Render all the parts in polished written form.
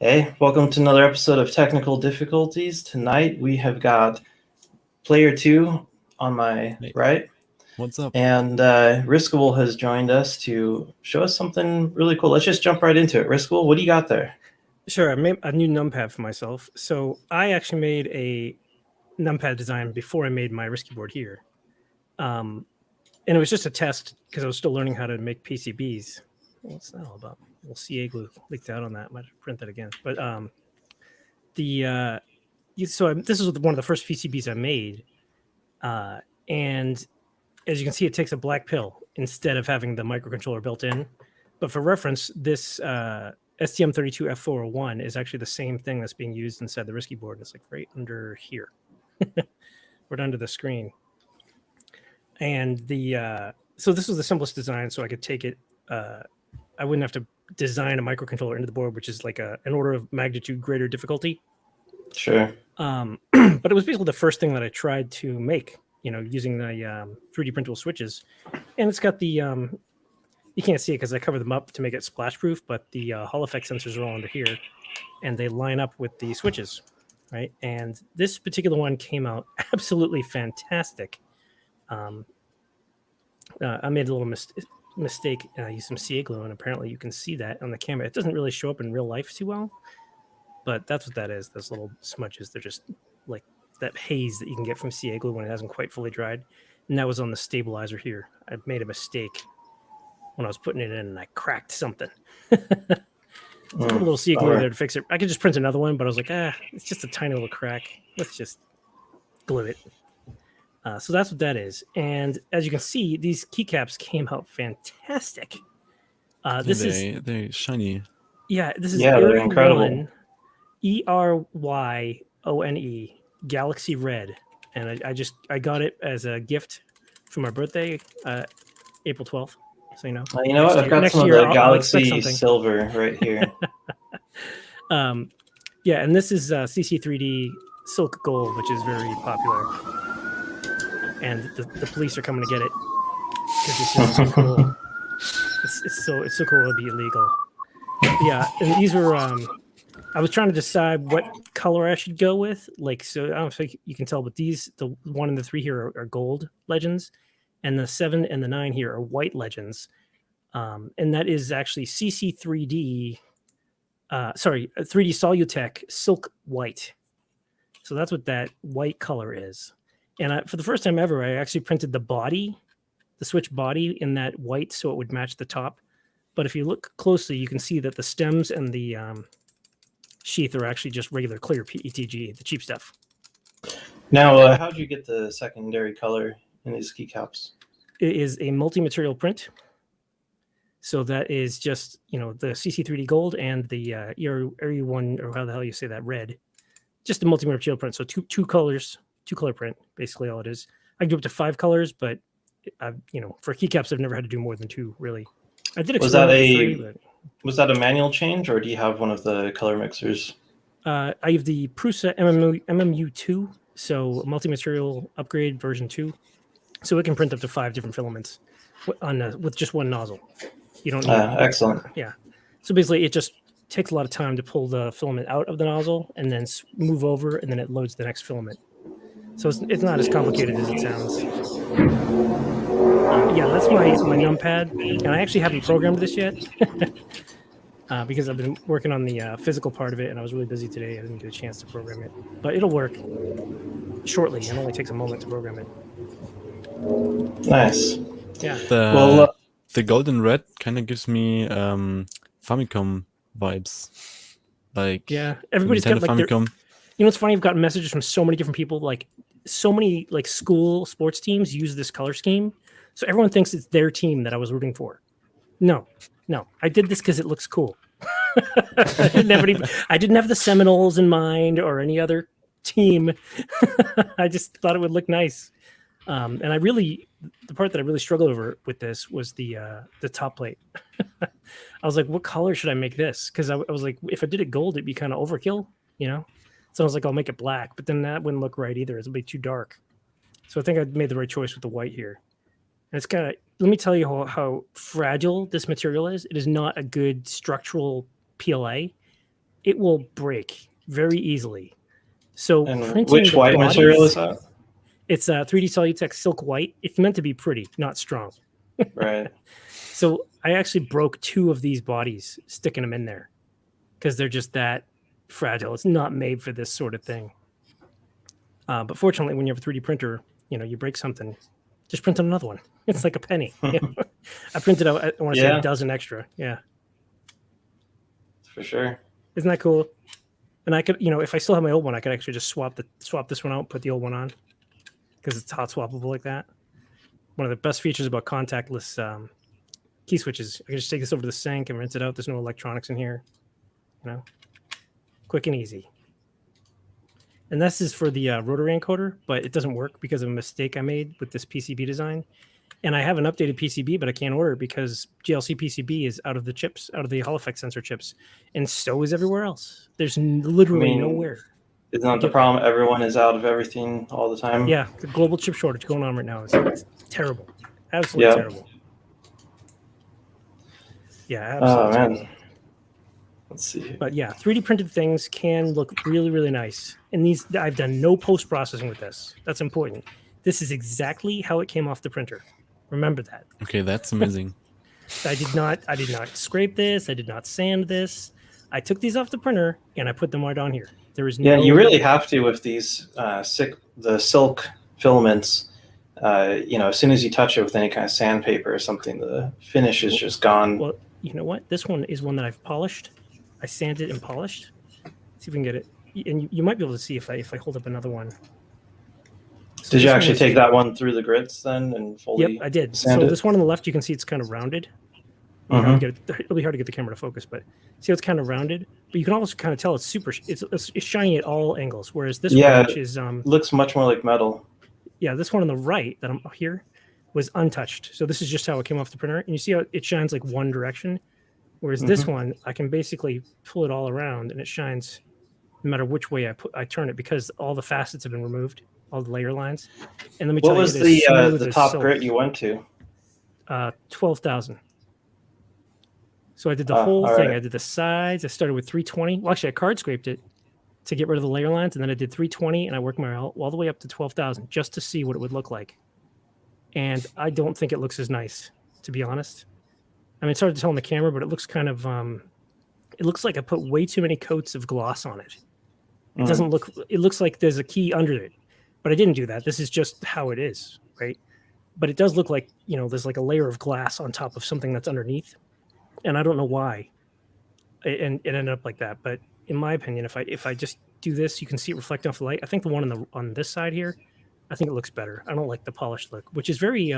Hey, welcome to another episode of Technical Difficulties. Tonight we have got player 2 on my right. What's up? And Riskable has joined us to show us something really cool. Let's just jump right into it. Riskable, what do you got there? Sure, I made a new numpad for myself. So I actually made a numpad design before I made my Risky board here. And it was just a test because I was still learning how to make PCBs. What's that all about? We'll CA glue leaked out on that. I might print that again. But this is one of the first PCBs I made. And as you can see, it takes a black pill instead of having the microcontroller built in. But for reference, this STM32F401 is actually the same thing that's being used inside the Risky board. It's like right under here, right under the screen. And so this was the simplest design, so I could take it. I wouldn't have to design a microcontroller into the board, which is like an order of magnitude greater difficulty. Sure. But it was basically the first thing that I tried to make, using the 3D printable switches. And it's got the, you can't see it because I covered them up to make it splash proof, but the Hall effect sensors are all under here and they line up with the switches, right? And this particular one came out absolutely fantastic. I made a little mistake. I used some CA glue, and apparently you can see that on the camera. It doesn't really show up in real life too well, but that's what that is. Those little smudges, they're just like that haze that you can get from CA glue when it hasn't quite fully dried. And that was on the stabilizer here. I made a mistake when I was putting it in, and I cracked something. Put a little CA glue there to fix it. I could just print another one, but I was like, it's just a tiny little crack. Let's just glue it. So that's what that is. And as you can see, these keycaps came out fantastic. They're shiny. Yeah, this is they're incredible. ERYONE Galaxy Red. And I got it as a gift for my birthday, April 12th. So you know. You know what? I've got some of the Galaxy Silver right here. Yeah, and this is CC3D Silk Gold, which is very popular. And the police are coming to get it because this is so cool. It's so cool it'll be illegal. Yeah, and these were I was trying to decide what color I should go with. Like, so I don't know if you can tell, but the 1 and the 3 here are gold legends, and the 7 and the 9 here are white legends. And that is actually CC3D 3D Solutech Silk White. So that's what that white color is. And for the first time ever, I actually printed the switch body in that white so it would match the top. But if you look closely, you can see that the stems and the sheath are actually just regular clear PETG, the cheap stuff. Now, how did you get the secondary color in these keycaps? It is a multi-material print. So that is just, the CC3D gold and the ERU1, or how the hell you say that, red. Just a multi-material print. So two colors. 2-color print, basically all it is. I can do up to 5 colors, but for keycaps, I've never had to do more than 2. Really, I did. Was that a manual change, or do you have one of the color mixers? I have the Prusa MMU2, so multi-material upgrade version 2, so it can print up to 5 different filaments with just one nozzle. You don't need excellent. Yeah, so basically, it just takes a lot of time to pull the filament out of the nozzle and then move over, and then it loads the next filament. So it's not as complicated as it sounds. Yeah, that's my numpad, and I actually haven't programmed this yet because I've been working on the physical part of it, and I was really busy today. I didn't get a chance to program it, but it'll work shortly. It only takes a moment to program it. Nice. Yeah. The golden red kind of gives me Famicom vibes. Like, yeah, everybody's got like Famicom. It's funny. I've gotten messages from so many different people. Like, so many school sports teams use this color scheme, so everyone thinks it's their team that I was rooting for. No, I did this because it looks cool. I didn't have the Seminoles in mind or any other team. I just thought it would look nice. And the part that I really struggled over with this was the top plate. I was like, what color should I make this? Because I was like, if I did it gold, it'd be kind of overkill, So I was like, I'll make it black, but then that wouldn't look right either. It'll be too dark. So I think I made the right choice with the white here. And it's let me tell you how fragile this material is. It is not a good structural PLA. it will break very easily. So And printing which the white bodies, material is that? It's 3D Solutech Silk White. It's meant to be pretty, not strong. Right. So I actually broke 2 of these bodies sticking them in there because they're just that fragile. It's not made for this sort of thing. But fortunately, when you have a 3D printer, you break something, just print another one. It's like a penny. I printed out, I want to say a dozen extra. Yeah. For sure. Isn't that cool? And I could, if I still have my old one, I could actually just swap this one out, put the old one on, because it's hot swappable like that. One of the best features about contactless key switches. I can just take this over to the sink and rinse it out. There's no electronics in here. Quick and easy. And this is for the rotary encoder, but it doesn't work because of a mistake I made with this PCB design. And I have an updated PCB, but I can't order it because GLC PCB is out of the chips, out of the Hall effect sensor chips, and so is everywhere else. There's literally nowhere. Isn't that the problem? Everyone is out of everything all the time. Yeah, the global chip shortage going on right now. It's terrible, absolutely terrible. Yeah, absolutely. Oh man. Let's see. But yeah, 3D printed things can look really, really nice. And these, I've done no post processing with this. That's important. This is exactly how it came off the printer. Remember that. Okay, that's amazing. I did not scrape this. I did not sand this. I took these off the printer and I put them right on here. There is no. Yeah, you really have to with these the silk filaments. As soon as you touch it with any kind of sandpaper or something, the finish is just gone. Well, you know what? This one is one that I've polished. I sanded and polished. See if we can get it. And you might be able to see if I hold up another one. So did you actually take that one through the grits then and fully? Yep, I did. sand So it? this one on the left, you can see it's kind of rounded. It'll be hard to get the camera to focus, but see how it's kind of rounded. But you can also kind of tell it's super. It's shiny at all angles. Whereas this one, which is looks much more like metal. Yeah, this one on the right that I'm here was untouched. So this is just how it came off the printer, and you see how it shines like one direction. Whereas this one, I can basically pull it all around, and it shines no matter which way I turn it because all the facets have been removed, all the layer lines. And let me tell you, what was the top grit you went to? 12,000. So I did the whole thing. Right. I did the sides. I started with 320. Well, actually, I card scraped it to get rid of the layer lines, and then I did 320, and I worked my all the way up to 12,000 just to see what it would look like. And I don't think it looks as nice, to be honest. I mean, it's hard to tell on the camera, but it looks kind of, it looks like I put way too many coats of gloss on it. It doesn't look, it looks like there's a key under it, but I didn't do that. This is just how it is, right? But it does look like, there's like a layer of glass on top of something that's underneath. And I don't know why it ended up like that. But in my opinion, if I just do this, you can see it reflect off the light. I think the one on this side here, I think it looks better. I don't like the polished look, which is very,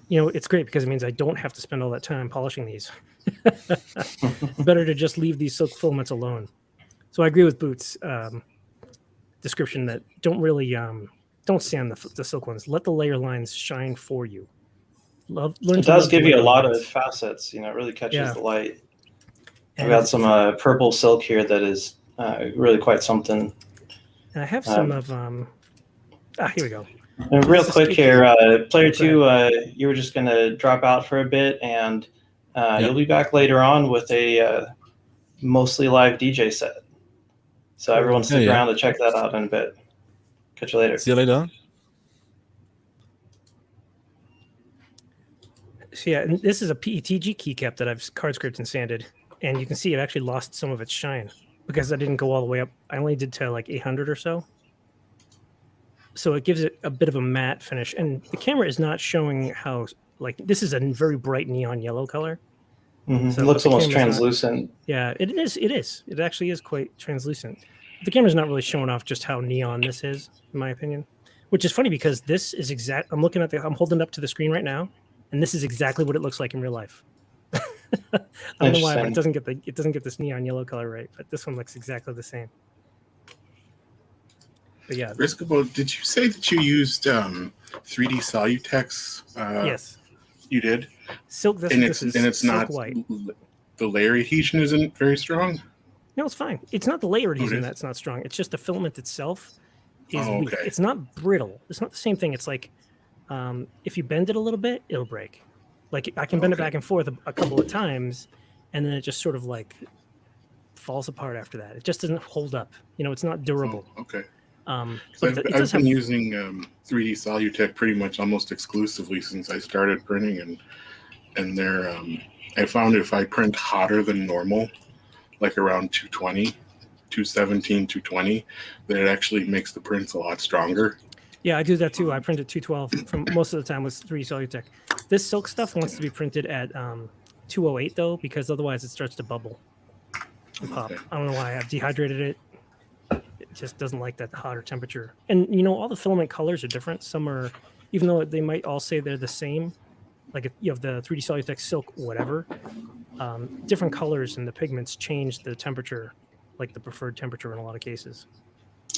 it's great because it means I don't have to spend all that time polishing these. Better to just leave these silk filaments alone. So I agree with Boots' description that don't sand the silk ones. Let the layer lines shine for you. It does give you a lot of facets. It really catches the light. I've got some purple silk here that is really quite something. And I have some of here we go. And real quick here, player 2, you were just going to drop out for a bit, and you'll be back later on with a mostly live DJ set. So everyone stick around to check that out in a bit. Catch you later. See you later. So yeah, and this is a PETG keycap that I've card scraped and sanded, and you can see it actually lost some of its shine because I didn't go all the way up. I only did to like 800 or so. So it gives it a bit of a matte finish, and the camera is not showing how, like, this is a very bright neon yellow color. So it looks almost translucent. Yeah, it is. It actually is quite translucent. The camera's not really showing off just how neon this is, in my opinion, which is funny because this is I'm holding it up to the screen right now, and this is exactly what it looks like in real life. I don't know why, but it doesn't get this neon yellow color right, but this one looks exactly the same. But yeah. Redbubble, did you say that you used 3D Solutech's? Yes. You did? Silk. It's not white. The layer adhesion isn't very strong? No, it's fine. It's not the layer adhesion that's not strong. It's just the filament itself is weak. It's not brittle. It's not the same thing. It's like if you bend it a little bit, it'll break. Like I can bend it back and forth a couple of times, and then it just sort of like falls apart after that. It just doesn't hold up. You know, it's not durable. Oh, okay. But I've does been have, using 3D Solutech pretty much almost exclusively since I started printing, and they're I found if I print hotter than normal, like around 220, 217, 220, that it actually makes the prints a lot stronger. yeah, I do that too. I print at 212 from most of the time with 3D Solutech. This silk stuff wants to be printed at 208 though, because otherwise it starts to bubble and pop. Okay. I don't know why. I've dehydrated it. It just doesn't like that hotter temperature. And you know, all the filament colors are different. Some are, even though they might all say they're the same, like if you have the 3D Solutech silk, whatever, different colors and the pigments change the temperature, like the preferred temperature in a lot of cases.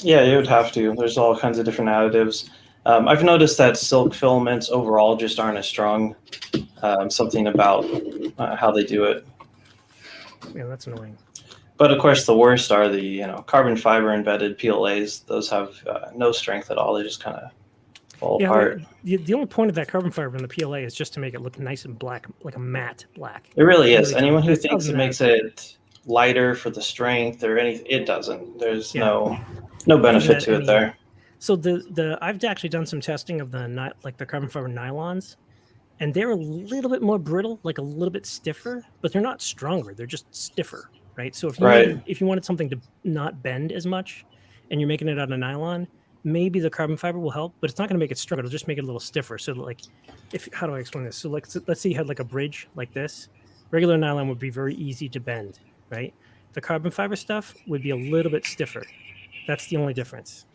Yeah, you would have to. There's all kinds of different additives. I've noticed that silk filaments overall just aren't as strong. Something about how they do it. Yeah, that's annoying. But of course, the worst are the carbon fiber embedded PLAs. Those have no strength at all. They just kind of fall apart. The only point of that carbon fiber in the PLA is just to make it look nice and black, like a matte black. It really is. Really Anyone who other thinks it than makes that, it lighter for the strength or anything, it doesn't. There's Yeah. no benefit that to it any- there. So the I've actually done some testing of the carbon fiber nylons, and they're a little bit more brittle, like a little bit stiffer, but they're not stronger. They're just stiffer, right? So if you wanted something to not bend as much, and you're making it out of nylon, maybe the carbon fiber will help, but it's not going to make it stronger. It'll just make it a little stiffer. So like, how do I explain this? So like, let's say you had like a bridge like this. Regular nylon would be very easy to bend, right? The carbon fiber stuff would be a little bit stiffer. That's the only difference.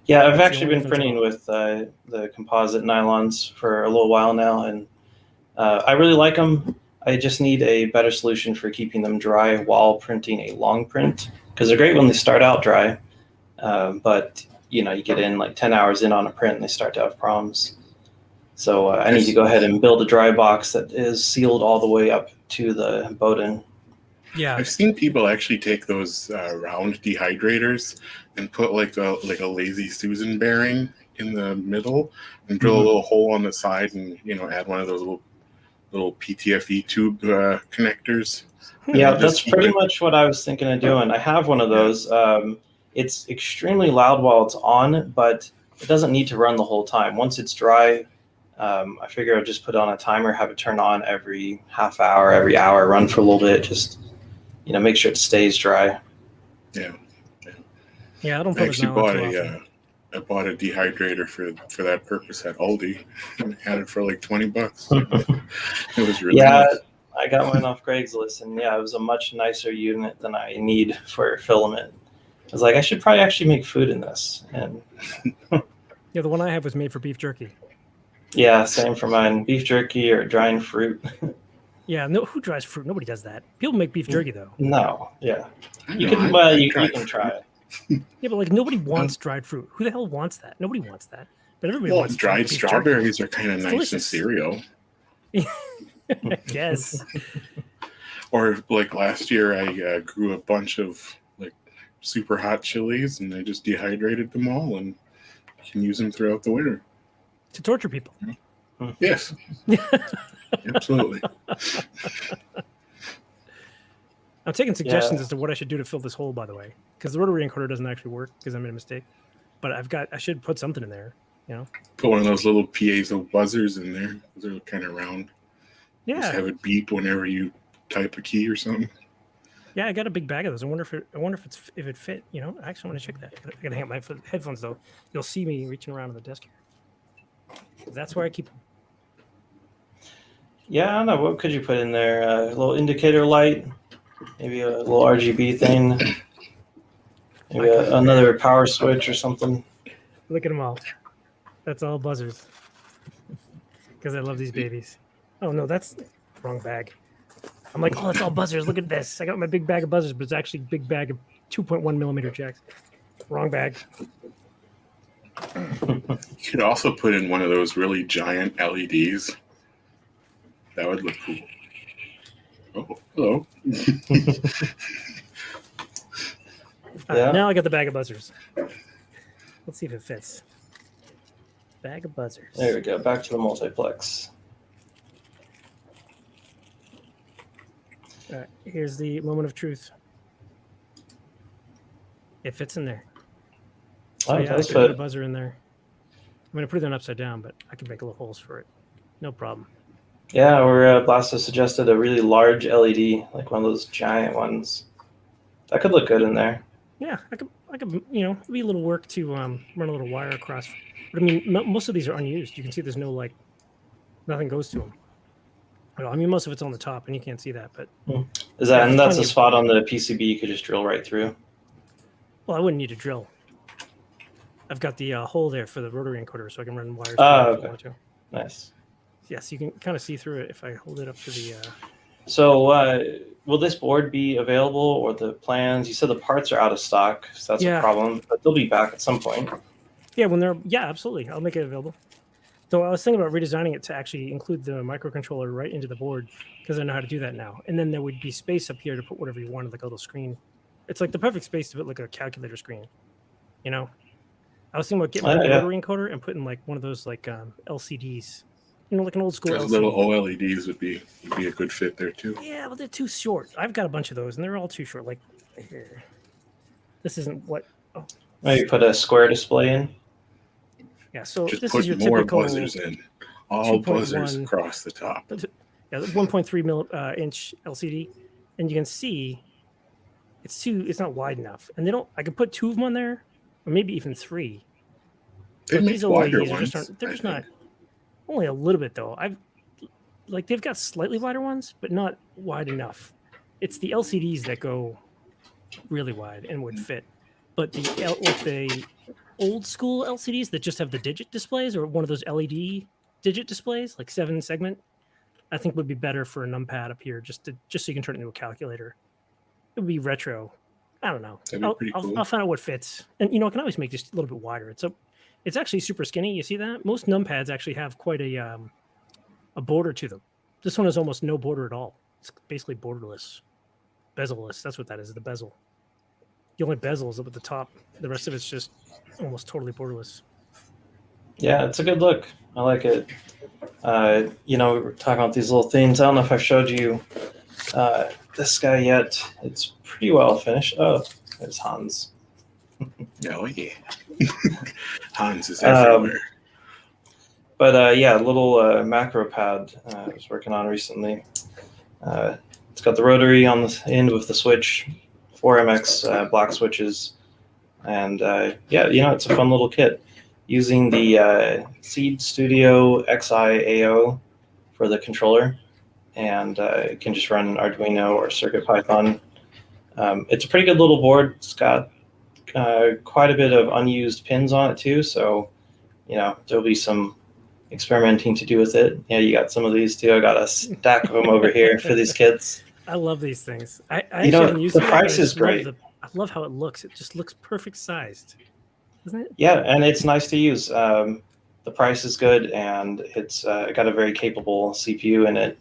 Yeah, I've That's the actually only been difference at printing all. with the composite nylons for a little while now, and I really like them. I just need a better solution for keeping them dry while printing a long print, because they're great when they start out dry, but you get in like 10 hours in on a print and they start to have problems. So I need to go ahead and build a dry box that is sealed all the way up to the Bowden. Yeah, I've seen people actually take those round dehydrators and put like a lazy Susan bearing in the middle and drill a little hole on the side and add one of those little PTFE tube connectors. Yeah, that's pretty much what I was thinking of doing. I have one of those. It's extremely loud while it's on, but it doesn't need to run the whole time. Once it's dry, I figure I'll just put on a timer, have it turn on every half hour, every hour, run for a little bit, just make sure it stays dry. Yeah. I don't I put actually it bought too often. I bought a dehydrator for that purpose at Aldi and had it for like $20. It was really nice. I got mine off Craigslist, and it was a much nicer unit than I need for filament. I was like, I should probably actually make food in this. And Yeah, the one I have was made for beef jerky. yeah, same for mine. Beef jerky or drying fruit. Yeah, no, who dries fruit? Nobody does that. People make beef jerky though. No, yeah. You know, can I you tried can try it. Yeah, but like nobody wants dried fruit. Who the hell wants that? Nobody wants that. But everybody Well, wants dried beef jerky. strawberries are kind of nice in delicious. cereal. I guess. Or like last year, I grew a bunch of like super hot chilies, and I just dehydrated them all, and can use them throughout the winter. To torture people. Yes, absolutely. I'm taking suggestions as to what I should do to fill this hole, by the way, because the rotary encoder doesn't actually work because I made a mistake. But I should put something in there. Put one of those little piezo buzzers in there. They're kind of round. Just Yeah, have it beep whenever you type a key or something. yeah. I got a big bag of those. I wonder if it fit. I actually want to check that. I gotta hang up my headphones though. You'll see me reaching around on the desk here. That's where I keep them. Yeah, I don't know. What could you put in there? A little indicator light, maybe a little RGB thing, maybe another power switch or something. Look at them all. That's all buzzers. Because I love these babies. Oh no, that's the wrong bag. I'm like, oh, it's all buzzers. Look at this. I got my big bag of buzzers, but it's actually a big bag of 2.1 millimeter jacks. Wrong bag. You could also put in one of those really giant LEDs. That would look cool. Oh, hello. Yeah. Now I got the bag of buzzers. Let's see if it fits. Bag of buzzers. There we go. Back to the multiplex. All right, here's the moment of truth. It fits in there. So Oh, it yeah, I does could put a fit. buzzer in there. I'm gonna put it on upside down, but I can make little holes for it. No problem. Yeah, or Blasto suggested a really large LED, like one of those giant ones. That could look good in there. Yeah, I could, it'd be a little work to run a little wire across. But I mean, most of these are unused. You can see there's no nothing goes to them. Well, I mean, most of it's on the top, and you can't see that. But Is that, Yeah, and there's that's plenty a of- spot on the PCB you could just drill right through. well, I wouldn't need a drill. I've got the hole there for the rotary encoder, so I can run wires. Oh, through it if okay. I want to. Nice. Yes, you can kind of see through it if I hold it up to the. So, will this board be available, or the plans? You said the parts are out of stock, so that's Yeah. a problem. But they'll be back at some point. Yeah, absolutely. I'll make it available. So I was thinking about redesigning it to actually include the microcontroller right into the board because I know how to do that now. And then there would be space up here to put whatever you wanted, like a little screen. It's like the perfect space to put like a calculator screen. You know, I was thinking about getting a Yeah. rotary encoder and putting like one of those like LCDs. You know, like an old school Those LCD. little OLEDs would be a good fit there too. Yeah, but they're too short. I've got a bunch of those, and they're all too short. Like, here. This isn't what. Oh, Maybe put a square display in. yeah. So Just this put is your more typical buzzers in. All 2.1 buzzers across the top. Yeah, the 1.3 inch LCD, and you can see it's not wide enough, and they don't. I could put two of them on there, or maybe even three. They But make these wider LEDs ones. they're just I not. think. Only a little bit though. They've got slightly wider ones, but not wide enough. It's the LCDs that go really wide and would fit, but the old school LCDs that just have the digit displays or one of those LED digit displays, like 7 segment, I think would be better for a numpad up here, just so you can turn it into a calculator. It would be retro. I don't know. That'd be pretty cool. I'll find out what fits, and I can always make just a little bit wider. It's actually super skinny. You see that? Most numpads actually have quite a border to them. This one has almost no border at all. It's basically borderless, bezel-less. That's what that is. The bezel. The only bezel is up at the top. The rest of it's just almost totally borderless. Yeah, it's a good look. I like it. We were talking about these little things. I don't know if I've showed you this guy yet. It's pretty well finished. Oh, there's Hans. Oh yeah. Hans is everywhere. But yeah, a little macro pad I was working on recently. It's got the rotary on the end with the switch, 4MX black switches. And it's a fun little kit. Using the Seed Studio XI-AO for the controller. And it can just run Arduino or CircuitPython. It's a pretty good little board. It's got quite a bit of unused pins on it too. So, there'll be some experimenting to do with it. Yeah, you got some of these too. I got a stack of them over here for these kids. I love these things. I haven't used the them yet, but price I is just great. I love how it looks. It just looks perfect sized, doesn't it? Yeah, and it's nice to use. The price is good, and it's got a very capable CPU in it.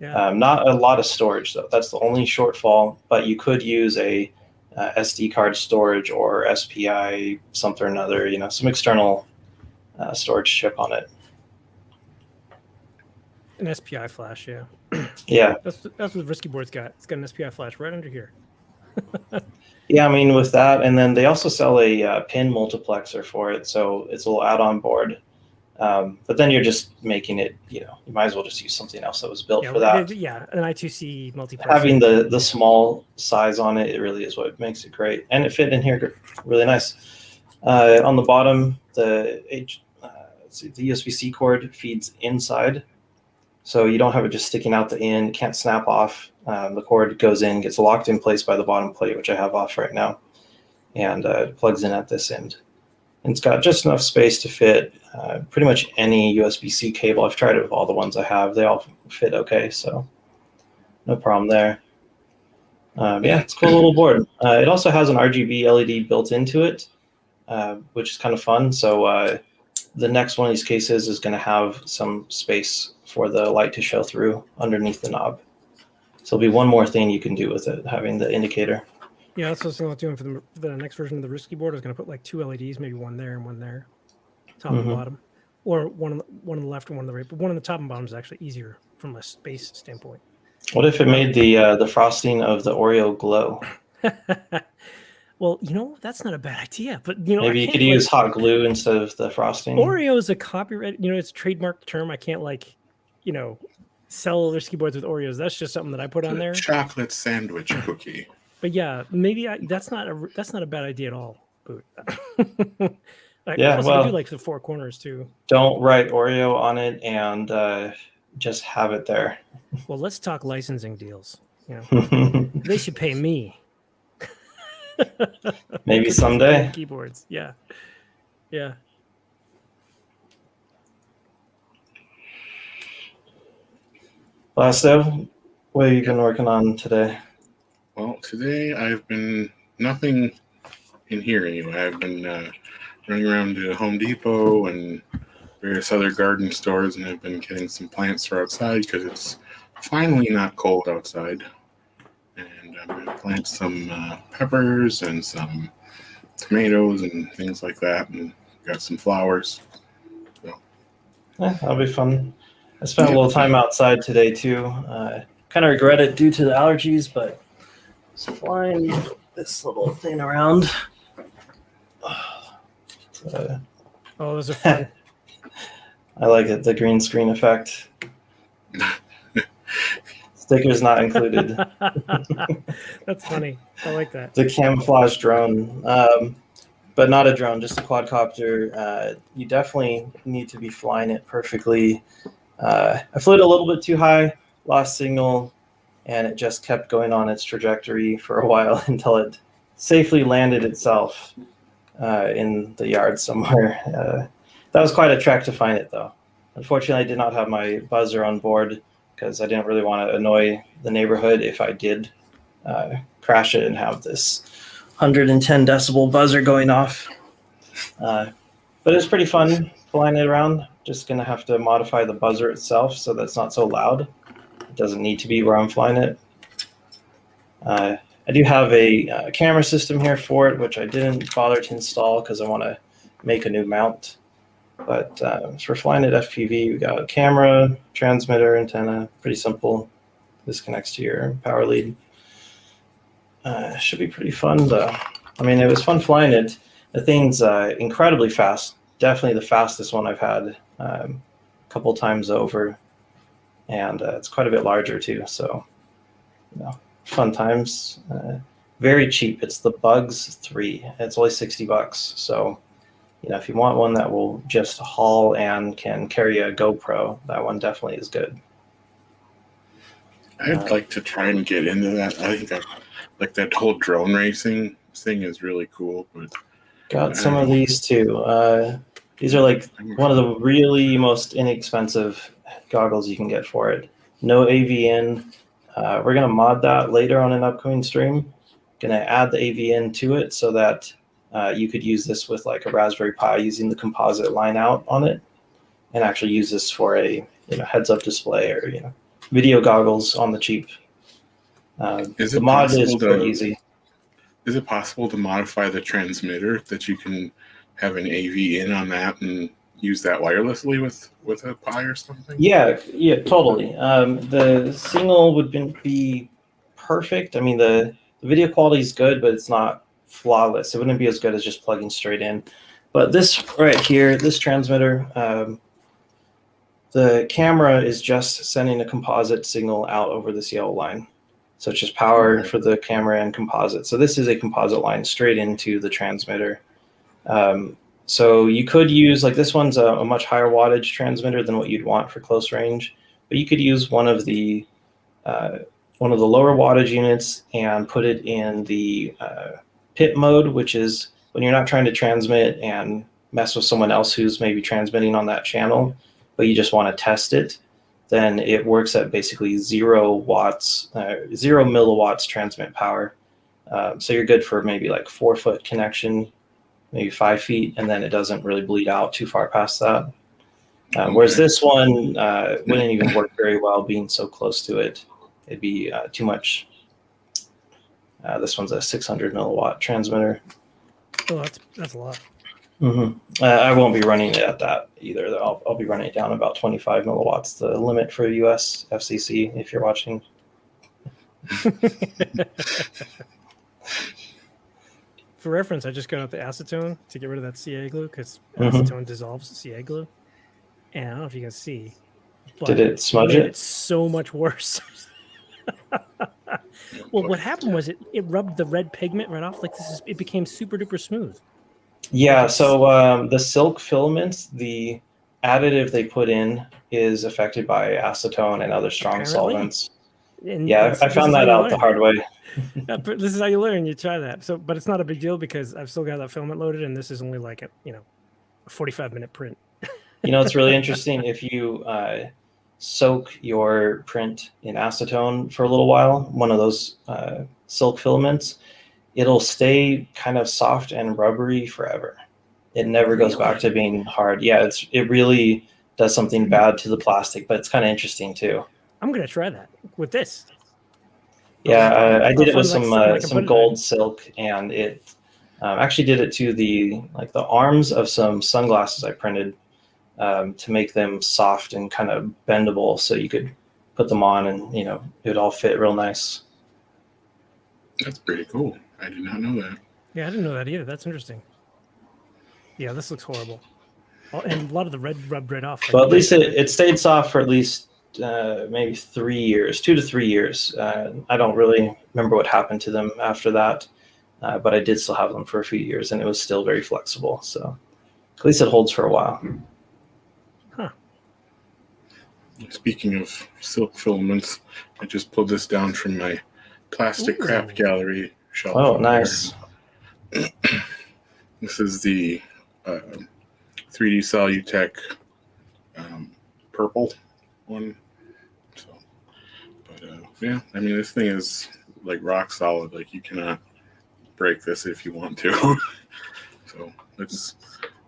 Yeah. Not a lot of storage, though. That's the only shortfall, but you could use a SD card storage or SPI something or another, some external storage chip on it. An SPI flash, yeah. Yeah. That's what the Risky Board's got. It's got an SPI flash right under here. Yeah, I mean, with that, and then they also sell a pin multiplexer for it, so it's a little add-on board. But then you're just making it, you might as well just use something else that was built for that. Yeah, an I2C multiplexer. Having the small size on it, it really is what makes it great. And it fit in here really nice. On the bottom, the USB-C cord feeds inside. So you don't have it just sticking out the end. It can't snap off. The cord goes in, gets locked in place by the bottom plate, which I have off right now. And it plugs in at this end. And it's got just enough space to fit pretty much any USB-C cable. I've tried it with all the ones I have. They all fit okay, so no problem there. Yeah, it's a cool little board. It also has an RGB LED built into it, which is kind of fun. So the next one of these cases is going to have some space for the light to show through underneath the knob. So it'll be one more thing you can do with it, having the indicator. Yeah, that's what I was thinking about doing for the next version of the Risky Board. I was going to put like 2 LEDs, maybe one there and one there, top and bottom, or one on the left and one on the right. But one on the top and bottom is actually easier from a space standpoint. What if it made the frosting of the Oreo glow? Well, that's not a bad idea. But I Maybe you can't, could use hot glue instead of the frosting. Oreo is a copyright. It's a trademark term. I can't sell their boards with Oreos. That's just something that I put on there. Chocolate sandwich cookie. But yeah, maybe that's not a bad idea at all. Boot. Yeah, plus well, I do like the four corners too. Don't write Oreo on it and just have it there. Well, let's talk licensing deals. They should pay me. Maybe someday. Keyboards, yeah. Lasto, what have you been working on today? Well, today I've been nothing in here anyway. I've been running around to Home Depot and various other garden stores, and I've been getting some plants for outside because it's finally not cold outside. And I'm going to plant some peppers and some tomatoes and things like that, and got some flowers. So. Yeah, that'll be fun. I spent a little time outside today too. Kind of regret it due to the allergies, but just flying this little thing around. Those are fun. I like it, the green screen effect. Stickers not included. That's funny. I like that. The camouflage drone, but not a drone, just a quadcopter. You definitely need to be flying it perfectly. I flew it a little bit too high, lost signal, and it just kept going on its trajectory for a while until it safely landed itself in the yard somewhere. That was quite a trek to find it, though. Unfortunately, I did not have my buzzer on board because I didn't really want to annoy the neighborhood if I did crash it and have this 110 decibel buzzer going off. But it was pretty fun flying it around. Just going to have to modify the buzzer itself so that's not so loud. It doesn't need to be where I'm flying it. I do have a camera system here for it, which I didn't bother to install because I want to make a new mount. But for flying at FPV, we got a camera, transmitter, antenna, pretty simple. This connects to your power lead. Should be pretty fun though. I mean, it was fun flying it. The thing's incredibly fast. Definitely the fastest one I've had a couple times over. And it's quite a bit larger too. So, fun times. Very cheap. It's the Bugs 3. It's only $60. So, if you want one that will just haul and can carry a GoPro, that one definitely is good. I'd like to try and get into that. I think like that whole drone racing thing is really cool. But got some of these too. These are like one of the really most inexpensive goggles you can get for it. No AV in. We're going to mod that later on an upcoming stream. Going to add the AV in to it so that you could use this with like a Raspberry Pi using the composite line out on it, and actually use this for a heads-up display or video goggles on the cheap. The mod is pretty easy. Is it possible to modify the transmitter that you can have an AV in on that and use that wirelessly with a Pi or something? Yeah, totally. The signal would be perfect. I mean, the video quality is good, but it's not flawless. It wouldn't be as good as just plugging straight in. But this right here, this transmitter, the camera is just sending a composite signal out over this yellow line. So it's just power for the camera and composite. So this is a composite line straight into the transmitter. So you could use, like this one's a much higher wattage transmitter than what you'd want for close range, but you could use one of the lower wattage units and put it in the pit mode, which is when you're not trying to transmit and mess with someone else who's maybe transmitting on that channel, but you just want to test it. Then it works at basically 0 watts, 0 milliwatts transmit power. So you're good for maybe like 4-foot connection, maybe 5 feet, and then it doesn't really bleed out too far past that. Whereas this one wouldn't even work very well being so close to it. It'd be too much. This one's a 600 milliwatt transmitter. Oh, that's a lot. Mm-hmm. I won't be running it at that either. I'll be running it down about 25 milliwatts, the limit for US FCC, if you're watching. For reference, I just got out the acetone to get rid of that CA glue because Mhm. acetone dissolves CA glue. And I don't know if you can see, but Did it smudge made it? so much worse. Well, what happened was it rubbed the red pigment right off. Like it became super duper smooth. Yeah, Like so the silk filaments, the additive they put in is affected by acetone and other strong Apparently. solvents. And Yeah, I this found is how that you out the learn. hard way. This is how you learn. You try that. So, but it's not a big deal because I've still got that filament loaded, and this is only like a 45-minute print. You know, it's really interesting if you soak your print in acetone for a little while, one of those silk filaments, it'll stay kind of soft and rubbery forever. It never goes back to being hard. Yeah, it really does something bad to the plastic, but it's kind of interesting too. I'm gonna try that with this. Yeah, I did it I'll with find, like, something I can some put it gold in. silk, and it actually did it to the arms of some sunglasses I printed to make them soft and kind of bendable, so you could put them on, and it would all fit real nice. That's pretty cool. I did not know that. Yeah, I didn't know that either. That's interesting. Yeah, this looks horrible. And a lot of the red rubbed right off. Like, Well, at least it stayed soft for at least maybe 3 years, 2 to 3 years. I don't really remember what happened to them after that, but I did still have them for a few years, and it was still very flexible. So at least it holds for a while. Huh. Speaking of silk filaments, I just pulled this down from my plastic craft gallery shelf. Oh, nice. This is the 3D Solutech purple one. So, but yeah, I mean, this thing is like rock solid. Like, you cannot break this if you want to. So it's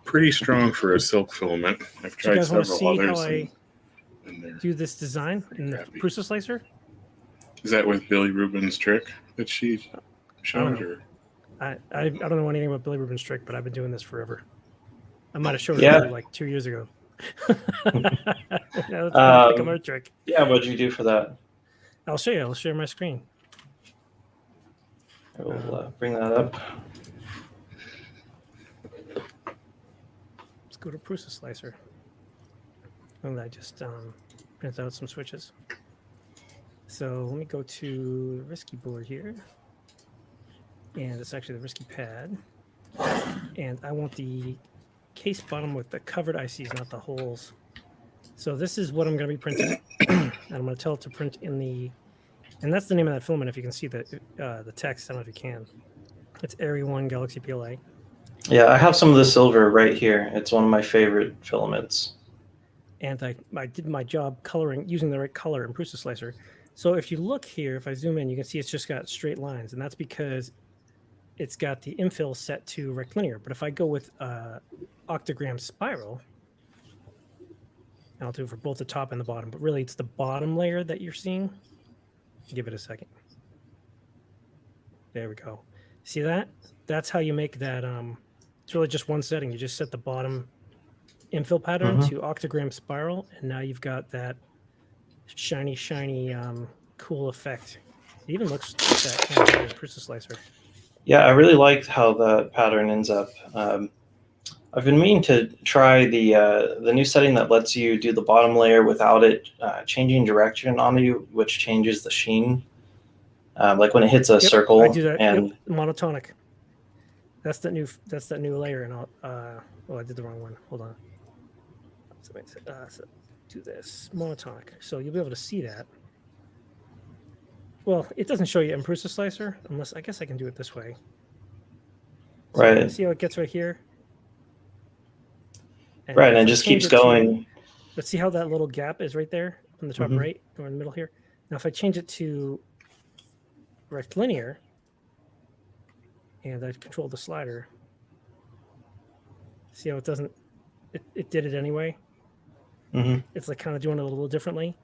pretty strong for a silk filament. I've Do you tried guys want to several see how others. I and they're do this design pretty in the crappy. Prusa slicer? Is that with Billy Rubin's trick that she showed? know. Or I don't know anything about Billy Rubin's trick, but I've been doing this forever. I might have shown it Yeah. to you like 2 years ago. It's like a trick. Yeah, what'd you do for that? I'll show you. I'll share my screen. I will bring that up. Let's go to Prusa slicer. And I just print out some switches. So let me go to the Risky board here. And it's actually the Risky pad. And I want the case bottom with the covered ICs, not the holes. So this is what I'm going to be printing. And I'm going to tell it to print in the... And that's the name of that filament, if you can see the text. I don't know if you can. It's Airy 1 Galaxy PLA. Yeah, I have some of the silver right here. It's one of my favorite filaments. And I did my job coloring, using the right color in Prusa Slicer. So if you look here, if I zoom in, you can see it's just got straight lines. And that's because it's got the infill set to rectilinear. But if I go with octagram spiral, and I'll do it for both the top and the bottom, but really it's the bottom layer that you're seeing. Give it a second. There we go. See that? That's how you make that. It's really just one setting. You just set the bottom infill pattern to octagram spiral, and now you've got that shiny, cool effect. It even looks like that kind of in Prusa Slicer. Yeah, I really liked how the pattern ends up. I've been meaning to try the new setting that lets you do the bottom layer without it changing direction on you, which changes the sheen. Like when it hits a circle. I do that. And monotonic. That's that new layer, and I'll. I did the wrong one. Hold on. So do this monotonic, so you'll be able to see that. Well, it doesn't show you in Prusa Slicer, unless I guess I can do it this way. So right. See how it gets right here. And and it just keeps going. Let's see how that little gap is right there on the top right, or in the middle here. Now, if I change it to rectilinear, and I control the slider, see how it doesn't? It did it anyway. It's like kind of doing it a little differently.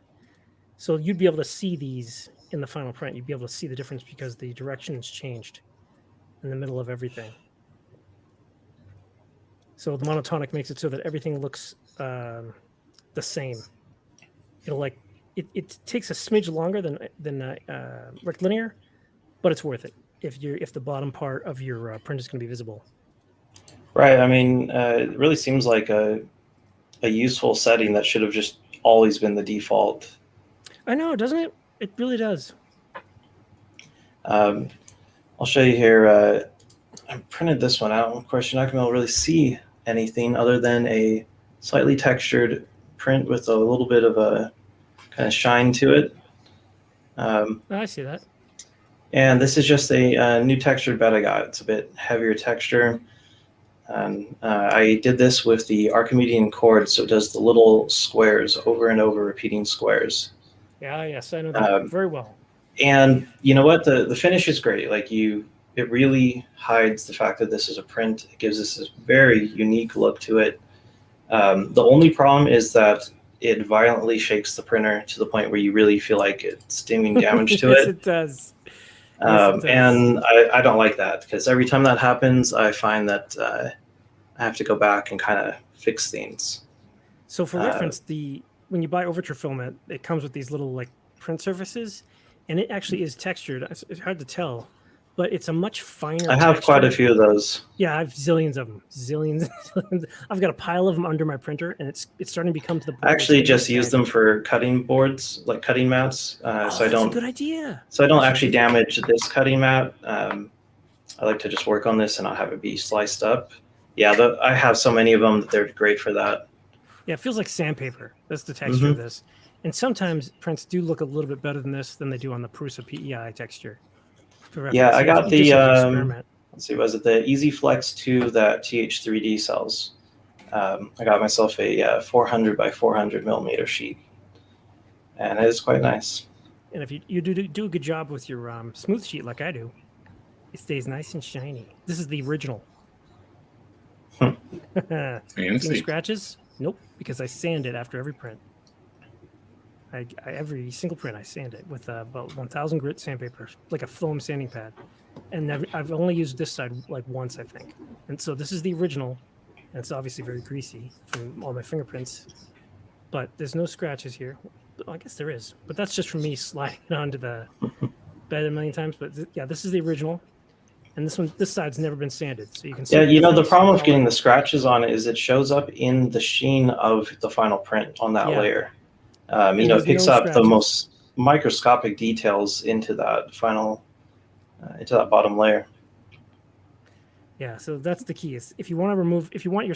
So you'd be able to see these in the final print. You'd be able to see the difference because the direction has changed in the middle of everything. So the monotonic makes it so that everything looks the same. It'll it takes a smidge longer than rectilinear, but it's worth it if the bottom part of your print is going to be visible. Right. I mean, it really seems like a useful setting that should have just always been the default. I know, doesn't it? It really does. I'll show you here. I printed this one out. Of course, you're not going to really see anything other than a slightly textured print with a little bit of a kind of shine to it. I see that. And this is just a new textured bed I got. It's a bit heavier texture. And I did this with the Archimedean cord, so it does the little squares over and over, repeating squares. Yeah, yes, I know that very well. And you know what? The finish is great. Like it really hides the fact that this is a print. It gives us this very unique look to it. The only problem is that it violently shakes the printer to the point where you really feel like it's doing damage to Yes, it. it does. And I don't like that, because every time that happens, I find that I have to go back and kind of fix things. So for reference, when you buy Overture filament, it comes with these little like print surfaces, and it actually is textured. It's hard to tell, but it's a much finer. I have quite a few of those. Yeah, I have zillions of them. Zillions. I've got a pile of them under my printer, and it's starting to become to the point. I actually just use them for cutting boards, like cutting mats. So I don't. That's a good idea. So I don't actually damage this cutting mat. I like to just work on this and not have it be sliced up. Yeah, I have so many of them that they're great for that. Yeah, it feels like sandpaper. That's the texture of this. And sometimes prints do look a little bit better than this than they do on the Prusa PEI texture. Yeah, I got the, experiment. let's see, was it the Easy Flex 2 that TH3D sells? I got myself a 400 by 400 millimeter sheet, and it is quite nice. And if you do a good job with your smooth sheet like I do, it stays nice and shiny. This is the original. Any scratches? Nope, because I sand it after every print. Every single print I sand it with about 1,000 grit sandpaper, like a foam sanding pad. And I've only used this side like once, I think. And so this is the original, and it's obviously very greasy from all my fingerprints. But there's no scratches here. Well, I guess there is, but that's just from me sliding it onto the bed a million times. But yeah, this is the original. And this side's never been sanded, so you can see. Yeah, you know, the problem with getting the scratches on it is it shows up in the sheen of the final print on that layer. You know, it picks up the most microscopic details into that final, into that bottom layer. Yeah, so that's the key. Is if you want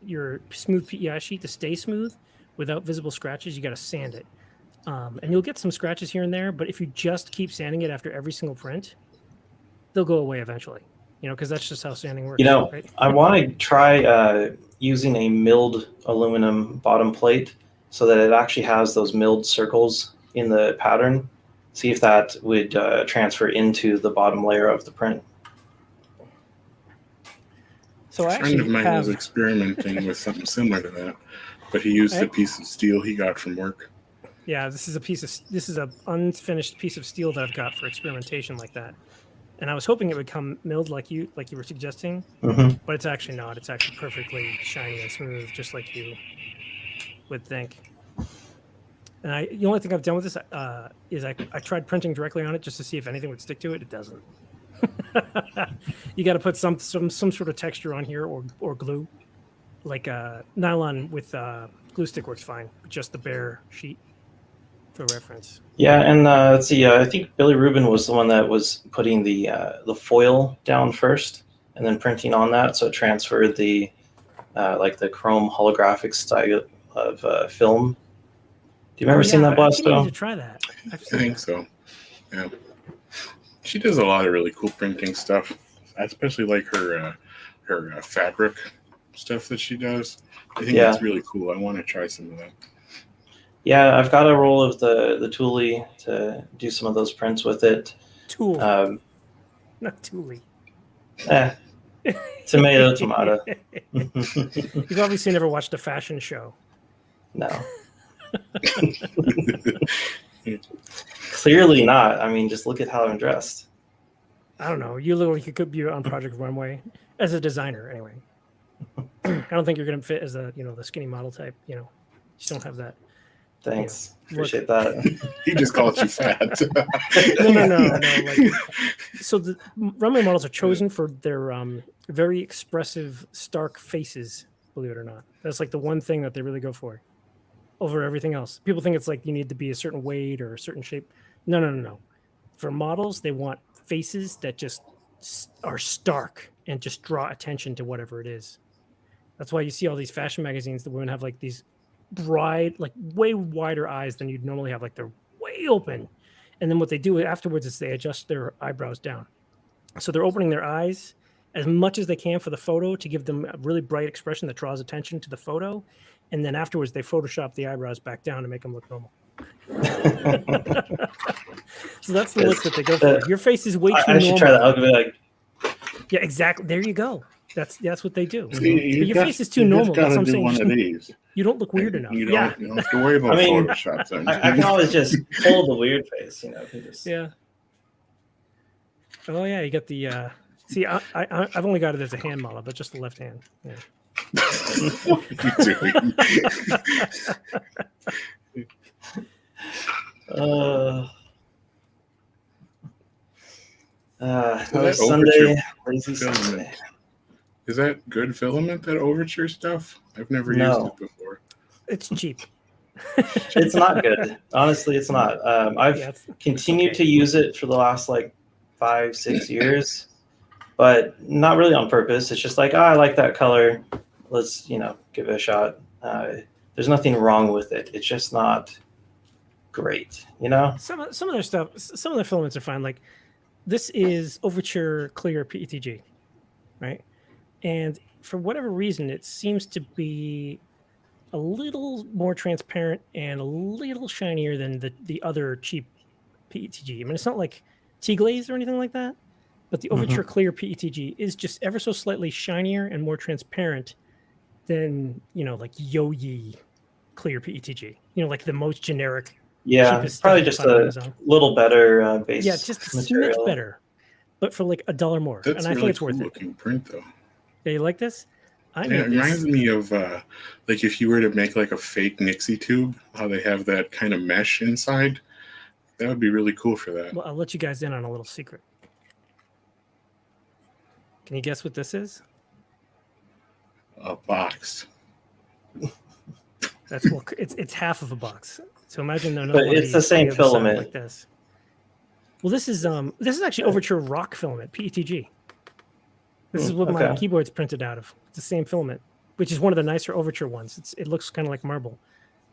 your smooth PEI sheet to stay smooth without visible scratches, you got to sand it. And you'll get some scratches here and there, but if you just keep sanding it after every single print, they'll go away eventually, you know, because that's just how sanding works. You know, right? I want to try using a milled aluminum bottom plate so that it actually has those milled circles in the pattern. See if that would transfer into the bottom layer of the print. So a friend of mine was experimenting with something similar to that, but he used a piece of steel he got from work. Yeah, this is a unfinished piece of steel that I've got for experimentation like that. And I was hoping it would come milled like you were suggesting, but it's actually not. It's actually perfectly shiny and smooth, just like you would think. And the only thing I've done with this is I tried printing directly on it just to see if anything would stick to it. It doesn't. You got to put some sort of texture on here or glue, like nylon with glue stick works fine. Just the bare sheet for reference. Yeah, and let's see. I think Billy Rubin was the one that was putting the foil down first, and then printing on that, so it transferred the like the chrome holographic style of film. Do you remember seeing that, Blasto? I need to try that. I think so. Yeah, she does a lot of really cool printing stuff. I especially like her fabric stuff that she does. I think that's really cool. I want to try some of that. Yeah, I've got a roll of the Thule to do some of those prints with it. Tool. Not Thule. Tomato. You've obviously never watched a fashion show. No. Clearly not. I mean, just look at how I'm dressed. I don't know. You look like you could be on Project Runway as a designer, anyway. I don't think you're going to fit as the skinny model type. You just don't have that Thanks. Look. Appreciate that. He just called you fat. No. Like, so the runway models are chosen for their very expressive, stark faces. Believe it or not, that's like the one thing that they really go for over everything else. People think it's like you need to be a certain weight or a certain shape. No. For models, they want faces that just are stark and just draw attention to whatever it is. That's why you see all these fashion magazines. The women have like these bright, like way wider eyes than you'd normally have. Like they're way open. And then what they do afterwards is they adjust their eyebrows down. So they're opening their eyes as much as they can for the photo to give them a really bright expression that draws attention to the photo. And then afterwards, they Photoshop the eyebrows back down to make them look normal. So that's the look that they go for. Your face is way too normal. I should try that. I'll be like, yeah, exactly. There you go. That's what they do. Your face is too normal. That's what I'm saying. One of these. You don't look weird enough. You don't have to worry about Photoshop then. I can always just pull the weird face, Just... Yeah. Oh yeah, you got the. See, I've only got it as a hand model, but just the left hand. Yeah. What are you doing? Another Sunday, lazy Sunday. Is that good filament, that Overture stuff? I've never used it before. It's cheap. It's not good. Honestly, it's not. I've continued to use it for the last 5-6 years, but not really on purpose. It's just like, I like that color. Let's, give it a shot. There's nothing wrong with it. It's just not great, Some of their stuff, some of their filaments are fine. Like this is Overture Clear PETG, right? And for whatever reason, it seems to be a little more transparent and a little shinier than the other cheap PETG. I mean, it's not like T-glaze or anything like that, but the Overture Clear PETG is just ever so slightly shinier and more transparent than, like Yoyi Clear PETG. Like the most generic. Yeah, probably just a little better base. Yeah, just a material. smidge better, but for $1 more. That's and I really think it's cool worth looking print, though. Yeah, you like this? It reminds me of if you were to make a fake Nixie tube, how they have that kind of mesh inside. That would be really cool for that. Well, I'll let you guys in on a little secret. Can you guess what this is? A box. It's half of a box. So imagine they're not. But it's the same filament like this. Well, this is actually Overture Rock filament PETG. This is what my keyboard's printed out of. It's the same filament, which is one of the nicer Overture ones. It looks kind of like marble,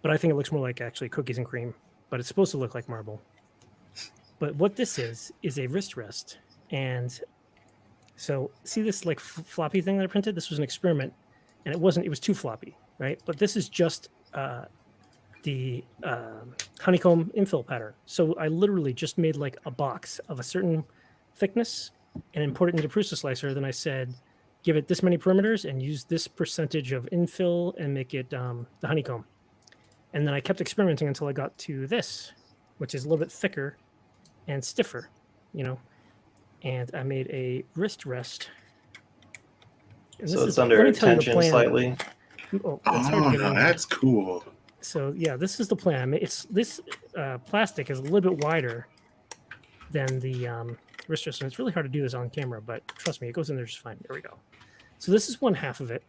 but I think it looks more like actually cookies and cream. But it's supposed to look like marble. But what this is a wrist rest, and so see this floppy thing that I printed. This was an experiment, and it was too floppy, right? But this is just the honeycomb infill pattern. So I literally just made a box of a certain thickness and import it into Prusa Slicer. Then I said, give it this many perimeters and use this percentage of infill and make it the honeycomb. And then I kept experimenting until I got to this, which is a little bit thicker and stiffer, And I made a wrist rest. And so it's under tension slightly. Oh, that's cool. So yeah, this is the plan. This plastic is a little bit wider than the wrist rest, and it's really hard to do this on camera, but trust me, it goes in there just fine. There we go. So this is one half of it,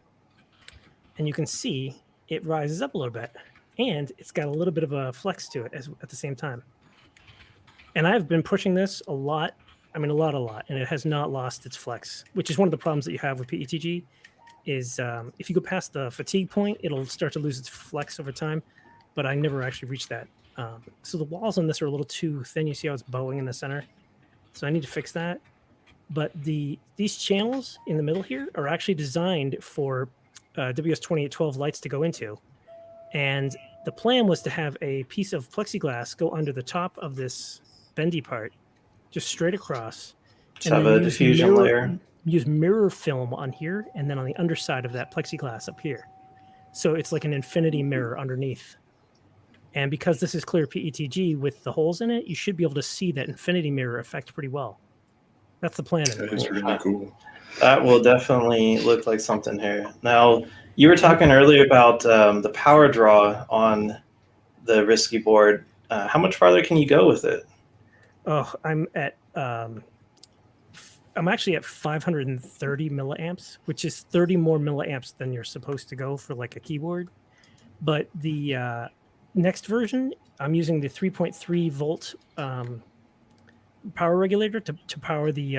and you can see it rises up a little bit, and it's got a little bit of a flex to it at the same time. And I've been pushing this a lot. I mean, a lot, and it has not lost its flex, which is one of the problems that you have with PETG. Is if you go past the fatigue point, it'll start to lose its flex over time, but I never actually reached that. So the walls on this are a little too thin. You see how it's bowing in the center? So I need to fix that. But these channels in the middle here are actually designed for WS2812 lights to go into. And the plan was to have a piece of plexiglass go under the top of this bendy part, just straight across. Just have a diffusion layer. Use mirror film on here and then on the underside of that plexiglass up here. So it's like an infinity mirror underneath. And because this is clear PETG with the holes in it, you should be able to see that infinity mirror effect pretty well. That's the plan. That is really cool. That will definitely look like something here. Now, you were talking earlier about the power draw on the Risky board. How much farther can you go with it? Oh, I'm actually at 530 milliamps, which is 30 more milliamps than you're supposed to go for like a keyboard. But the next version, I'm using the 3.3 volt power regulator to power the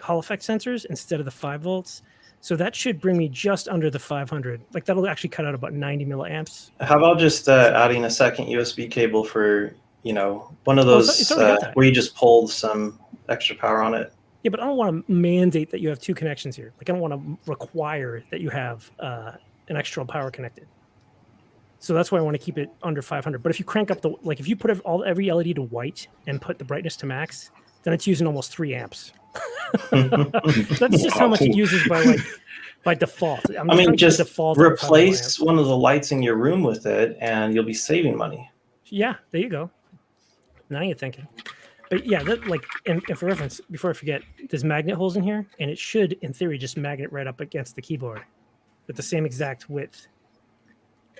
Hall effect sensors instead of the 5 volts. So that should bring me just under the 500. Like that'll actually cut out about 90 milliamps. How about just adding a second USB cable for, one of those it's already got that. where you just pulled some extra power on it? Yeah, but I don't want to mandate that you have 2 connections here. Like I don't want to require that you have an external power connected. So that's why I want to keep it under 500. But if you crank up if you put every LED to white and put the brightness to max, then it's using almost 3 amps. That's just how much it uses by default. Just replace one of the lights in your room with it, and you'll be saving money. Yeah, there you go. Now you're thinking. But yeah, and for reference, before I forget, there's magnet holes in here, and it should, in theory, just magnet right up against the keyboard with the same exact width.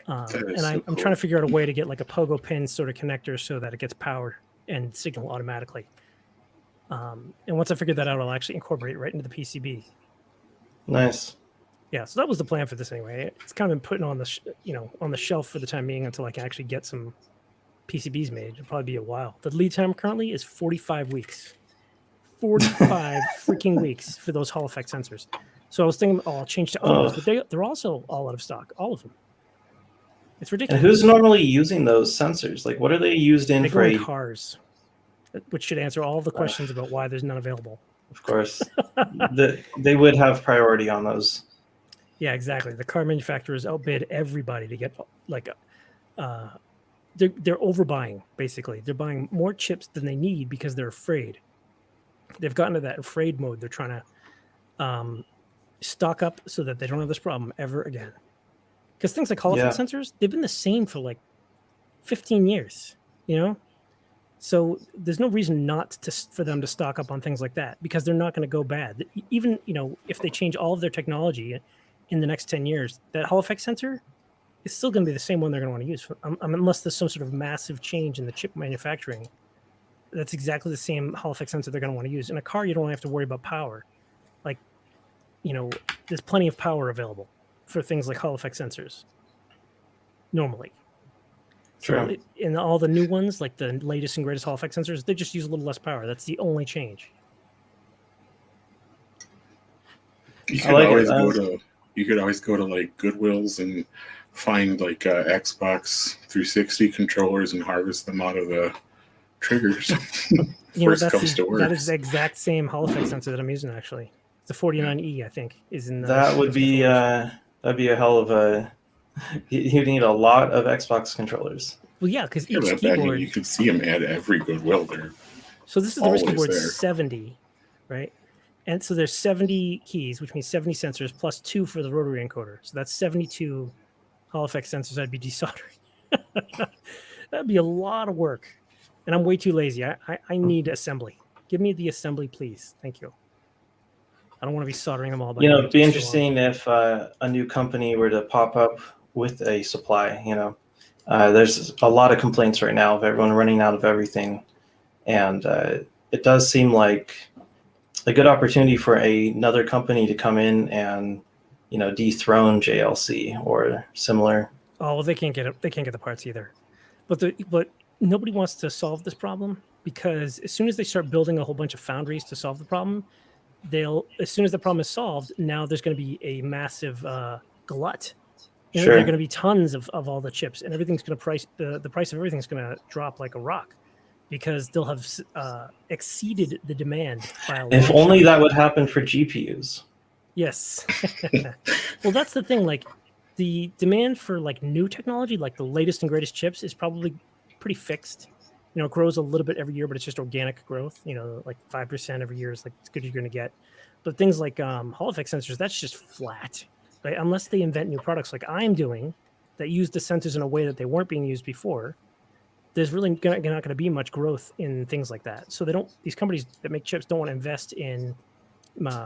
And I'm trying to figure out a way to get like a pogo pin sort of connector so that it gets power and signal automatically. And once I figure that out, I'll actually incorporate it right into the PCB. Nice. Yeah, so that was the plan for this anyway. It's kind of been putting on the shelf for the time being until I can actually get some PCBs made. It'll probably be a while. The lead time currently is 45 weeks. 45 freaking weeks for those Hall effect sensors. So I was thinking, I'll change to others, but they're also all out of stock, all of them. It's ridiculous. And who's normally using those sensors? Like, what are they used in they for? Go in cars, which should answer all the questions about why there's none available. Of course, they would have priority on those. Yeah, exactly. The car manufacturers outbid everybody to get they're overbuying. Basically, they're buying more chips than they need because they're afraid. They've gotten to that afraid mode. They're trying to stock up so that they don't have this problem ever again. Because things like Hall effect sensors, they've been the same for like 15 years, So there's no reason for them to stock up on things like that because they're not going to go bad. Even, if they change all of their technology in the next 10 years, that Hall effect sensor is still going to be the same one they're going to want to use. Unless there's some sort of massive change in the chip manufacturing, that's exactly the same Hall effect sensor they're going to want to use. In a car, you don't have to worry about power. Like, there's plenty of power available for things like Hall effect sensors normally. Sure. So in all the new ones, like the latest and greatest Hall effect sensors, they just use a little less power. That's the only change. You could always go to like Goodwills and find like Xbox 360 controllers and harvest them out of the triggers. That is the exact same Hall effect sensor that I'm using actually. The 49E, I think, is in the... That would be that'd be a hell of a... You need a lot of Xbox controllers. Well, yeah, because each keyboard... You could see them at every Goodwill there. So this is the Risky board 70, right? And so there's 70 keys, which means 70 sensors, plus 2 for the rotary encoder. So that's 72 Hall effect sensors I'd be desoldering. That'd be a lot of work. And I'm way too lazy. I need assembly. Give me the assembly, please. Thank you. I don't want to be soldering them all. It'd be interesting if a new company were to pop up with a supply. There's a lot of complaints right now of everyone running out of everything. And it does seem like a good opportunity for another company to come in and, dethrone JLC or similar. Oh, well, they can't get it. They can't get the parts either. But nobody wants to solve this problem because as soon as they start building a whole bunch of foundries to solve the problem, as soon as the problem is solved, now there's going to be a massive glut. There are going to be tons of all the chips, and everything's going to the price of everything's going to drop like a rock because they'll have exceeded the demand by a lot. If only that would happen for GPUs. Yes. Well, that's the thing. Like the demand for like new technology, like the latest and greatest chips, is probably pretty fixed. It grows a little bit every year, but it's just organic growth. Like 5% every year is like as good as you're going to get. But things like Hall effect sensors, that's just flat, right? Unless they invent new products like I'm doing that use the sensors in a way that they weren't being used before, there's really not going to be much growth in things like that. So these companies that make chips don't want to invest in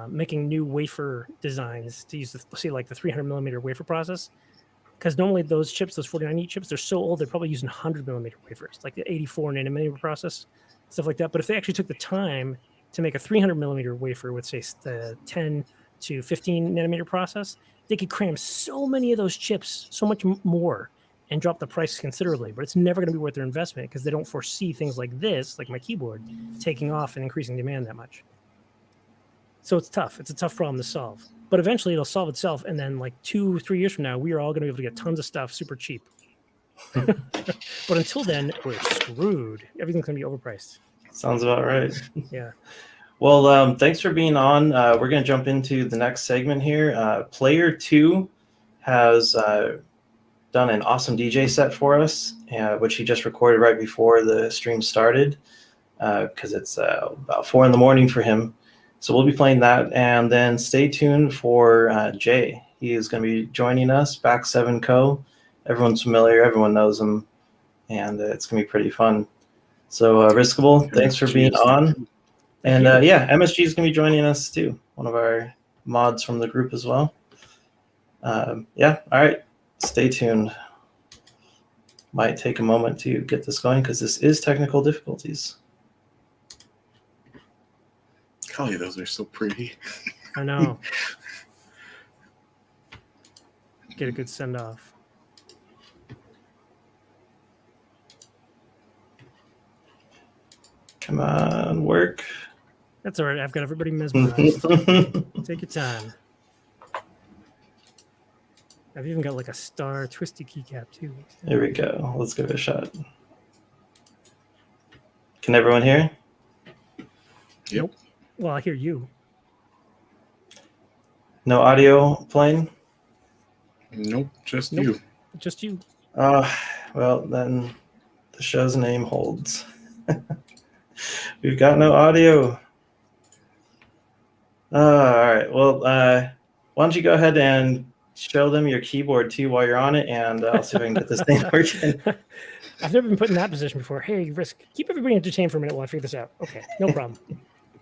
making new wafer designs to use like the 300 millimeter wafer process. because normally those chips, those 49E chips, they're so old, they're probably using 100 millimeter wafers, like the 84 nanometer process, stuff like that. But if they actually took the time to make a 300 millimeter wafer with, say, the 10 to 15 nanometer process, they could cram so many of those chips, so much more, and drop the price considerably. But it's never going to be worth their investment because they don't foresee things like this, like my keyboard, taking off and increasing demand that much. So it's tough. It's a tough problem to solve. But eventually it'll solve itself. And then like 2-3 years from now, we are all going to be able to get tons of stuff super cheap. But until then, we're screwed. Everything's going to be overpriced. Sounds about right. Yeah. Well, thanks for being on. We're going to jump into the next segment here. Player 2 has done an awesome DJ set for us, which he just recorded right before the stream started, because it's about 4 a.m. for him. So we'll be playing that, and then stay tuned for Jay. He is going to be joining us, Back 7 Co. Everyone's familiar, everyone knows him, and it's going to be pretty fun. So Riskable, thanks for being on. And yeah, MSG is going to be joining us too, one of our mods from the group as well. Yeah, all right, stay tuned. Might take a moment to get this going because this is technical difficulties. Golly, those are so pretty. I know. Get a good send off. Come on, work. That's all right. I've got everybody mesmerized. Take your time. I've even got like a star twisty keycap too. Here we go. Let's give it a shot. Can everyone hear? Yep. Well, I hear you. No audio playing? Nope, just Nope. you. Just you. Well, then the show's name holds. We've got no audio. All right. Well, why don't you go ahead and show them your keyboard too while you're on it, and I'll see if I can get this thing working. I've never been put in that position before. Hey, Risk, keep everybody entertained for a minute while I figure this out. Okay, no problem.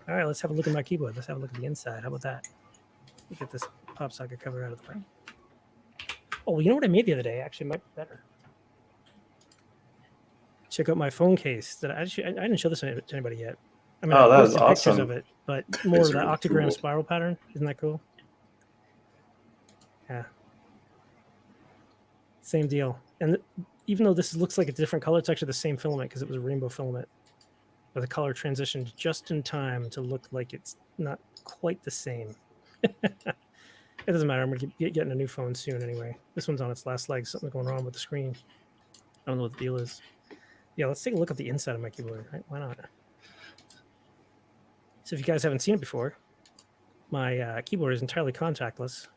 All right, let's have a look at my keyboard. Let's have a look at the inside. How about that? Let me get this pop socket cover out of the way. Oh, you know what I made the other day? Actually, might be better. Check out my phone case. That I didn't show this to anybody yet. I mean, Oh, I that was posted pictures awesome. of it, but more of the really octagram cool. spiral pattern. Isn't that cool? Yeah. Same deal. And even though this looks like a different color, it's actually the same filament because it was a rainbow filament. But the color transitioned just in time to look like it's not quite the same. It doesn't matter. I'm going to be getting a new phone soon anyway. This one's on its last legs. Something's going wrong with the screen. I don't know what the deal is. Yeah, let's take a look at the inside of my keyboard. Right? Why not? So if you guys haven't seen it before, my keyboard is entirely contactless.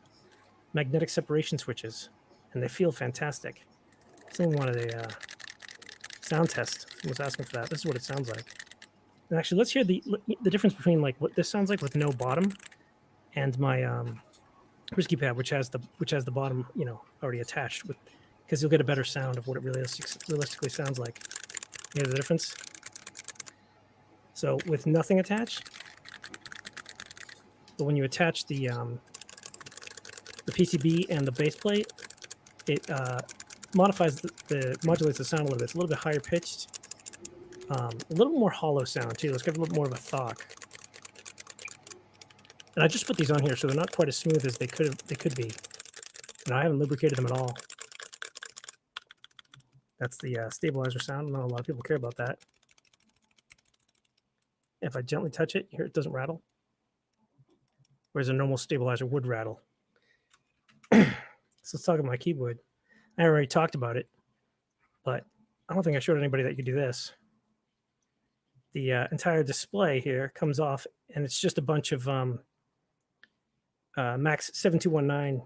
Magnetic separation switches, and they feel fantastic. Someone wanted a sound test. Someone was asking for that. This is what it sounds like. And actually, let's hear the difference between like what this sounds like with no bottom, and my whiskey pad, which has the bottom, already attached with, because you'll get a better sound of what it realistically sounds like. You hear the difference? So with nothing attached, but when you attach the PCB and the base plate, it modulates the sound a little bit. It's a little bit higher pitched, a little more hollow sound too. Let's give it a little more of a thok. And I just put these on here, so they're not quite as smooth as they could be. And I haven't lubricated them at all. That's the stabilizer sound. I know a lot of people care about that. If I gently touch it, here it doesn't rattle. Whereas a normal stabilizer would rattle. So let's talk about my keyboard. I already talked about it, but I don't think I showed anybody that you could do this. The entire display here comes off, and it's just a bunch of Max 7219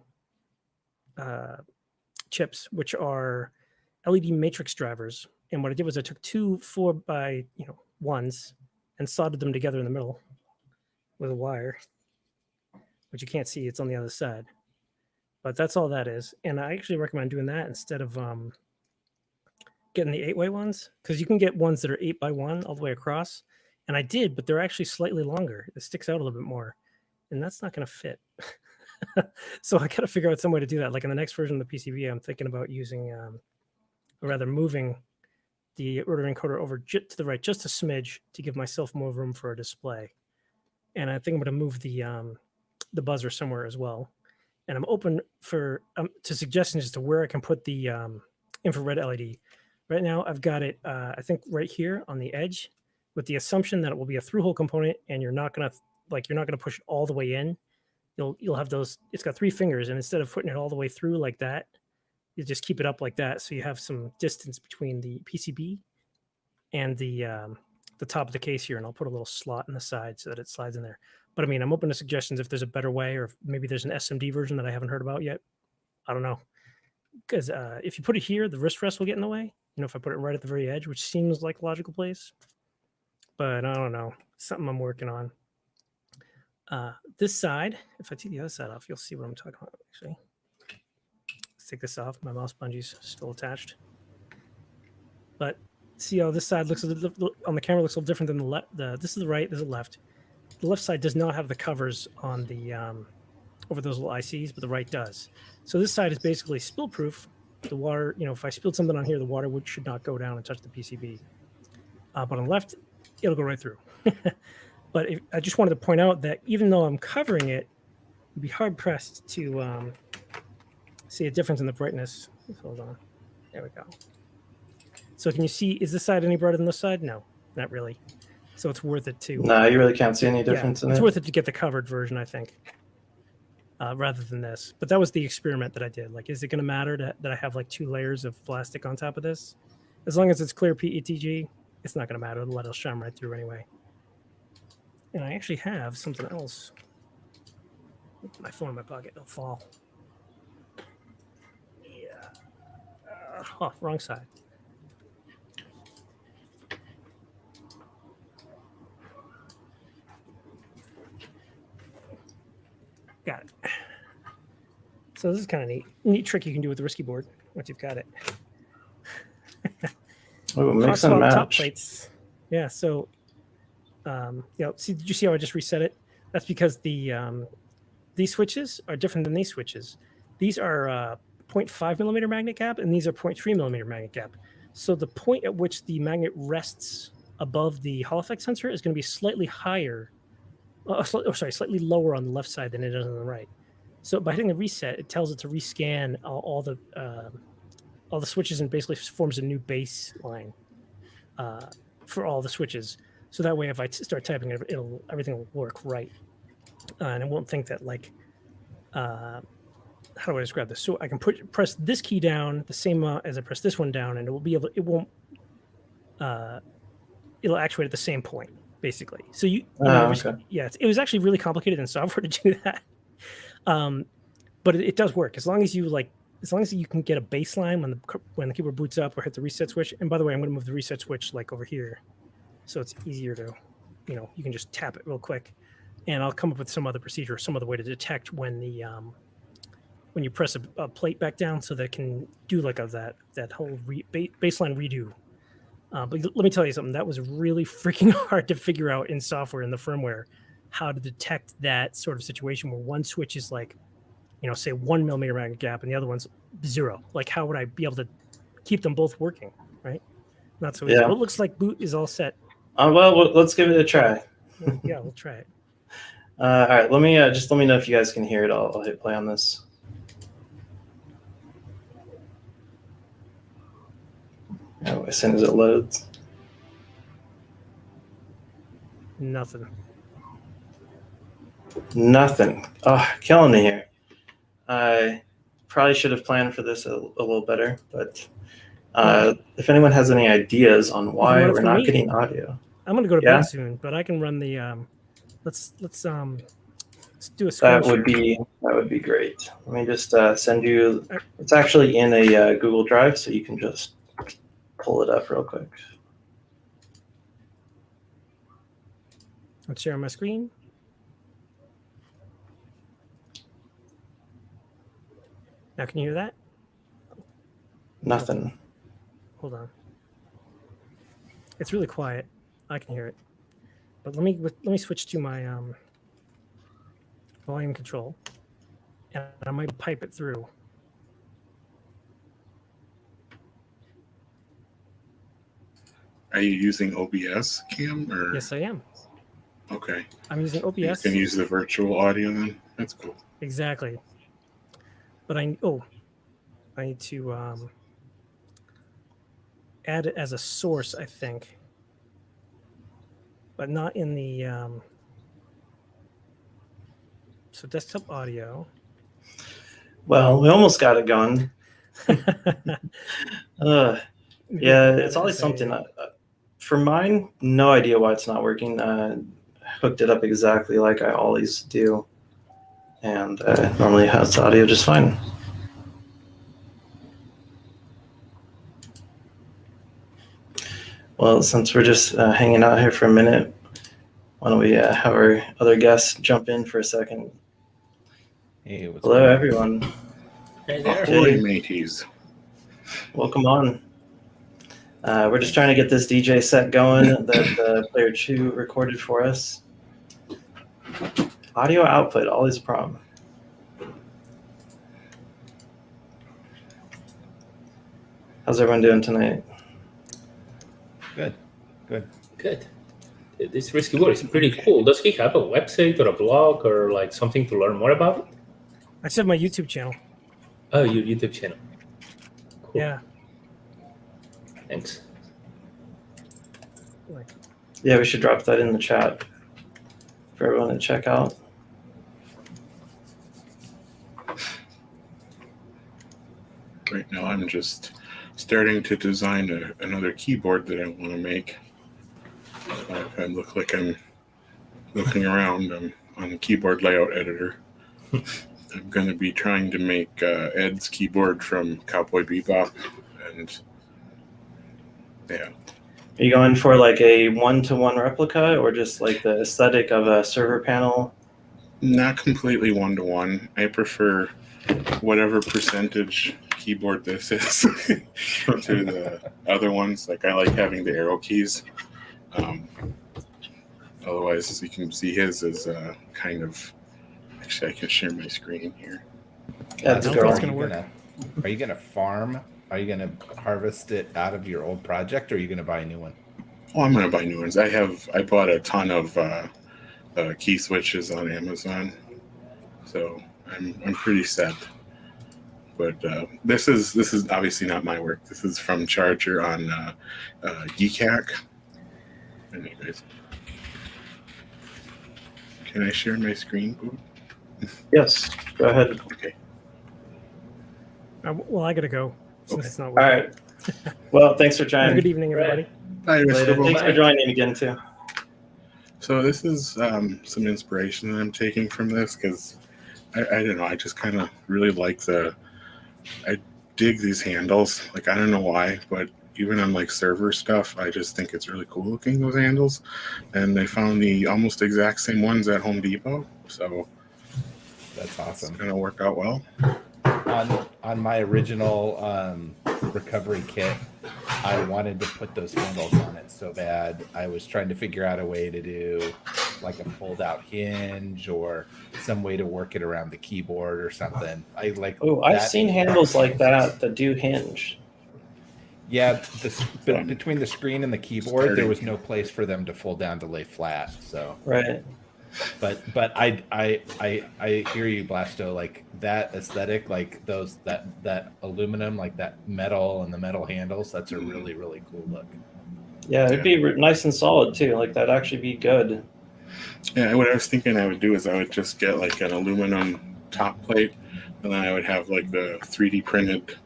chips, which are LED matrix drivers. And what I did was I took two 4x1s and soldered them together in the middle with a wire, which you can't see. It's on the other side. But that's all that is. And I actually recommend doing that instead of getting the 8-way ones, because you can get ones that are 8x1 all the way across. And I did, but they're actually slightly longer. It sticks out a little bit more. And that's not going to fit. So I got to figure out some way to do that. Like in the next version of the PCB, I'm thinking about using, or rather moving the rotary encoder over to the right just a smidge to give myself more room for a display. And I think I'm going to move the buzzer somewhere as well. And I'm open for to suggestions as to where I can put the infrared LED. Right now, I've got it, I think, right here on the edge, with the assumption that it will be a through-hole component, and you're not gonna push it all the way in. You'll have those. It's got 3 fingers, and instead of putting it all the way through like that, you just keep it up like that, so you have some distance between the PCB and the top of the case here. And I'll put a little slot in the side so that it slides in there. But I mean, I'm open to suggestions if there's a better way, or if maybe there's an SMD version that I haven't heard about yet. I don't know. Because if you put it here, the wrist rest will get in the way. You know, if I put it right at the very edge, which seems like a logical place. But I don't know. Something I'm working on. This side, if I take the other side off, you'll see what I'm talking about, actually. Let's take this off. My mouse bungee's still attached. But see how this side looks on the camera looks a little different than the left. This is the right, this is the left. The left side does not have the covers on the over those little ICs, but the right does. So this side is basically spill proof. The water, you know, if I spilled something on here, the water should not go down and touch the PCB. But on the left, it'll go right through. But I just wanted to point out that even though I'm covering it, you'd be hard pressed to see a difference in the brightness. Hold on. There we go. So can you see, is this side any brighter than this side? No, not really. So it's worth it to. No, you really can't see any difference in it. It's worth it to get the covered version, I think, rather than this. But that was the experiment that I did. Like, is it going to matter that I have like 2 layers of plastic on top of this? As long as it's clear PETG, it's not going to matter. It'll shine right through anyway. And I actually have something else. Put my phone in my pocket. It'll fall. Yeah. Wrong side. Got it. So this is kind of neat trick you can do with the Risky board once you've got it. Oh, mix and match. Top plates. Yeah. So, see, did you see how I just reset it? That's because these switches are different than these switches. These are 0.5 millimeter magnet gap, and these are 0.3 millimeter magnet gap. So the point at which the magnet rests above the Hall effect sensor is going to be slightly higher. Slightly lower on the left side than it is on the right. So by hitting the reset, it tells it to rescan all the switches and basically forms a new baseline for all the switches. So that way, if I start typing, everything will work right, and it won't think that like how do I describe this? So I can press this key down the same as I press this one down, and it'll actuate at the same point. Basically, so okay. Yeah, it was actually really complicated in software to do that, but it does work as long as you can get a baseline when the keyboard boots up or hit the reset switch. And by the way, I'm going to move the reset switch like over here, so it's easier to, you can just tap it real quick, and I'll come up with some other procedure, some other way to detect when you press a plate back down, so that it can do like that whole baseline redo. But let me tell you something. That was really freaking hard to figure out in software, in the firmware, how to detect that sort of situation where one switch is like, say 1 millimeter magnet gap and the other one's 0. Like, how would I be able to keep them both working, right? Not so easy. Yeah. Well, it looks like boot is all set. Well, let's give it a try. Yeah, we'll try it. All right, let me know if you guys can hear it. I'll hit play on this. Oh, as soon as it loads. Nothing. Oh, killing me here. I probably should have planned for this a little better, but if anyone has any ideas on why we're not getting audio. I'm going to go to bed soon, but I can run the let's do a screen that would be great. Let me just send you. It's actually in a Google Drive, so you can just pull it up real quick. Let's share my screen. Now, can you hear that? Nothing. Hold on. It's really quiet. I can hear it. But let me switch to my volume control. and I might pipe it through. Are you using OBS, Cam? Or Yes, I am. okay, I'm using you OBS. can use the virtual audio then. That's cool. Exactly. But I need to add it as a source, I think, but not in the so desktop audio. Well, we almost got it going. Maybe Yeah, I can add it's it always as something. a- For mine, no idea why it's not working. Hooked it up exactly like I always do, and normally it has the audio just fine. Well, since we're just hanging out here for a minute, why don't we have our other guests jump in for a second? Hey, what's Hello, going on? everyone. Hey there. Ahoy, mateys. Welcome on. We're just trying to get this DJ set going that Player 2 recorded for us. Audio output, always a problem. How's everyone doing tonight? Good. Good. This risky work is pretty cool. Does he have a website or a blog or like something to learn more about it? I just have my YouTube channel. Oh, your YouTube channel. Cool. Yeah. Thanks. Like, Yeah, we should drop that in the chat for everyone to check out. Right now, I'm just starting to design another keyboard that I want to make. I look like I'm looking around. I'm on the keyboard layout editor. I'm going to be trying to make Ed's keyboard from Cowboy Bebop, and yeah. Are you going for like a one-to-one replica or just like the aesthetic of a server panel? Not completely one-to-one. I prefer whatever percentage keyboard this is to the other ones. Like I like having the arrow keys. Otherwise, as you can see, his is kind of. Actually, I can share my screen here. Yeah, don't it's think girl. it's gonna work. Are you gonna farm? Are you gonna harvest it out of your old project, or are you gonna buy a new one? Oh, I'm gonna buy new ones. I bought a ton of key switches on Amazon, so I'm pretty set. But this is obviously not my work. This is from Charger on Geekhack. Anyways, can I share my screen, Boo? Yes, go ahead. Okay. well, I gotta go since Okay. it's not All working. right. Well, thanks for Have a joining. good evening, everybody. Bye, Later. Mr. Thanks Boo. for joining again too. So this is some inspiration that I'm taking from this because I don't know. I just kind of really like I dig these handles. Like I don't know why, but even on like server stuff, I just think it's really cool looking, those handles. And they found the almost exact same ones at Home Depot, so That's it's awesome. gonna work out well. On my original recovery kit, I wanted to put those handles on it so bad. I was trying to figure out a way to do like a fold-out hinge or some way to work it around the keyboard or something. I like. Oh, I've that. seen handles like that do hinge. Yeah, between the screen and the keyboard, there was no place for them to fold down to lay flat. So, Right. but I hear you, Blasto. Like that aesthetic, like those that aluminum, like that metal and the metal handles. That's a really cool look. Yeah, it'd be nice and solid too. Like that'd actually be good. Yeah, what I was thinking I would do is I would just get like an aluminum top plate, and then I would have like the 3D printed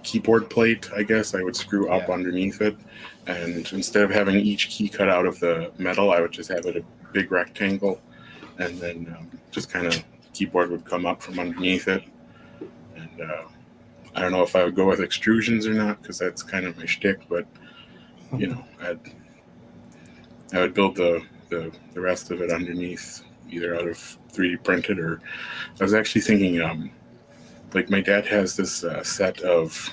keyboard plate, I guess. I would screw up underneath it, and instead of having each key cut out of the metal, I would just have it a big rectangle, and then just kind of keyboard would come up from underneath it. And I don't know if I would go with extrusions or not because that's kind of my shtick, but you know, I would build the rest of it underneath, either out of 3D printed or I was actually thinking like my dad has this set of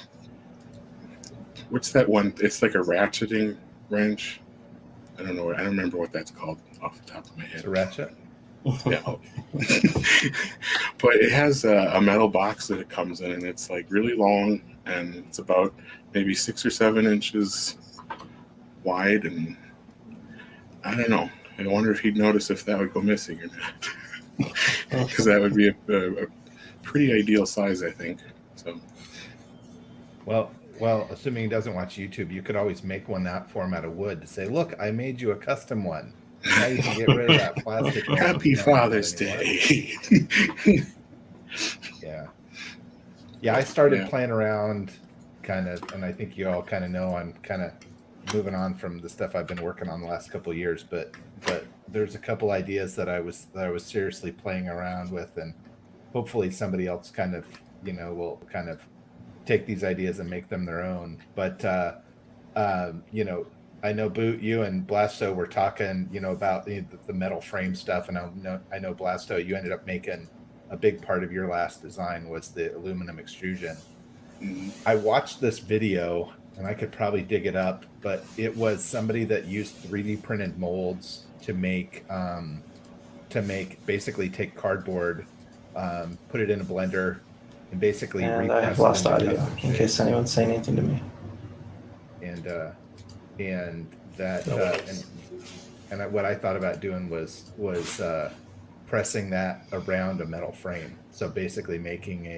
what's that one? It's like a ratcheting wrench. I don't know. I don't remember what that's called off the top of my head. It's a ratchet. Yeah. But it has a metal box that it comes in, and it's like really long, and it's about maybe 6 or 7 inches wide, and I don't know. I wonder if he'd notice if that would go missing or not, because that would be a pretty ideal size, I think. So, Well, assuming he doesn't watch YouTube, you could always make one that form out of wood to say, "Look, I made you a custom one." Now you can get rid of that plastic one. Happy You don't need that Father's anymore. Day. Yeah. I started Yeah. playing around, kind of, and I think you all kind of know I'm kind of moving on from the stuff I've been working on the last couple of years. But there's a couple ideas that I was seriously playing around with, and hopefully somebody else kind of will kind of take these ideas and make them their own. But I know Boot, you and Blasto were talking, about the metal frame stuff, and I know Blasto, you ended up making a big part of your last design was the aluminum extrusion. Mhm. I watched this video, and I could probably dig it up, but it was somebody that used 3D printed molds to make basically take cardboard, put it in a blender, and basically And I have repress it lost into audio custom in case shapes. anyone's saying anything to me. And that what I thought about doing was pressing that around a metal frame. So basically making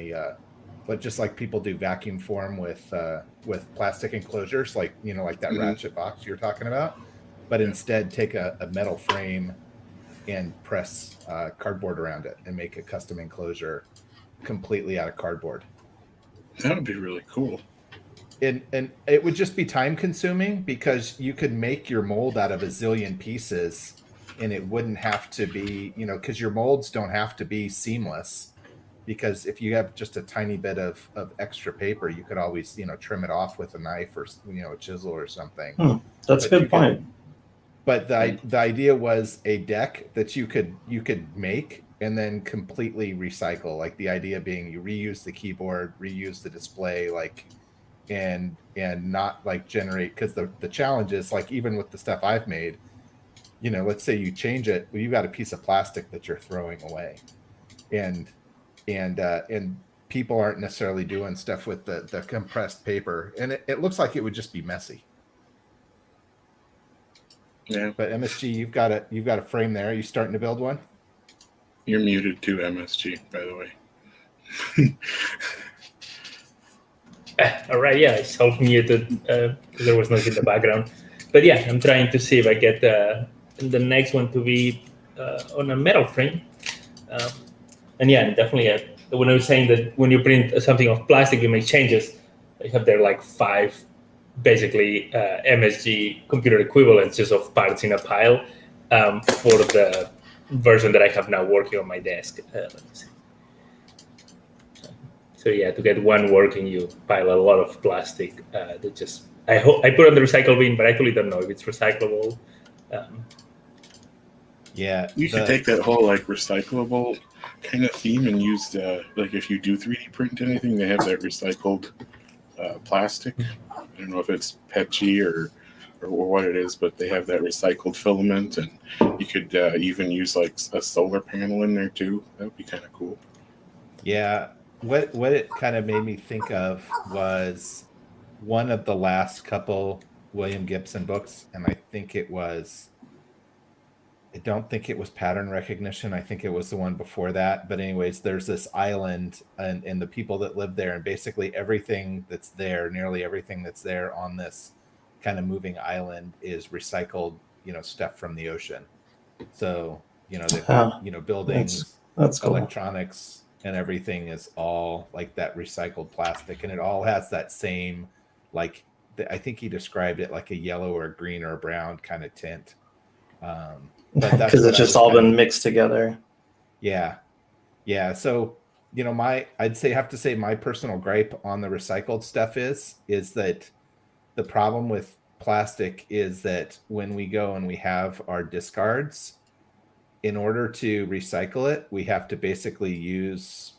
but just like people do vacuum form with plastic enclosures, like like that Mhm. ratchet box you're talking about, but instead take a metal frame and press cardboard around it and make a custom enclosure completely out of cardboard. That would be really cool. And it would just be time consuming because you could make your mold out of a zillion pieces, and it wouldn't have to be, because your molds don't have to be seamless, because if you have just a tiny bit of extra paper, you could always, trim it off with a knife or, a chisel or something. That's a But good point. But the idea was a deck that you could make and then completely recycle. Like the idea being you reuse the keyboard, reuse the display, like, and not like generate, because the challenge is, like, even with the stuff I've made, let's say you change it, well, you got a piece of plastic that you're throwing away, and people aren't necessarily doing stuff with the compressed paper, and it looks like it would just be messy. Yeah. But MSG, you've got a frame there. Are you starting to build one? You're muted too, MSG, by the way. All right, yeah, I self-muted because there was noise in the background. But yeah, I'm trying to see if I get the next one to be on a metal frame. And yeah, definitely, when I was saying that when you print something of plastic, you make changes. I have there like 5 basically MSG computer equivalents just of parts in a pile for the version that I have now working on my desk. Let me see. So yeah, to get one working, you pile a lot of plastic that just I put on the recycle bin, but I actually don't know if it's recyclable. Yeah, You should take that whole like recyclable kind of theme and use like if you do 3D print anything, they have that recycled plastic. I don't know if it's PETG or what it is, but they have that recycled filament, and you could even use like a solar panel in there too. That would be kind of cool. Yeah, what it kind of made me think of was one of the last couple William Gibson books, and I don't think it was pattern recognition. I think it was the one before that. But anyways, there's this island and the people that live there, and basically everything that's there, nearly everything that's there on this kind of moving island is recycled, stuff from the ocean. So, they've got, buildings, That's cool. electronics, and everything is all like that recycled plastic, and it all has that same, like, I think he described it like a yellow or a green or a brown kind of tint. Because it's just all been mixed together. Yeah. So, I'd have to say my personal gripe on the recycled stuff is that the problem with plastic is that when we go and we have our discards, in order to recycle it, we have to basically use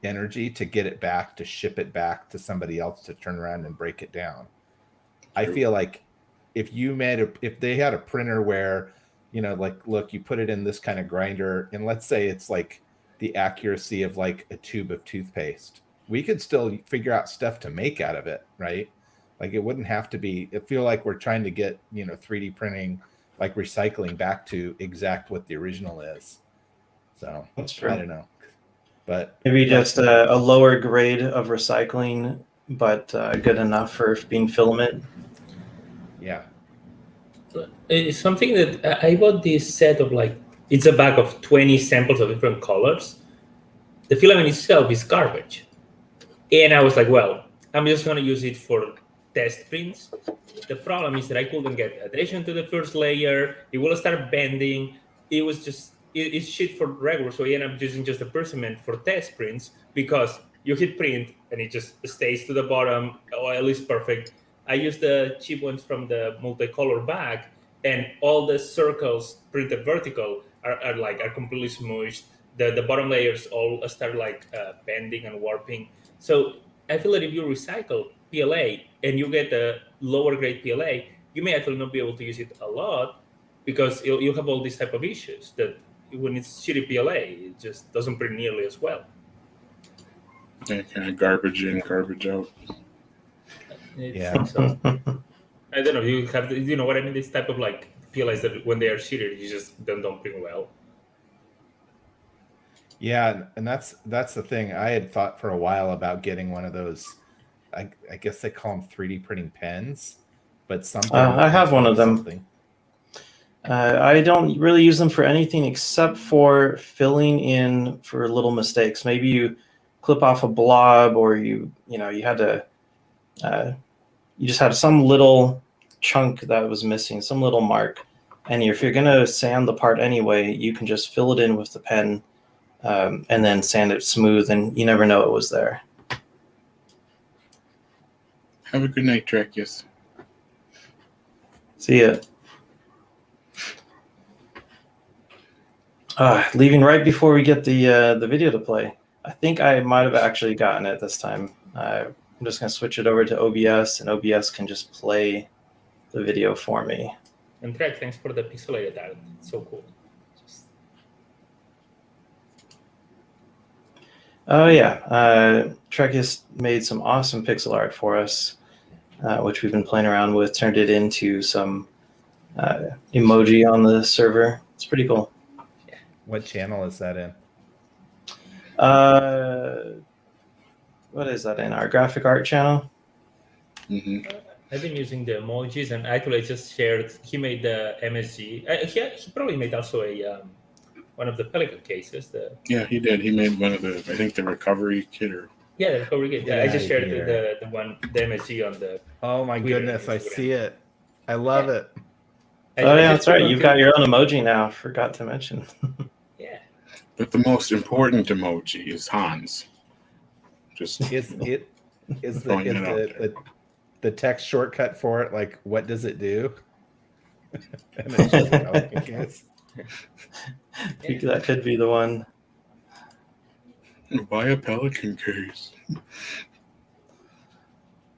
energy to get it back, to ship it back to somebody else to turn around and break it down. I feel like if they had a printer where like, look, you put it in this kind of grinder, and let's say it's like the accuracy of like a tube of toothpaste. We could still figure out stuff to make out of it, right? Like it wouldn't have to be. I feel like we're trying to get 3D printing, like recycling, back to exact what the original is. So That's true. I don't know, but Maybe just a lower grade of recycling, but good enough for being filament. yeah. It's something that I bought this set of like, it's a bag of 20 samples of different colors. The filament itself is garbage. And I was like, well, I'm just going to use it for test prints. The problem is that I couldn't get adhesion to the first layer. It will start bending. It was just, it's shit for regular. So I ended up using just a percement for test prints because you hit print and it just stays to the bottom, or at least perfect. I used the cheap ones from the multicolor bag, and all the circles printed vertical are completely smooshed. The bottom layers all start like bending and warping. So I feel that if you recycle PLA and you get a lower grade PLA, you may actually not be able to use it a lot because you'll have all these type of issues that when it's shitty PLA, it just doesn't print nearly as well. Yeah, kind of garbage in, garbage out. Yeah. So, I don't know. You have, you know what I mean? This type of like PLAs that when they are shitty, you just don't print well. Yeah, and that's the thing. I had thought for a while about getting one of those. I guess they call them 3D printing pens, but something. I have one of them. Something. I don't really use them for anything except for filling in for little mistakes. Maybe you clip off a blob, or you had to, you just had some little chunk that was missing, some little mark. And if you're gonna sand the part anyway, you can just fill it in with the pen, and then sand it smooth, and you never know it was there. Have a good night, Trekius. See ya. Leaving right before we get the video to play. I think I might have actually gotten it this time. I'm just going to switch it over to OBS, and OBS can just play the video for me. And Greg, thanks for the pixelated art. It's so cool. Oh yeah, Trekius made some awesome pixel art for us, which we've been playing around with. Turned it into some emoji on the server. It's pretty cool. What channel is that in? What is that in? Our graphic art channel? Mm-hmm. I've been using the emojis, and actually I just shared. He made the MSG. He probably made also a one of the Pelican cases. Yeah, he did. He made one of the, I think, the recovery kit or. Yeah, the recovery kit. Yeah, I just shared here. the MSG on the. Oh my Twitter goodness, and I Instagram. see it. I love it. Oh yeah, that's right. put You've on got your own emoji now. Forgot to mention. Yeah. But the most important emoji is Hans. Just Is Throwing it out there. the text shortcut for it, like, what does it do? And it's just a Pelican case. I think that could be the one. buy a Pelican case.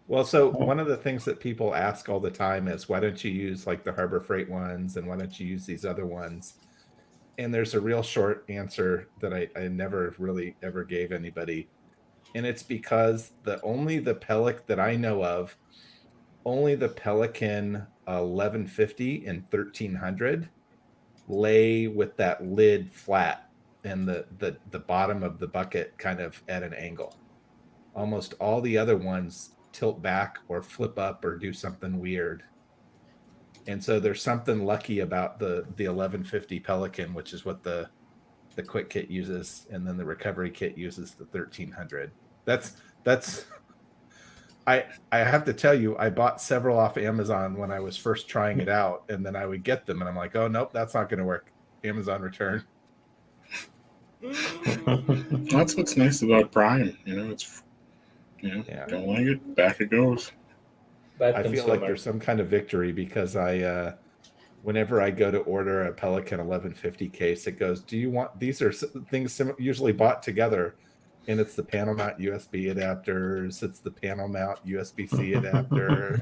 Well, so one of the things that people ask all the time is, why don't you use like the Harbor Freight ones, and why don't you use these other ones? And there's a real short answer that I never really ever gave anybody. And it's because only the Pelican that I know of, only the Pelican 1150 and 1300 lay with that lid flat and the bottom of the bucket kind of at an angle. Almost all the other ones tilt back or flip up or do something weird. And so there's something lucky about the 1150 Pelican, which is what the quick kit uses, and then the recovery kit uses the 1300. That's I have to tell you, I bought several off Amazon when I was first trying it out, and then I would get them and I'm like, oh nope, that's not going to work. Amazon return. That's what's nice about Prime. It's Yeah. don't like it, back it goes. Bad I feel consumer. like there's some kind of victory because whenever I go to order a Pelican 1150 case, it goes, do you want, these are things usually bought together, and it's the panel mount USB adapters, it's the panel mount USB-C adapter.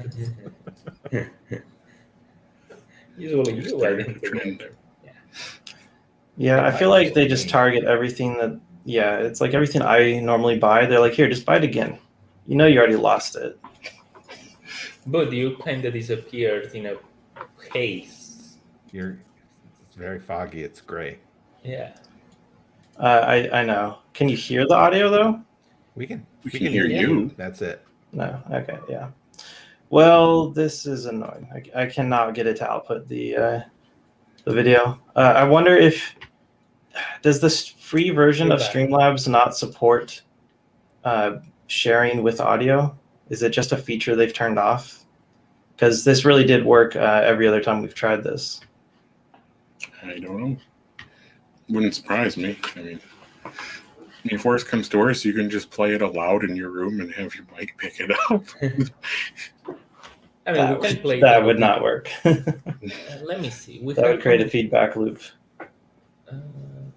Usually Just you started are the trend. Yeah, I feel like they just target everything that. Yeah, it's like everything I normally buy. They're like, here, just buy it again. You know, you already lost it. But you kind of disappeared in a haze. It's very foggy. It's gray. Yeah. I know. Can you hear the audio though? We can hear you. That's it. No. Okay. Yeah. Well, this is annoying. I cannot get it to output the video. I wonder if does this free version of Streamlabs not support sharing with audio? Is it just a feature they've turned off? Because this really did work every other time we've tried this. I don't know. Wouldn't surprise me. I mean, if worse comes to worse, you can just play it aloud in your room and have your mic pick it up. I mean, we can play that would not work. Let me see. That would create a feedback loop.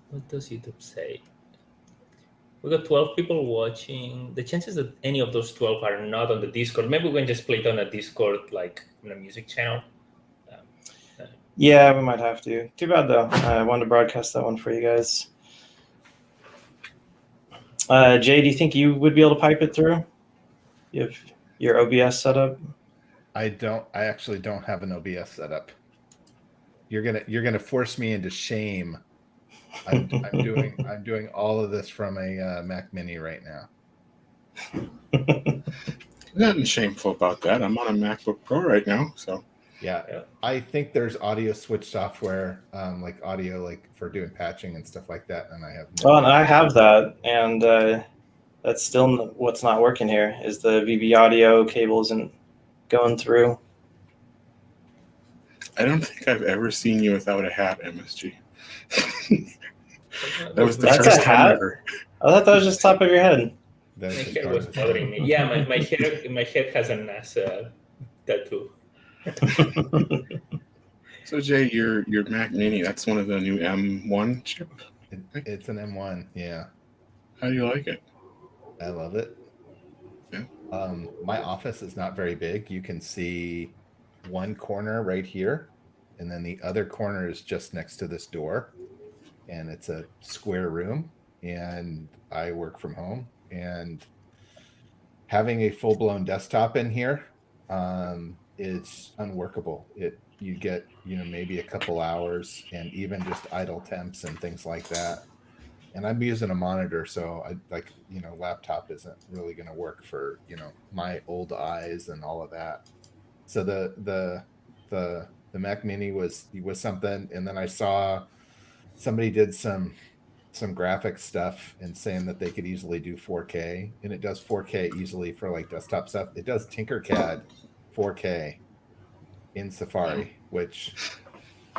What does YouTube say? We got 12 people watching. The chances that any of those 12 are not on the Discord, maybe we can just play it on a Discord, like on a music channel. Yeah, we might have to. Too bad, though. I wanted to broadcast that one for you guys. Jay, do you think you would be able to pipe it through? You have your OBS set up? I actually don't have an OBS setup. You're gonna force me into shame. I'm doing all of this from a Mac Mini right now. Nothing shameful about that. I'm on a MacBook Pro right now, so yeah. I think there's audio switch software, like audio, like for doing patching and stuff like that, and I have. Well, and I have that, and that's still what's not working here. Is the VB audio cable isn't going through? I don't think I've ever seen you without a hat, MSG. That was the That's first a time hat? ever. I thought that was just top of your head. My hair was bothering me. Yeah, my head has a NASA tattoo. So Jay, your Mac Mini, that's one of the new M1 chip? It's an M1, yeah. How do you like it? I love it. Yeah. My office is not very big. You can see one corner right here, and then the other corner is just next to this door, and it's a square room, and I work from home, and having a full-blown desktop in here is unworkable. You get maybe a couple hours, and even just idle temps and things like that. And I'm using a monitor, so laptop isn't really going to work for my old eyes and all of that. So the Mac Mini was something, and then I saw somebody did some graphic stuff and saying that they could easily do 4K, and it does 4K easily for like desktop stuff. It does Tinkercad 4K in Safari, which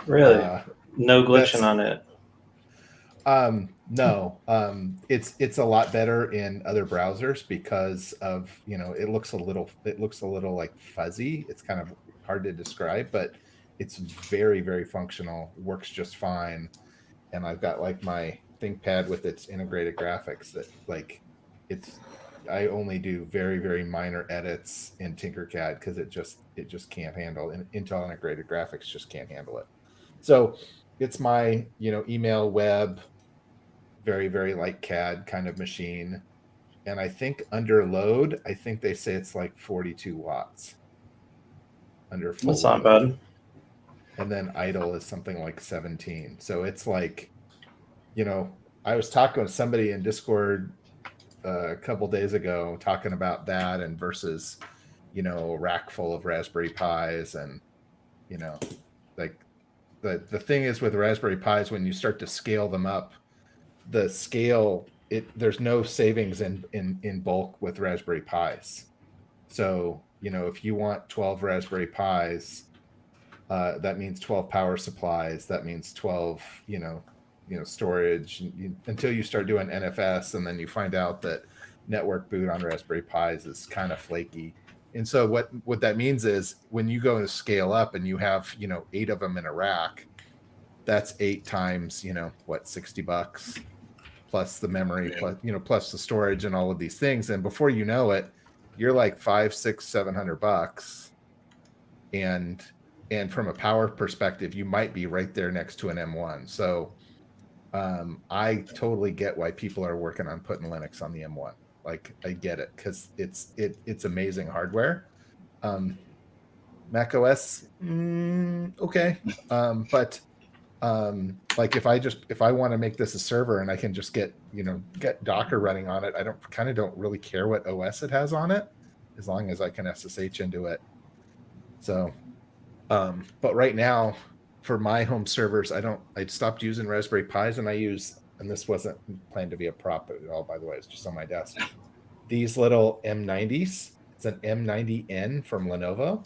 really no glitching on it. No, it's a lot better in other browsers because of it looks a little like fuzzy. It's kind of hard to describe, but it's very, very functional, works just fine. And I've got like my ThinkPad with its integrated graphics that I only do very, very minor edits in Tinkercad because it just can't handle, and Intel integrated graphics just can't handle it. So it's my email web, very, very light CAD kind of machine. And I think under load, I think they say it's like 42 watts under full That's not load. bad. And then idle is something like 17. So it's like, I was talking with somebody in Discord a couple days ago talking about that and versus, a rack full of Raspberry Pis. And, like the thing is with Raspberry Pis, when you start to scale them up, the scale, there's no savings in bulk with Raspberry Pis. So, if you want 12 Raspberry Pis, that means 12 power supplies. That means 12, storage until you start doing NFS, and then you find out that network boot on Raspberry Pis is kind of flaky. And so what that means is when you go to scale up and you have 8 of them in a rack, that's 8 times $60 plus the memory, plus the storage and all of these things. And before you know it, you're like $500, $600, $700. And from a power perspective, you might be right there next to an M1. So I totally get why people are working on putting Linux on the M1. Like I get it because it's amazing hardware. Mac OS, okay, but like if I want to make this a server and I can just get Docker running on it, I don't really care what OS it has on it, as long as I can SSH into it. So, but right now for my home servers, I stopped using Raspberry Pis, and and this wasn't planned to be a prop at all, by the way, it's just on my desk. These little M90s, it's an M90N from Lenovo.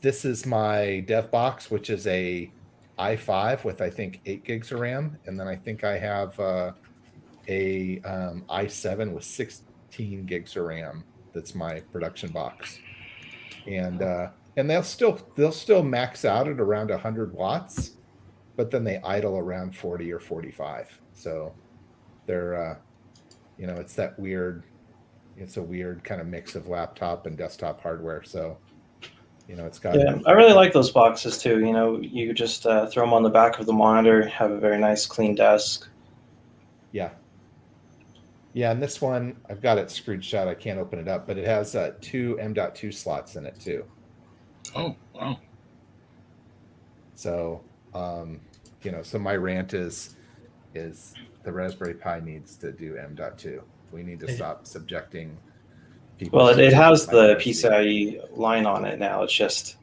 This is my dev box, which is a i5 with I think 8 gigs of RAM, and then I think I have a i7 with 16 gigs of RAM. That's my production box, and they'll still max out at around 100 watts, but then they idle around 40 or 45. So they're it's a weird kind of mix of laptop and desktop hardware. So it's got. Yeah, I really like those boxes too. You just throw them on the back of the monitor, have a very nice clean desk. Yeah, and this one, I've got it screwed shut. I can't open it up, but it has 2 M.2 slots in it too. Oh, wow. So, so my rant is the Raspberry Pi needs to do M.2. We need to stop subjecting people. Well, it has the PCIe line on it now. It's just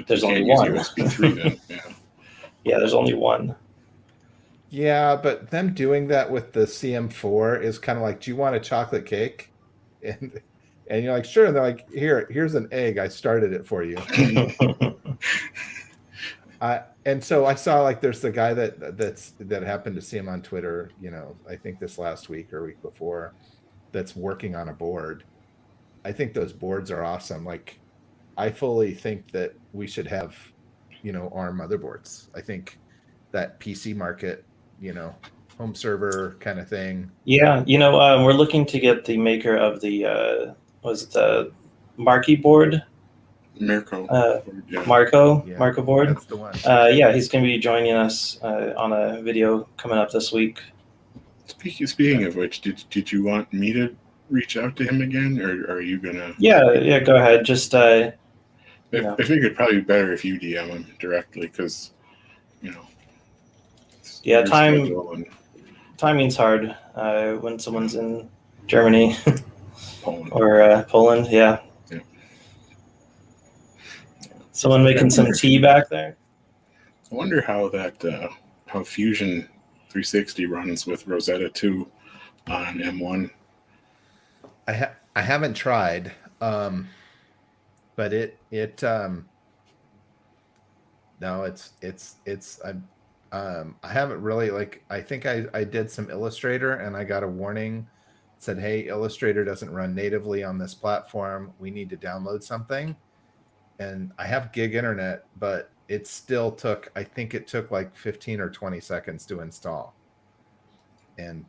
there's only one. USB 3 then. Yeah. Yeah, there's only one. Yeah, but them doing that with the CM4 is kind of like, do you want a chocolate cake? And you're like, sure. And they're like, here's an egg. I started it for you. And so I saw like there's the guy that happened to see him on Twitter, I think this last week or week before, that's working on a board. I think those boards are awesome. Like, I fully think that we should have, ARM motherboards. I think that PC market, home server kind of thing. Yeah, we're looking to get the maker of the the Marquee board. Marco. Marco board. That's the one. Yeah, he's going to be joining us on a video coming up this week. Speaking of which, did you want me to reach out to him again, or are you gonna? Yeah, go ahead. Just I figured probably better if you DM him directly, because yeah, timing's hard when someone's in Germany Poland. or Poland. Yeah. Someone making some tea back there. I wonder how how Fusion 360 runs with Rosetta 2 on M1. I haven't tried, but no, I haven't really, I think I did some Illustrator and I got a warning. It said, hey, Illustrator doesn't run natively on this platform. We need to download something. And I have gig internet, but it still took like 15 or 20 seconds to install. And,